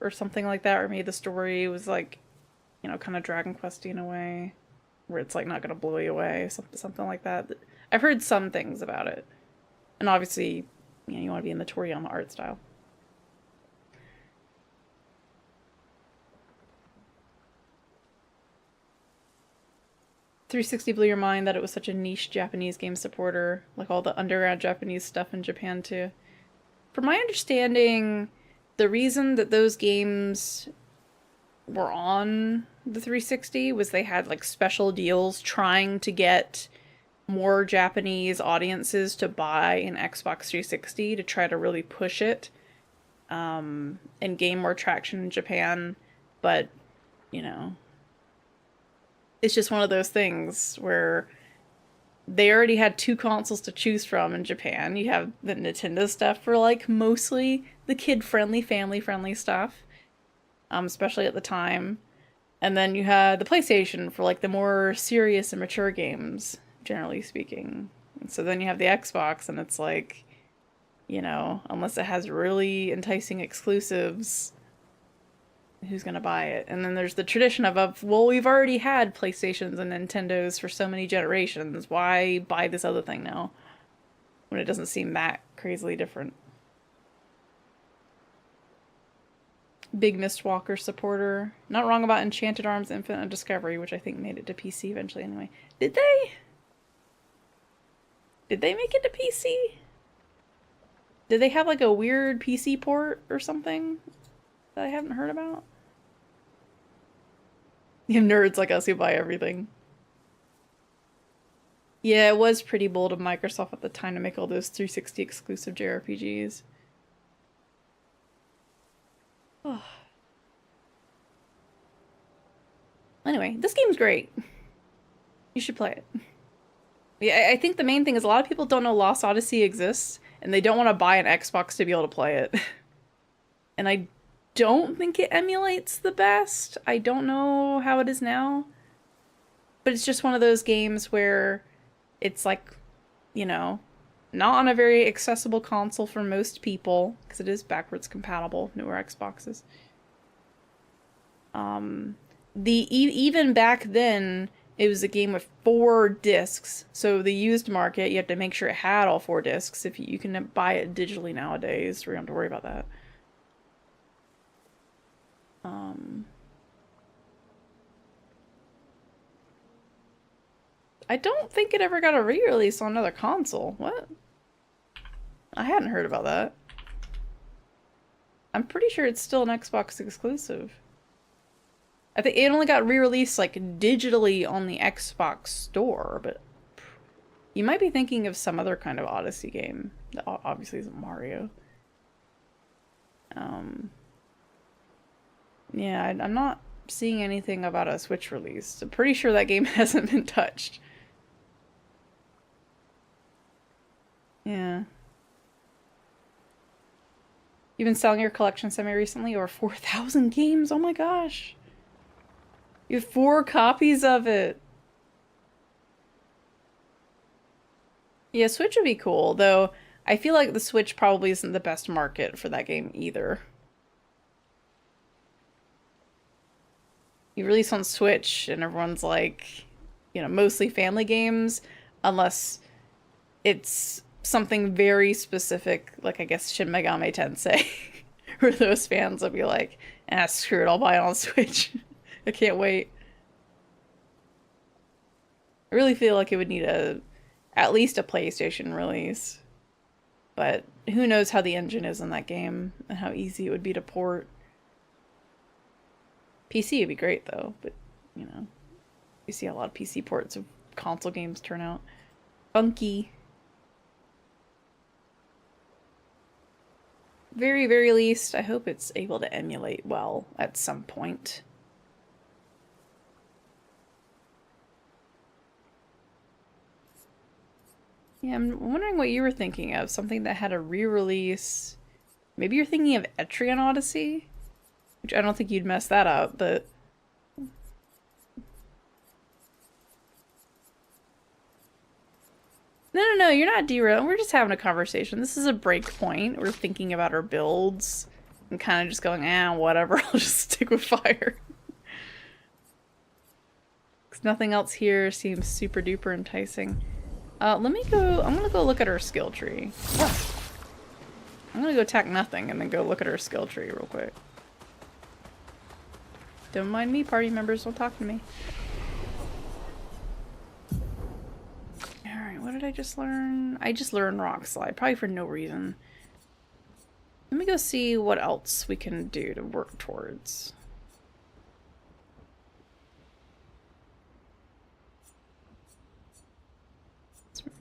or something like that, or maybe the story was like, you know, kind of Dragon Questy in a way, where it's like not gonna blow you away, something like that. I've heard some things about it, and obviously, you know, you want to be in the Toriyama art style. .360 blew your mind that it was such a niche Japanese game supporter, like all the underground Japanese stuff in Japan too. From my understanding, the reason that those games were on the 360 was they had like special deals trying to get more Japanese audiences to buy an Xbox 360 to try to really push it and gain more traction in Japan. But, you know, it's just one of those things where they already had 2 consoles to choose from in Japan. You have the Nintendo stuff for like mostly the kid-friendly, family-friendly stuff, especially at the time. And then you had the PlayStation for like the more serious and mature games, generally speaking. And so then you have the Xbox, and it's like, you know, unless it has really enticing exclusives, who's gonna buy it? And then there's the tradition of, well, we've already had PlayStations and Nintendos for so many generations. Why buy this other thing now? When it doesn't seem that crazily different. Big Mistwalker supporter. Not wrong about Enchanted Arms, Infinite Discovery, which I think made it to PC eventually anyway. Did they? Did they make it to PC? Did they have like a weird PC port or something that I haven't heard about? You have nerds like us who buy everything. Yeah, it was pretty bold of Microsoft at the time to make all those 360 exclusive JRPGs. Oh. Anyway, this game's great. You should play it. Yeah, I think the main thing is a lot of people don't know Lost Odyssey exists, and they don't want to buy an Xbox to be able to play it. And I don't think it emulates the best. I don't know how it is now. But it's just one of those games where it's like, you know, not on a very accessible console for most people, because it is backwards compatible, newer Xboxes. Even back then, it was a game with 4 discs. So the used market, you have to make sure it had all 4 discs. If you can buy it digitally nowadays, so we don't have to worry about that. I don't think it ever got a re-release on another console. What? I hadn't heard about that. I'm pretty sure it's still an Xbox exclusive. I think it only got re-released like digitally on the Xbox store, but you might be thinking of some other kind of Odyssey game that obviously isn't Mario. Yeah, I'm not seeing anything about a Switch release. I'm pretty sure that game hasn't been touched. Yeah. You've been selling your collection semi-recently? Over 4,000 games? Oh my gosh. You have 4 copies of it. Yeah, Switch would be cool, though I feel like the Switch probably isn't the best market for that game either. You release on Switch and everyone's like, you know, mostly family games, unless it's something very specific, like I guess Shin Megami Tensei, where those fans will be like, ah, screw it, I'll buy it on Switch. I can't wait. I really feel like it would need at least a PlayStation release. But who knows how the engine is in that game and how easy it would be to port. PC would be great though, but you know, you see a lot of PC ports of console games turn out funky. Very, very least, I hope it's able to emulate well at some point. Yeah, I'm wondering what you were thinking of. Something that had a re-release. Maybe you're thinking of Etrian Odyssey? Which I don't think you'd mess that up, but... No, you're not derailing. We're just having a conversation. This is a break point. We're thinking about our builds and kind of just going, whatever. I'll just stick with fire. Because nothing else here seems super duper enticing. Let me go. I'm gonna go look at our skill tree. I'm gonna go attack nothing and then go look at our skill tree real quick. Don't mind me, party members. Don't talk to me. Alright, what did I just learn? I just learned Rock Slide, probably for no reason. Let me go see what else we can do to work towards.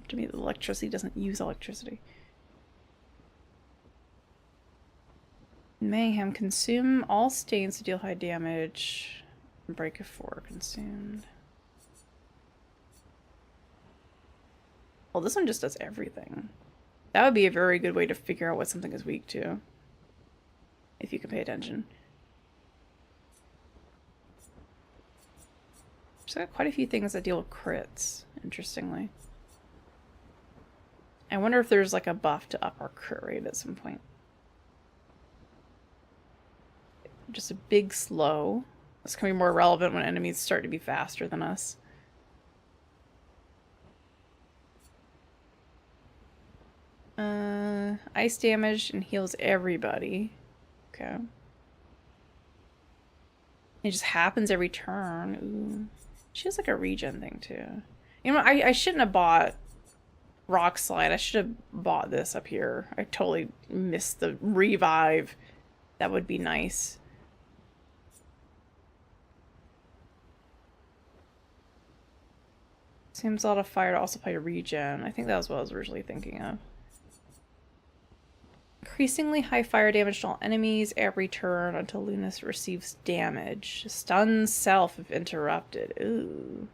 To me, the electricity doesn't use electricity. Mayhem. Consume all stains to deal high damage. Break of 4 consumed. Well, this one just does everything. That would be a very good way to figure out what something is weak to. If you can pay attention. There's got quite a few things that deal with crits, interestingly. I wonder if there's like a buff to up our crit rate at some point. Just a big slow. This can be more relevant when enemies start to be faster than us. Ice damage and heals everybody. Okay. It just happens every turn. Ooh. She has like a regen thing too. You know, I shouldn't have bought Rock Slide. I should have bought this up here. I totally missed the revive. That would be nice. Seems a lot of fire to also play regen. I think that was what I was originally thinking of. Increasingly high fire damage to all enemies every turn until Lunas receives damage. Stuns self if interrupted. Ooh.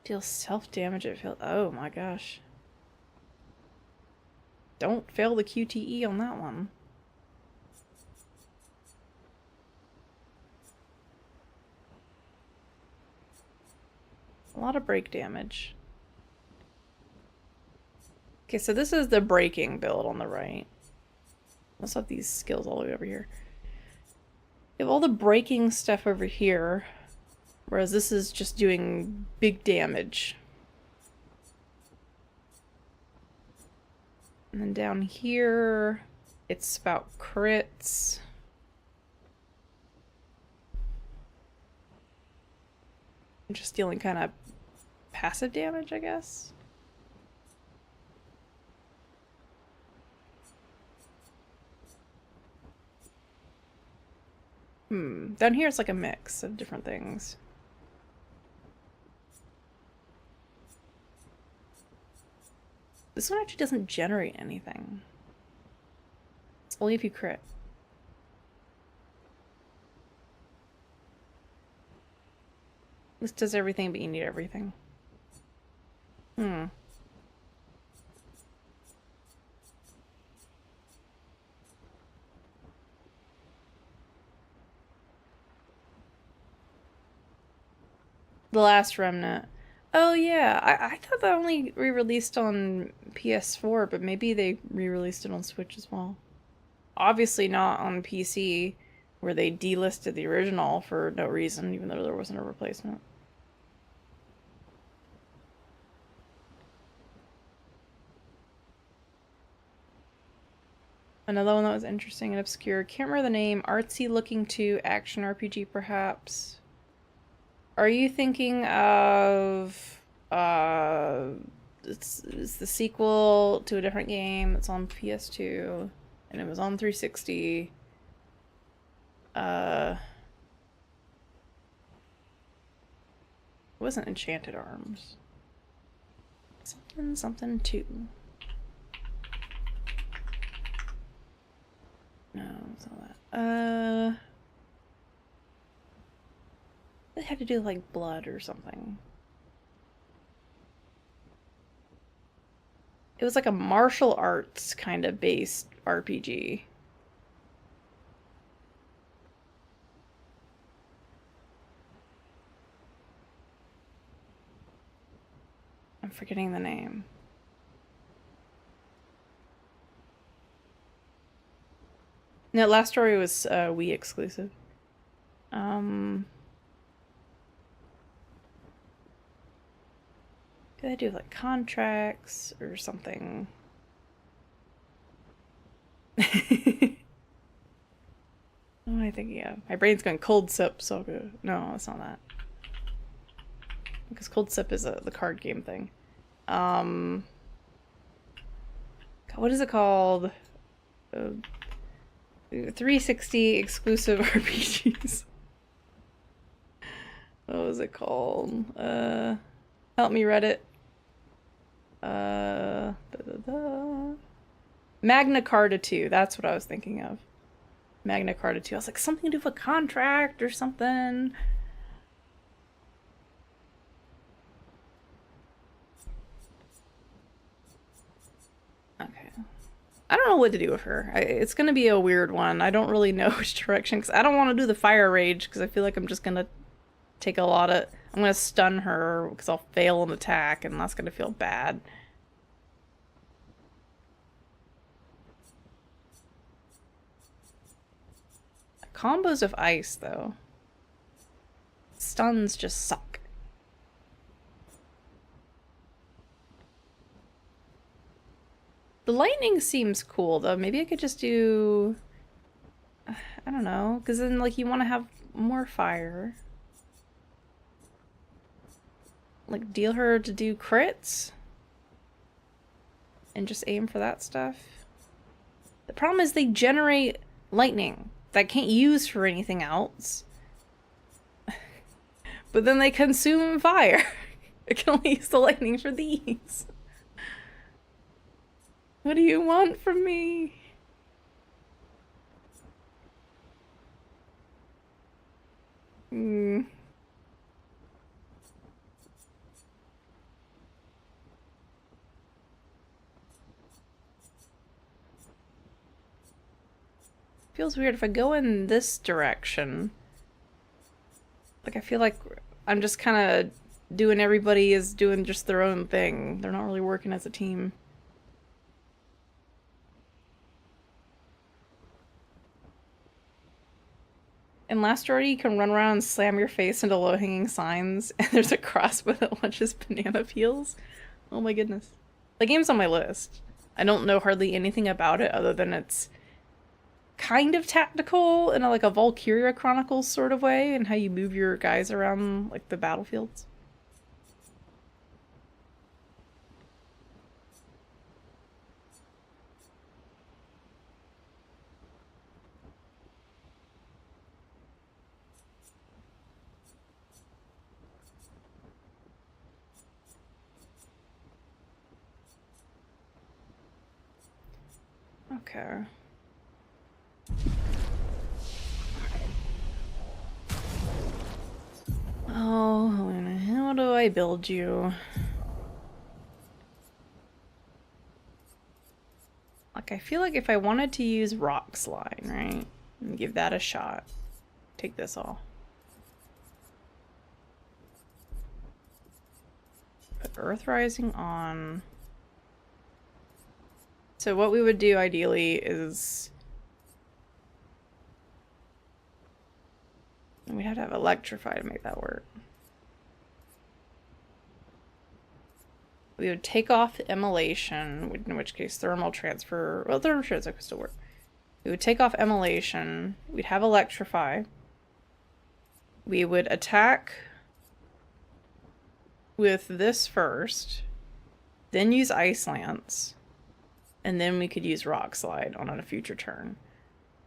Deals self-damage at fail. Oh my gosh. Don't fail the QTE on that one. A lot of break damage. Okay, so this is the breaking build on the right. Let's have these skills all the way over here. We have all the breaking stuff over here. Whereas this is just doing big damage. And then down here, it's about crits. Just dealing kind of passive damage, I guess. Down here it's like a mix of different things. This one actually doesn't generate anything. It's only if you crit. This does everything, but you need everything. The Last Remnant. Oh yeah, I thought that only re-released on PS4, but maybe they re-released it on Switch as well. Obviously not on PC, where they delisted the original for no reason, even though there wasn't a replacement. Another one that was interesting and obscure. Can't remember the name. Artsy looking to action RPG, perhaps. Are you thinking of it's the sequel to a different game that's on PS2 and it was on 360? It wasn't Enchanted Arms. Something 2. No, it's not that. It had to do with, like, blood or something. It was like a martial arts kind of based RPG. forgetting the name. No, last story was Wii exclusive. Could I do like contracts or something? What am I thinking of? My brain's going cold sip, so I'll go. No, it's not that. Because cold sip is the card game thing. God, what is it called? 360 exclusive RPGs. What was it called? Help me, Reddit. Magna Carta 2. That's what I was thinking of. Magna Carta 2. I was like, something to do with a contract or something. Okay. I don't know what to do with her. It's gonna be a weird one. I don't really know which direction, because I don't want to do the fire rage, because I feel like I'm just gonna take a lot of... I'm gonna stun her, because I'll fail an attack, and that's gonna feel bad. Combos of ice, though. Stuns just suck. The lightning seems cool, though. Maybe I could just do... I don't know, because then, like, you want to have more fire. Like, deal her to do crits? And just aim for that stuff? The problem is they generate lightning that I can't use for anything else. But then they consume fire. I can only use the lightning for these. What do you want from me? Feels weird if I go in this direction. Like, I feel like I'm just kind of doing, everybody is doing just their own thing. They're not really working as a team. In Last Story, you can run around and slam your face into low-hanging signs, and there's a crossbow that launches banana peels. Oh my goodness. The game's on my list. I don't know hardly anything about it other than it's kind of tactical in like a Valkyria Chronicles sort of way, and how you move your guys around like the battlefields. Okay. Oh, how do I build you? Like, I feel like if I wanted to use Rock Slide, right? And give that a shot. Take this off. Put Earth Rising on. So what we would do ideally is... we'd have to have Electrify to make that work. We would take off Immolation, in which case Thermal Transfer... well, Thermal Transfer could still work. We would take off Immolation. We'd have Electrify. We would attack with this first. Then use Ice Lance. And then we could use Rock Slide on a future turn.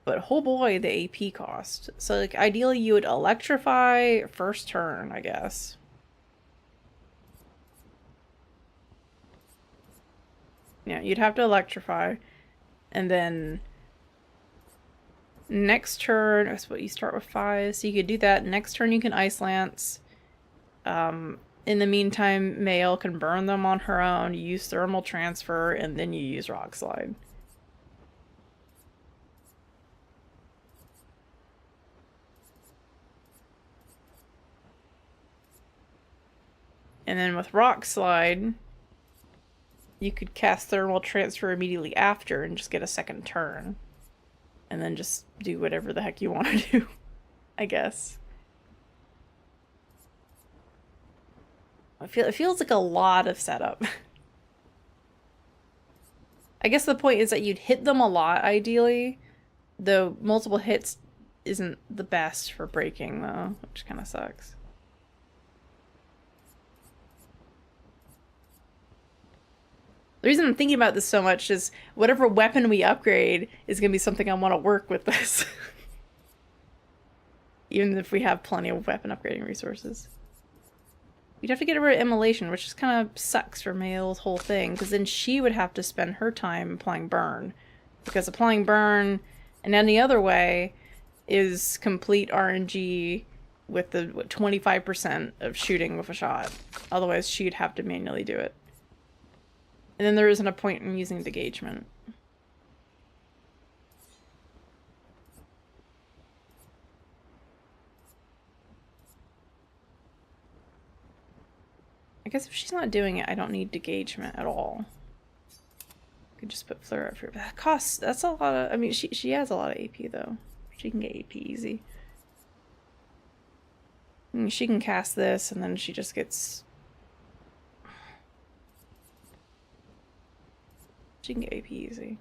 But oh boy, the AP cost. So like ideally you would Electrify first turn, I guess. Yeah, you'd have to Electrify. And then next turn, that's what you start with 5. So you could do that. Next turn you can Ice Lance. In the meantime, Mael can burn them on her own, you use Thermal Transfer, and then you use Rock Slide. And then with Rock Slide, you could cast Thermal Transfer immediately after and just get a second turn. And then just do whatever the heck you want to do, I guess. It feels like a lot of setup. I guess the point is that you'd hit them a lot, ideally. Though multiple hits isn't the best for breaking, though, which kind of sucks. The reason I'm thinking about this so much is whatever weapon we upgrade is going to be something I want to work with this. Even if we have plenty of weapon upgrading resources. You'd have to get rid of Immolation, which just kind of sucks for Mael's whole thing, because then she would have to spend her time applying Burn. Because applying Burn in any other way is complete RNG with the 25% of shooting with a shot. Otherwise, she'd have to manually do it. And then there isn't a point in using Degagement. I guess if she's not doing it, I don't need Degagement at all. I could just put Flare up here. But that costs, that's a lot of, I mean, she has a lot of AP though. She can get AP easy. I mean, she can cast this and then she just gets... She can get AP easy.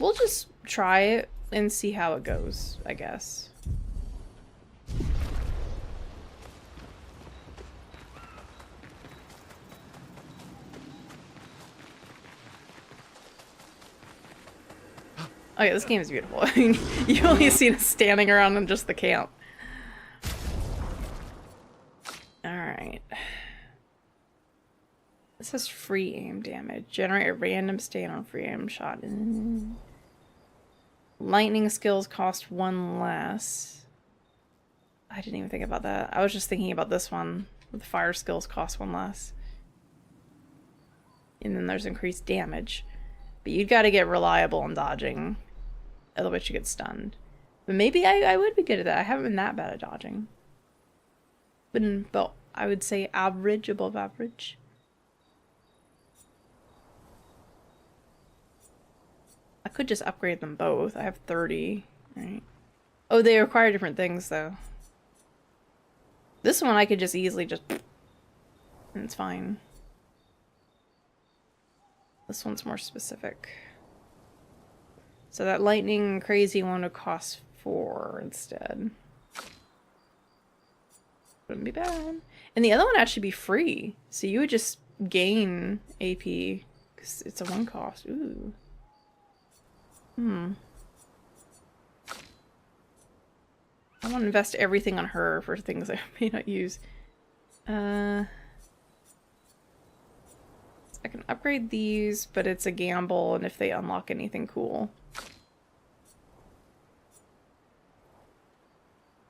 We'll just try it and see how it goes, I guess. Okay, this game is beautiful. I mean, you only see us standing around in just the camp. Alright. This has free aim damage. Generate a random stain on free aim shot. Lightning skills cost 1 less. I didn't even think about that. I was just thinking about this one. The fire skills cost 1 less. And then there's increased damage. But you've got to get reliable in dodging. Otherwise you get stunned. But maybe I would be good at that. I haven't been that bad at dodging. Been about, I would say, average, above average. I could just upgrade them both. I have 30. Right. Oh, they require different things, though. This one I could just easily just... and it's fine. This one's more specific. So that lightning crazy one would cost 4 instead. Wouldn't be bad. And the other one would actually be free. So you would just gain AP. Because it's a 1 cost. Ooh. I want to invest everything on her for things I may not use. I can upgrade these, but it's a gamble, and if they unlock anything cool.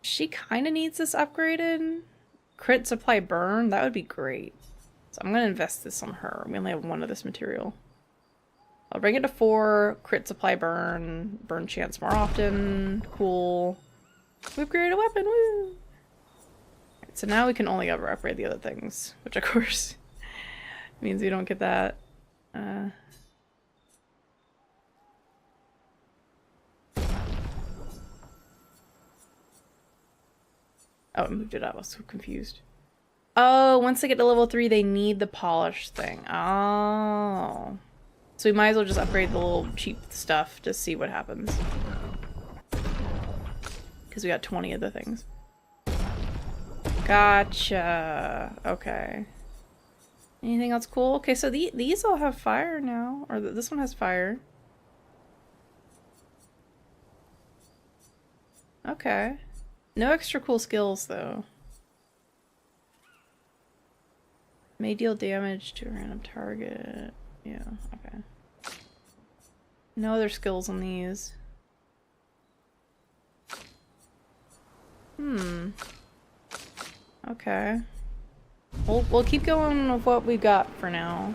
She kind of needs this upgraded. Crit supply burn, that would be great. So I'm going to invest this on her. We only have 1 of this material. I'll bring it to 4, crit supply burn, burn chance more often, cool. We upgraded a weapon, woo! Right, so now we can only ever upgrade the other things, which of course means we don't get that. Oh, it moved it up, I was so confused. Oh, once they get to level 3, they need the polish thing. Oh. So we might as well just upgrade the little cheap stuff to see what happens. Because we got 20 of the things. Gotcha. Okay. Anything else cool? Okay, so these all have fire now. Or this one has fire. Okay. No extra cool skills, though. May deal damage to a random target. Yeah, okay. No other skills on these. Okay. We'll keep going with what we've got for now.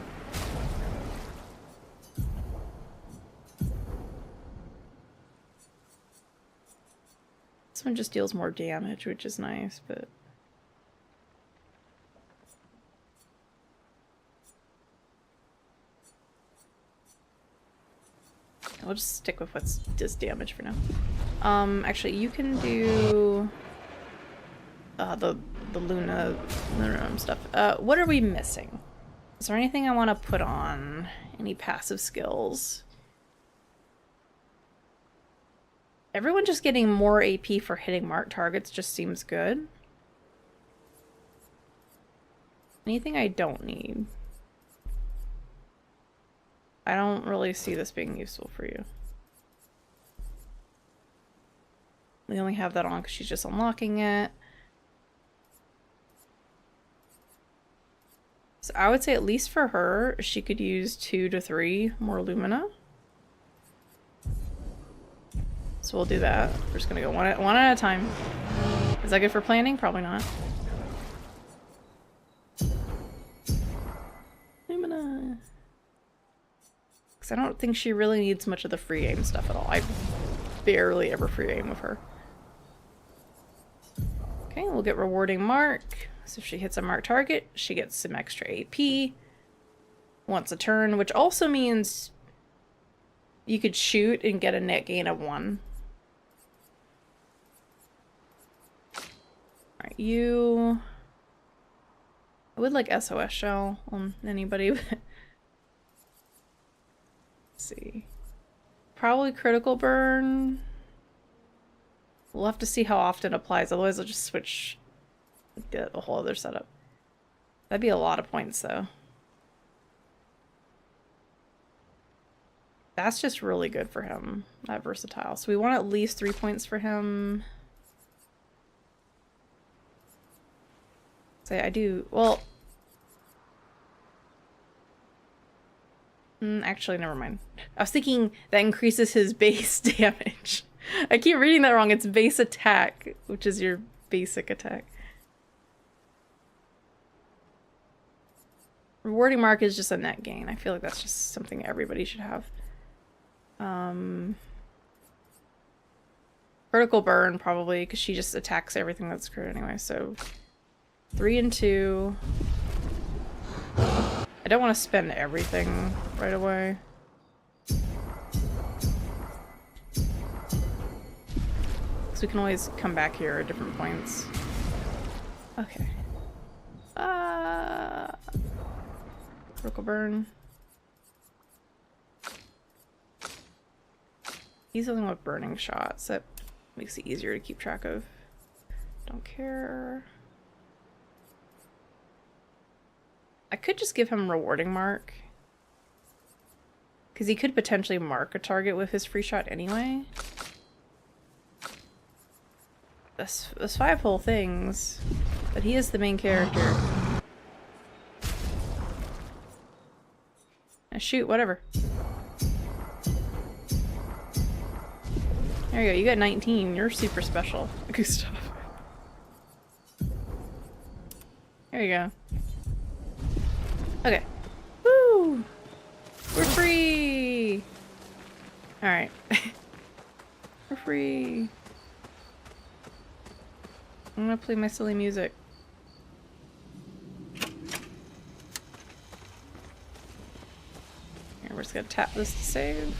This one just deals more damage, which is nice, but... We'll just stick with what's does damage for now. Actually, you can do the Luna stuff. What are we missing? Is there anything I want to put on? Any passive skills? Everyone just getting more AP for hitting marked targets just seems good. Anything I don't need? I don't really see this being useful for you. We only have that on because she's just unlocking it. So I would say at least for her, she could use 2 to 3 more Lumina. So we'll do that. We're just gonna go one at a time. Is that good for planning? Probably not. Lumina. Because I don't think she really needs much of the free aim stuff at all. I barely ever free aim with her. Okay, we'll get rewarding mark. So if she hits a marked target, she gets some extra AP once a turn, which also means you could shoot and get a net gain of 1. Alright, you... I would like SOS shell on anybody, but... Let's see. Probably critical burn. We'll have to see how often it applies, otherwise I'll just switch... Get a whole other setup. That'd be a lot of points, though. That's just really good for him, that versatile. So we want at least 3 points for him. Say I do, well... actually, never mind. I was thinking that increases his base damage. I keep reading that wrong. It's base attack, which is your basic attack. Rewarding mark is just a net gain. I feel like that's just something everybody should have. Critical burn, probably, because she just attacks everything that's crit anyway, so... 3 and 2. I don't want to spend everything right away. So we can always come back here at different points. Okay. Critical burn. He's dealing with burning shots. That makes it easier to keep track of. Don't care. I could just give him rewarding mark. Because he could potentially mark a target with his free shot anyway. That's 5 whole things. But he is the main character. Shoot, whatever. There you go, you got 19. You're super special, Gustav. There you go. Okay. Woo! We're free! Alright. We're free. I'm gonna play my silly music. We're just gonna tap this to save.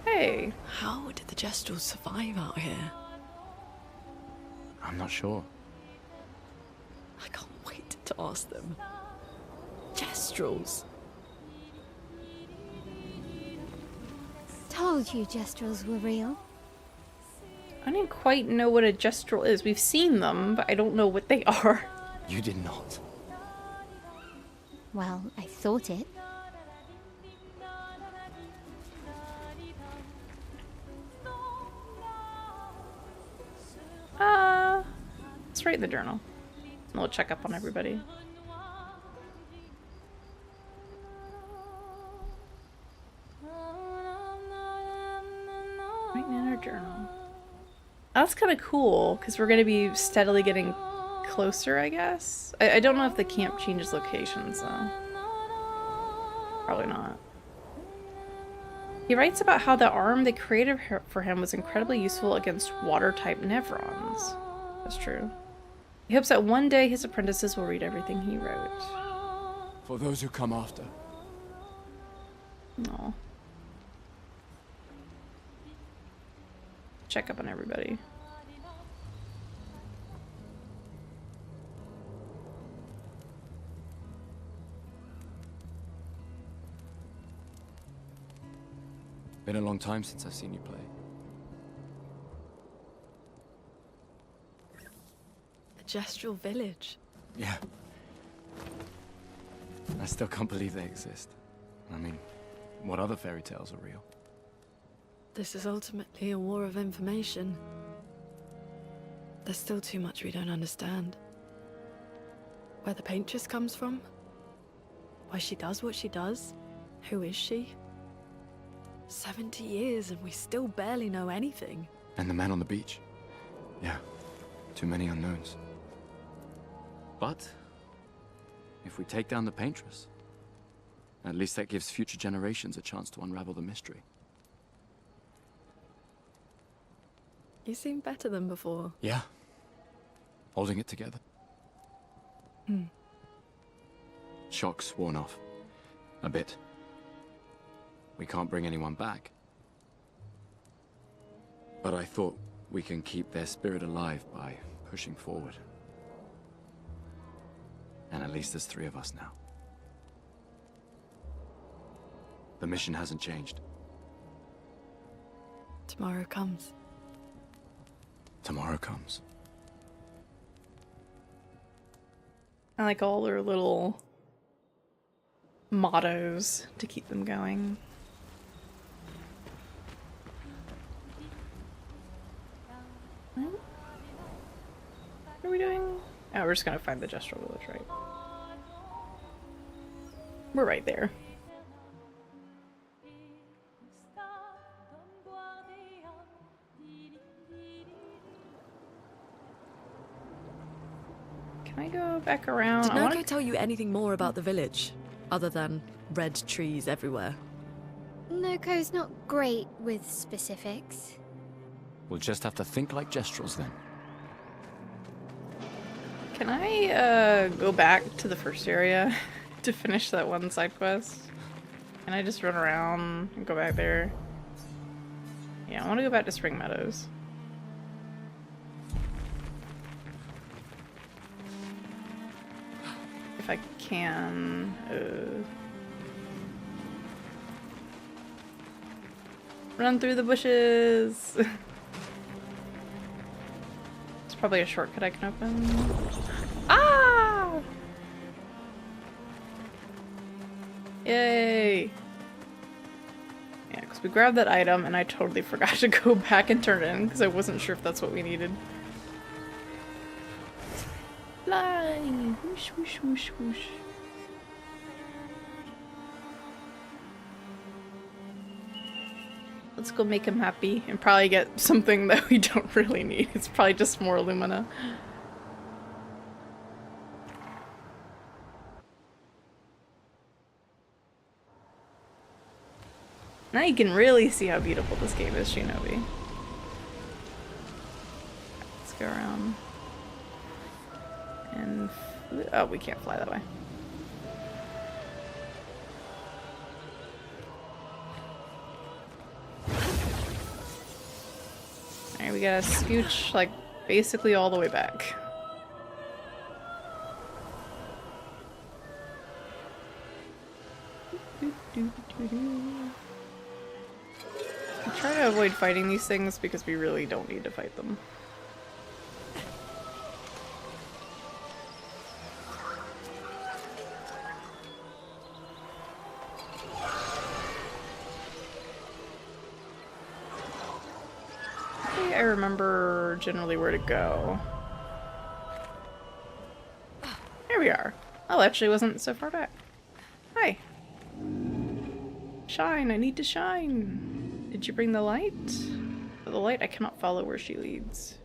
Hey! How did the Gestrels survive out here? I'm not sure. I can't wait to ask them. Gestrels! Told you Gestrels were real. I didn't quite know what a Gestral is. We've seen them, but I don't know what they are. You did not. Well, I thought it. Let's write in the journal. And we'll check up on everybody. Write in our journal. That's kind of cool, because we're going to be steadily getting closer, I guess. I don't know if the camp changes locations, though. Probably not. He writes about how the arm they created for him was incredibly useful against water-type Nevrons. That's true. He hopes that one day his apprentices will read everything he wrote. For those who come after, No. Check up on everybody. Been a long time since I've seen you play. A gestural village. Yeah. I still can't believe they exist. I mean, what other fairy tales are real? This is ultimately a war of information. There's still too much we don't understand. Where the paintress comes from? Why she does what she does? Who is she? 70 years and we still barely know anything. And the man on the beach. Yeah, too many unknowns. But if we take down the paintress, at least that gives future generations a chance to unravel the mystery. You seem better than before. Yeah. Holding it together. Shock's worn off. A bit. We can't bring anyone back. But I thought we can keep their spirit alive by pushing forward. And at least there's 3 of us now. The mission hasn't changed. Tomorrow comes. Tomorrow comes. I like all their little mottos to keep them going. What are we doing? Oh, we're just gonna find the gestural village, right? We're right there. Can I go back around? Did I wanna... Noko tell you anything more about the village, other than red trees everywhere? Noko's not great with specifics. We'll just have to think like Gestrels then. Can I go back to the first area to finish that one side quest? Can I just run around and go back there? Yeah, I want to go back to Spring Meadows. If I can. Run through the bushes! It's probably a shortcut I can open. Ah! Yay! Yeah, because we grabbed that item and I totally forgot to go back and turn it in because I wasn't sure if that's what we needed. Fly! Whoosh, whoosh, whoosh, whoosh. Let's go make him happy and probably get something that we don't really need. It's probably just more Lumina. Now you can really see how beautiful this game is, Shinobi. Let's go around. And... oh, we can't fly that way. Alright, we gotta scooch, like, basically all the way back. I try to avoid fighting these things because we really don't need to fight them. I remember generally where to go. There we are. Oh, actually wasn't so far back. Hi. Shine, I need to shine. Did you bring the light? For the light, I cannot follow where she leads.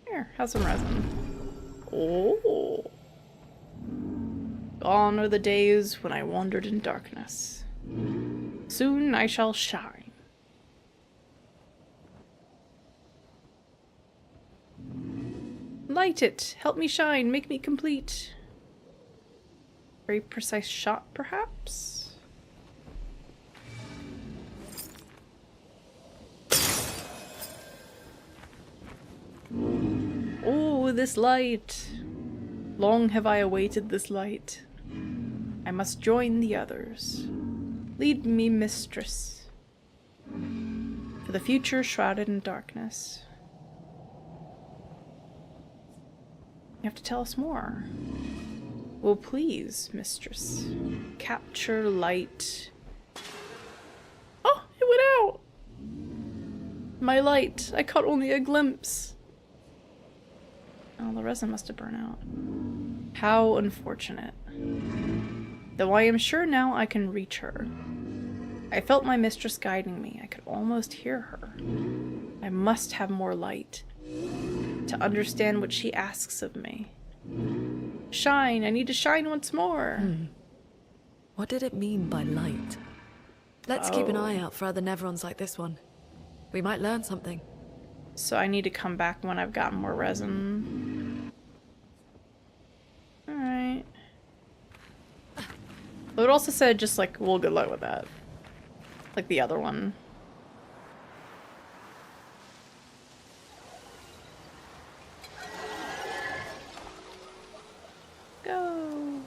Here, have some resin. Oh. Gone are the days when I wandered in darkness. Soon I shall shine. Light it! Help me shine! Make me complete! Very precise shot, perhaps? this light. Long have I awaited this light. I must join the others. Lead me, mistress. For the future shrouded in darkness. You have to tell us more. Well, please, mistress. Capture light. Oh, it went out! My light. I caught only a glimpse. Oh, the resin must have burned out. How unfortunate. Though I am sure now I can reach her. I felt my mistress guiding me. I could almost hear her. I must have more light to understand what she asks of me. Shine! I need to shine once more! What did it mean by light? Let's keep an eye out for other Nevrons like this one. We might learn something. So I need to come back when I've got more resin. Alright. But it also said just like, well, good luck with that. Like the other one. Go.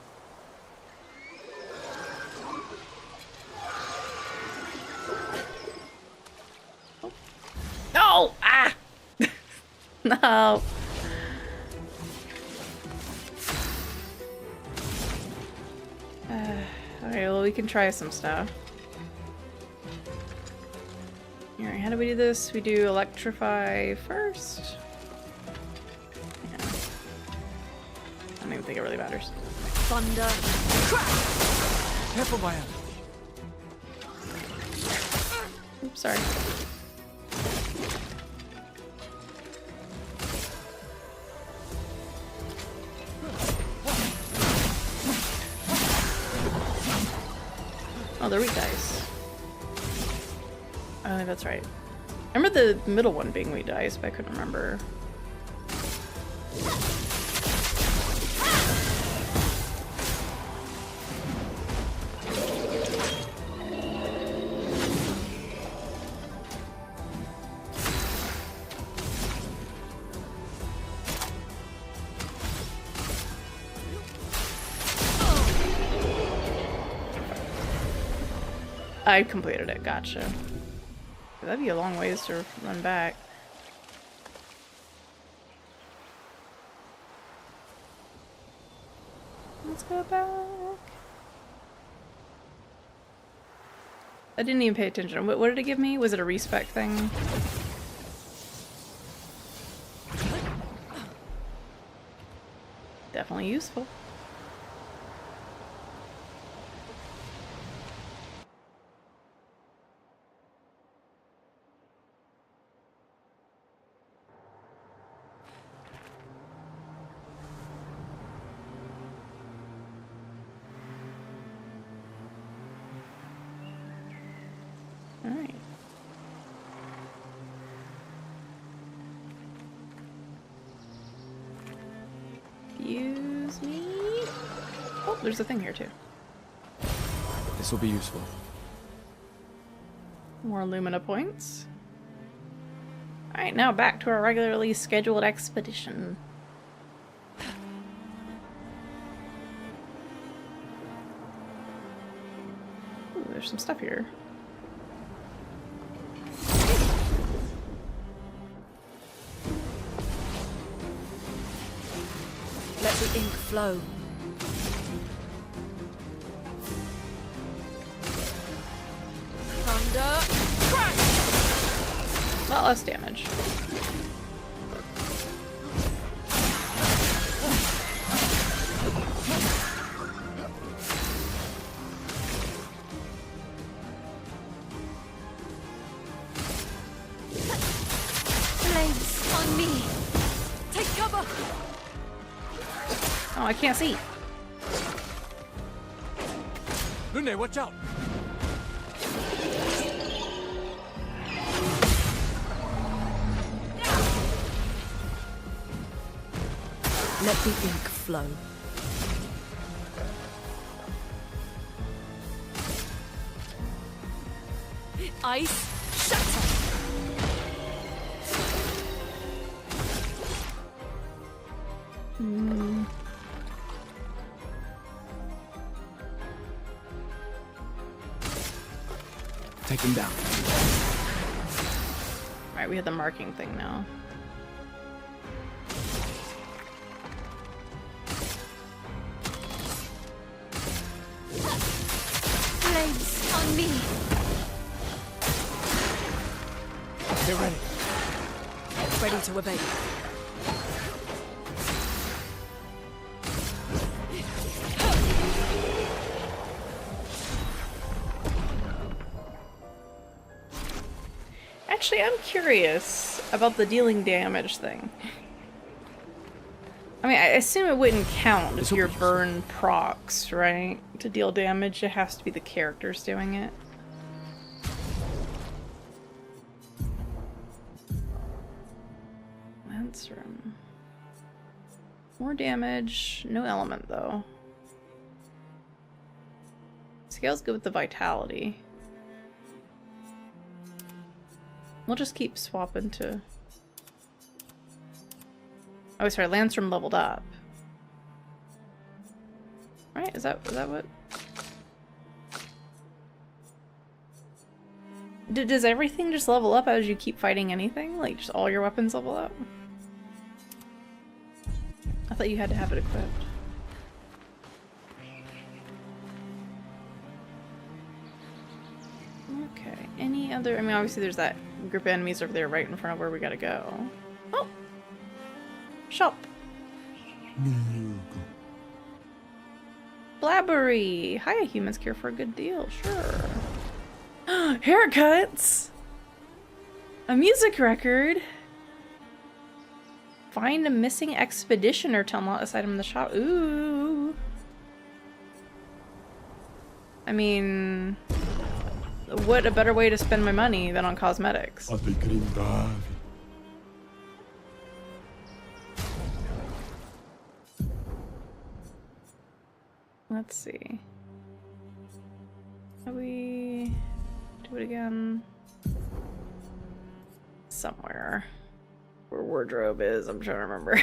Oh. No! Ah! No. Okay, well, we can try some stuff. Alright, how do we do this? We do electrify first. Yeah. I don't even think it really matters. Thunder. Crack! Careful, Maya. Oops, sorry. Oh, they're weak dice. Oh, that's right. I remember the middle one being weak dice, but I couldn't remember. I completed it, gotcha. That'd be a long ways to run back. Let's go back. I didn't even pay attention. What did it give me? Was it a respec thing? Definitely useful. Alright. Excuse me. Oh, there's a thing here too. This will be useful. More Lumina points. Alright, now back to our regularly scheduled expedition. Ooh, there's some stuff here. Let the ink flow. Thunder. Crack! A lot less damage. Flames on me. Take cover. Oh, I can't see. Lune, watch out! Let the ink flow. Ice shatter. Take him down. Alright, we have the marking thing now. Blades on me. Get ready. Ready to evade. Actually, I'm curious about the dealing damage thing. I mean, I assume it wouldn't count if your burn procs, right? To deal damage, it has to be the characters doing it. Lance room. More damage, no element though. Scale's good with the vitality. We'll just keep swapping to... Oh, sorry, Landstrom leveled up. Right? Is that what? Does everything just level up as you keep fighting anything? Like, just all your weapons level up? I thought you had to have it equipped. Okay, any other... I mean, obviously there's that group of enemies over there right in front of where we gotta go. Oh! Shop! Blabbery! Hiya, humans care for a good deal, sure. Haircuts! A music record! Find a missing expeditioner to unlock this item in the shop. Ooh! I mean... what a better way to spend my money than on cosmetics. Let's see. How we do it again? Somewhere. Where wardrobe is, I'm trying to remember.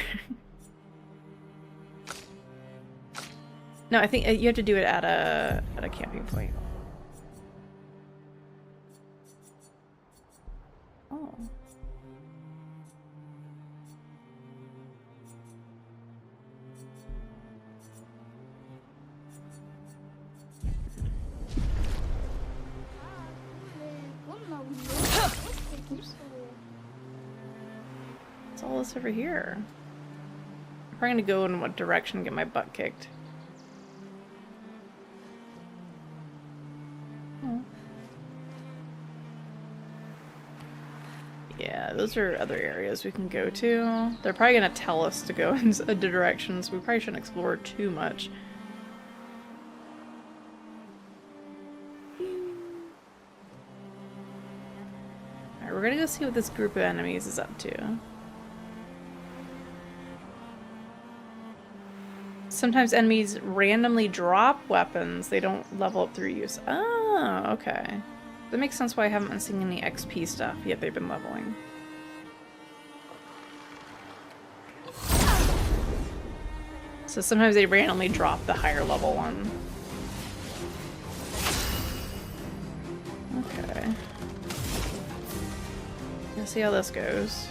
No, I think you have to do it at a camping point. Oh. What's all this over here? I'm probably gonna go in what direction and get my butt kicked. Oh. Yeah, those are other areas we can go to. They're probably gonna tell us to go in a direction, so we probably shouldn't explore too much. Alright, we're gonna go see what this group of enemies is up to. Sometimes enemies randomly drop weapons. They don't level up through use. Oh, okay. That makes sense why I haven't been seeing any XP stuff, yet they've been leveling. So sometimes they randomly drop the higher level one. Okay. Let's see how this goes.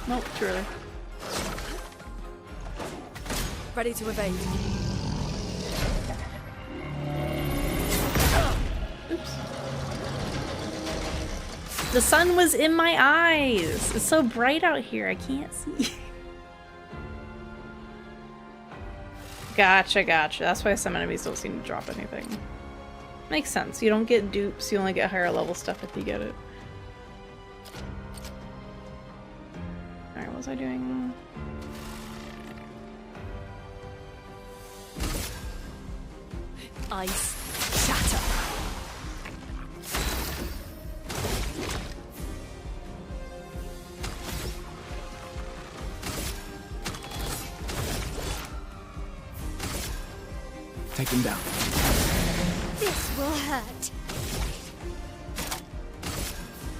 Nope, too early. Ready to evade. The sun was in my eyes. It's so bright out here. I can't see. Gotcha, gotcha. That's why some enemies don't seem to drop anything. Makes sense. You don't get dupes. You only get higher level stuff if you get it. Alright, what was I doing? Ice shatter. Take him down. This will hurt.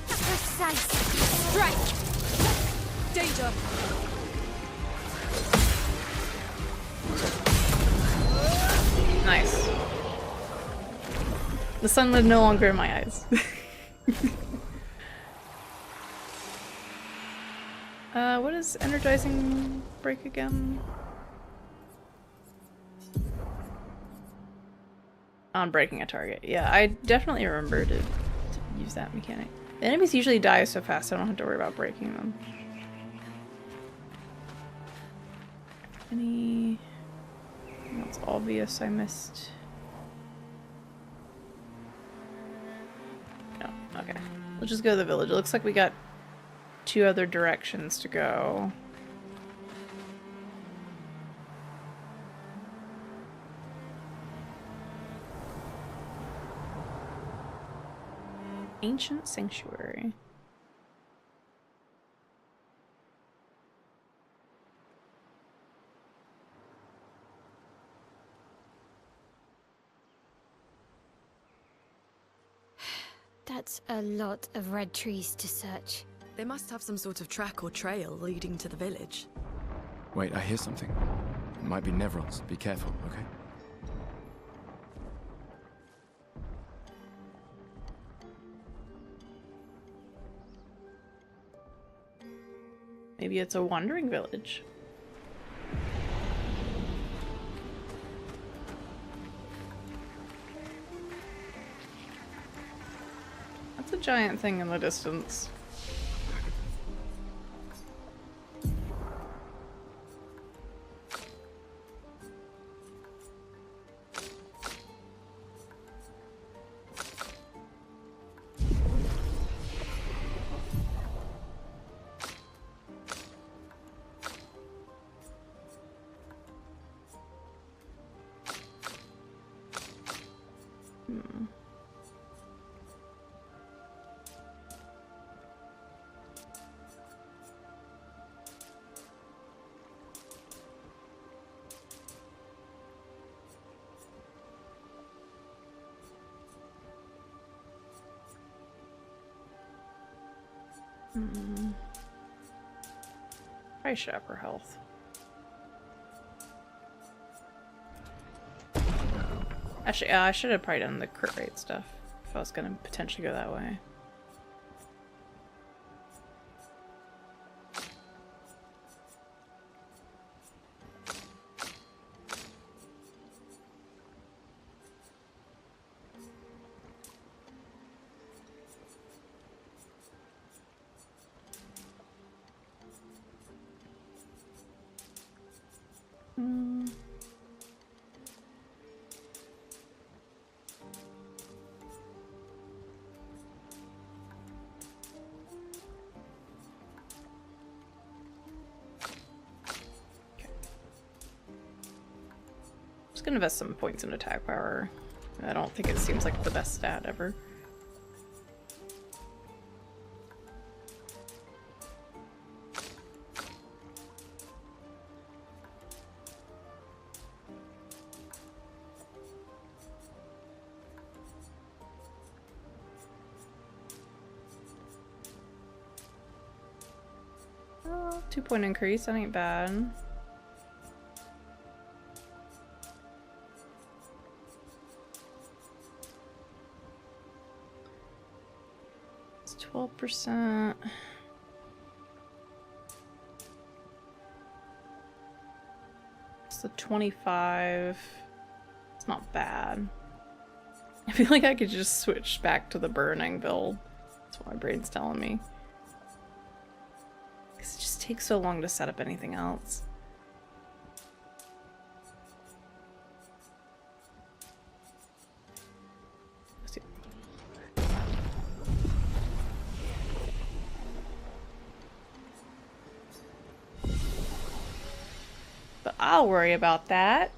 A precise strike. Danger. Nice. The sun was no longer in my eyes. What is energizing break again? On breaking a target. Yeah, I definitely remember to use that mechanic. The enemies usually die so fast I don't have to worry about breaking them. Any... That's obvious I missed. No, okay. We'll just go to the village. It looks like we got 2 other directions to go. Ancient Sanctuary. That's a lot of red trees to search. They must have some sort of track or trail leading to the village. Wait, I hear something. It might be Nevrons. Be careful, okay? Maybe it's a wandering village. That's a giant thing in the distance. I should up her health. Actually, I should have probably done the crit rate stuff if I was gonna potentially go that way. Just gonna invest some points in attack power. I don't think it seems like the best stat ever. Oh, 2-point increase, that ain't bad. It's 12%. It's the 25. It's not bad. I feel like I could just switch back to the burning build. That's what my brain's telling me. Because it just takes so long to set up anything else. But I'll worry about that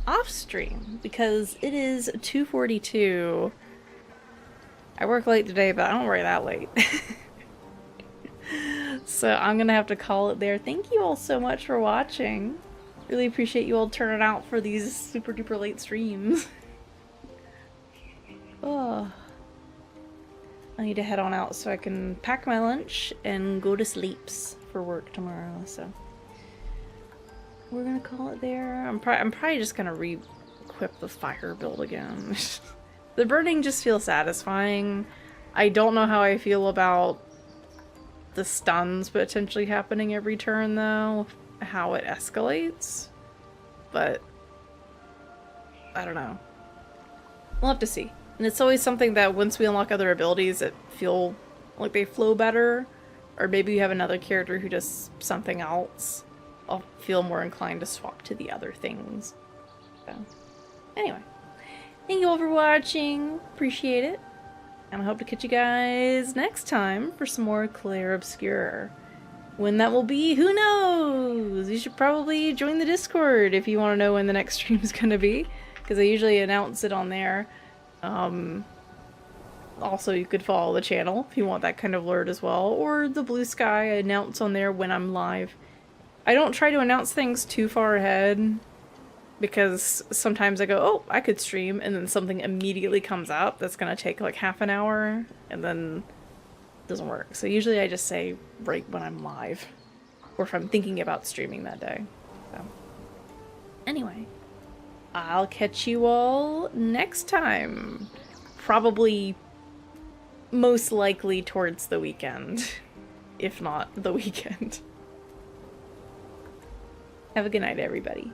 off stream because it is 2:42. I work late today, but I don't work that late. So I'm gonna have to call it there. Thank you all so much for watching. Really appreciate you all turning out for these super duper late streams. Oh. I need to head on out so I can pack my lunch and go to sleeps for work tomorrow, so we're gonna call it there. I'm probably just gonna re-equip the fire build again. The burning just feels satisfying. I don't know how I feel about the stuns potentially happening every turn though, how it escalates, but I don't know. We'll have to see. And it's always something that once we unlock other abilities that feel like they flow better, or maybe you have another character who does something else, I'll feel more inclined to swap to the other things. So, anyway. Thank you all for watching. Appreciate it. And I hope to catch you guys next time for some more Clair Obscur. When that will be, who knows? You should probably join the Discord if you want to know when the next stream is going to be, because I usually announce it on there. Also, you could follow the channel if you want that kind of alert as well, or the Blue Sky. I announce on there when I'm live. I don't try to announce things too far ahead, because sometimes I go, oh, I could stream, and then something immediately comes up that's gonna take like half an hour, and then it doesn't work. So usually I just say right when I'm live, or if I'm thinking about streaming that day. So anyway, I'll catch you all next time. Probably most likely towards the weekend, if not the weekend. Have a good night, everybody.